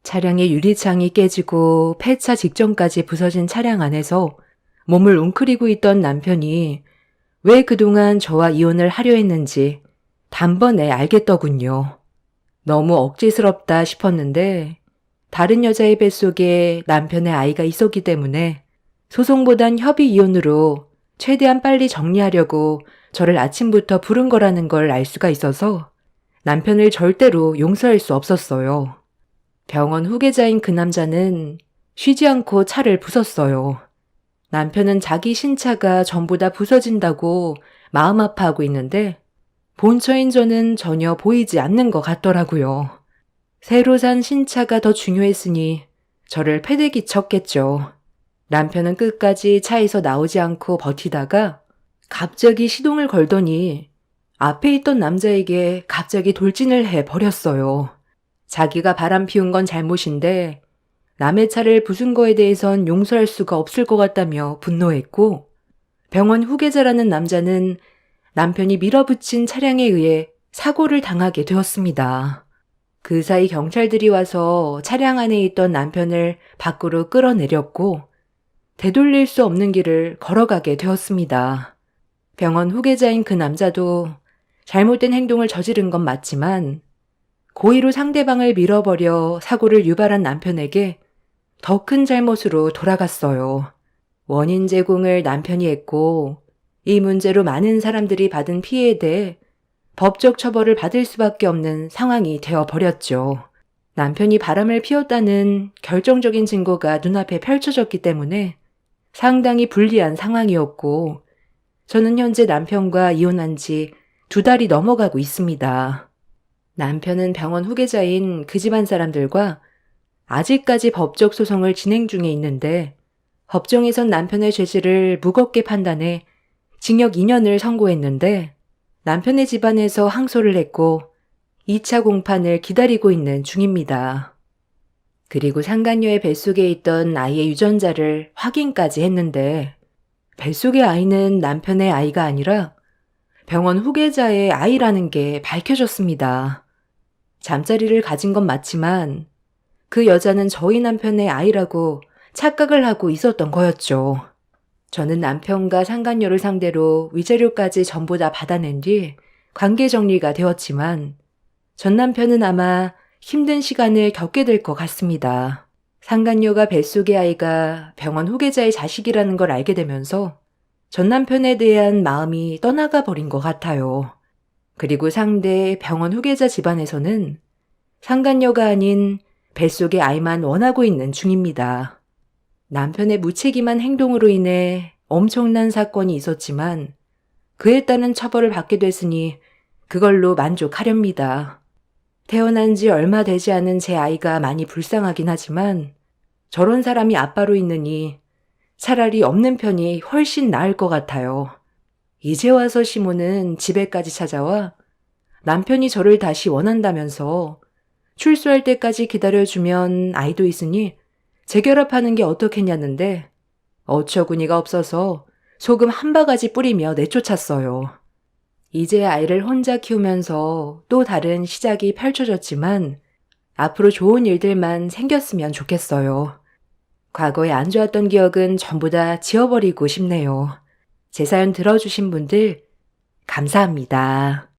차량의 유리창이 깨지고 폐차 직전까지 부서진 차량 안에서 몸을 웅크리고 있던 남편이 왜 그동안 저와 이혼을 하려 했는지 단번에 알겠더군요. 너무 억지스럽다 싶었는데 다른 여자의 뱃속에 남편의 아이가 있었기 때문에 소송보단 협의 이혼으로 최대한 빨리 정리하려고 저를 아침부터 부른 거라는 걸 알 수가 있어서 남편을 절대로 용서할 수 없었어요. 병원 후계자인 그 남자는 쉬지 않고 차를 부쉈어요. 남편은 자기 신차가 전부 다 부서진다고 마음 아파하고 있는데 본처인 저는 전혀 보이지 않는 것 같더라고요. 새로 산 신차가 더 중요했으니 저를 패대기 쳤겠죠. 남편은 끝까지 차에서 나오지 않고 버티다가 갑자기 시동을 걸더니 앞에 있던 남자에게 갑자기 돌진을 해버렸어요. 자기가 바람 피운 건 잘못인데 남의 차를 부순 거에 대해선 용서할 수가 없을 것 같다며 분노했고 병원 후계자라는 남자는 남편이 밀어붙인 차량에 의해 사고를 당하게 되었습니다. 그 사이 경찰들이 와서 차량 안에 있던 남편을 밖으로 끌어내렸고 되돌릴 수 없는 길을 걸어가게 되었습니다. 병원 후계자인 그 남자도 잘못된 행동을 저지른 건 맞지만 고의로 상대방을 밀어버려 사고를 유발한 남편에게 더 큰 잘못으로 돌아갔어요. 원인 제공을 남편이 했고 이 문제로 많은 사람들이 받은 피해에 대해 법적 처벌을 받을 수밖에 없는 상황이 되어버렸죠. 남편이 바람을 피웠다는 결정적인 증거가 눈앞에 펼쳐졌기 때문에 상당히 불리한 상황이었고 저는 현재 남편과 이혼한 지 2달이 넘어가고 있습니다. 남편은 병원 후계자인 그 집안 사람들과 아직까지 법적 소송을 진행 중에 있는데 법정에선 남편의 죄질을 무겁게 판단해 징역 2년을 선고했는데 남편의 집안에서 항소를 했고 2차 공판을 기다리고 있는 중입니다. 그리고 상간녀의 뱃속에 있던 아이의 유전자를 확인까지 했는데 뱃속의 아이는 남편의 아이가 아니라 병원 후계자의 아이라는 게 밝혀졌습니다. 잠자리를 가진 건 맞지만 그 여자는 저희 남편의 아이라고 착각을 하고 있었던 거였죠. 저는 남편과 상간녀를 상대로 위자료까지 전부 다 받아낸 뒤 관계 정리가 되었지만 전 남편은 아마 힘든 시간을 겪게 될 것 같습니다. 상간녀가 뱃속의 아이가 병원 후계자의 자식이라는 걸 알게 되면서 전 남편에 대한 마음이 떠나가 버린 것 같아요. 그리고 상대 병원 후계자 집안에서는 상간녀가 아닌 뱃속의 아이만 원하고 있는 중입니다. 남편의 무책임한 행동으로 인해 엄청난 사건이 있었지만 그에 따른 처벌을 받게 됐으니 그걸로 만족하렵니다. 태어난 지 얼마 되지 않은 제 아이가 많이 불쌍하긴 하지만 저런 사람이 아빠로 있느니 차라리 없는 편이 훨씬 나을 것 같아요. 이제 와서 시모는 집에까지 찾아와 남편이 저를 다시 원한다면서 출소할 때까지 기다려주면 아이도 있으니 재결합하는 게 어떻겠냐는데 어처구니가 없어서 소금 한 바가지 뿌리며 내쫓았어요. 이제 아이를 혼자 키우면서 또 다른 시작이 펼쳐졌지만 앞으로 좋은 일들만 생겼으면 좋겠어요. 과거에 안 좋았던 기억은 전부 다 지워버리고 싶네요. 제 사연 들어주신 분들 감사합니다.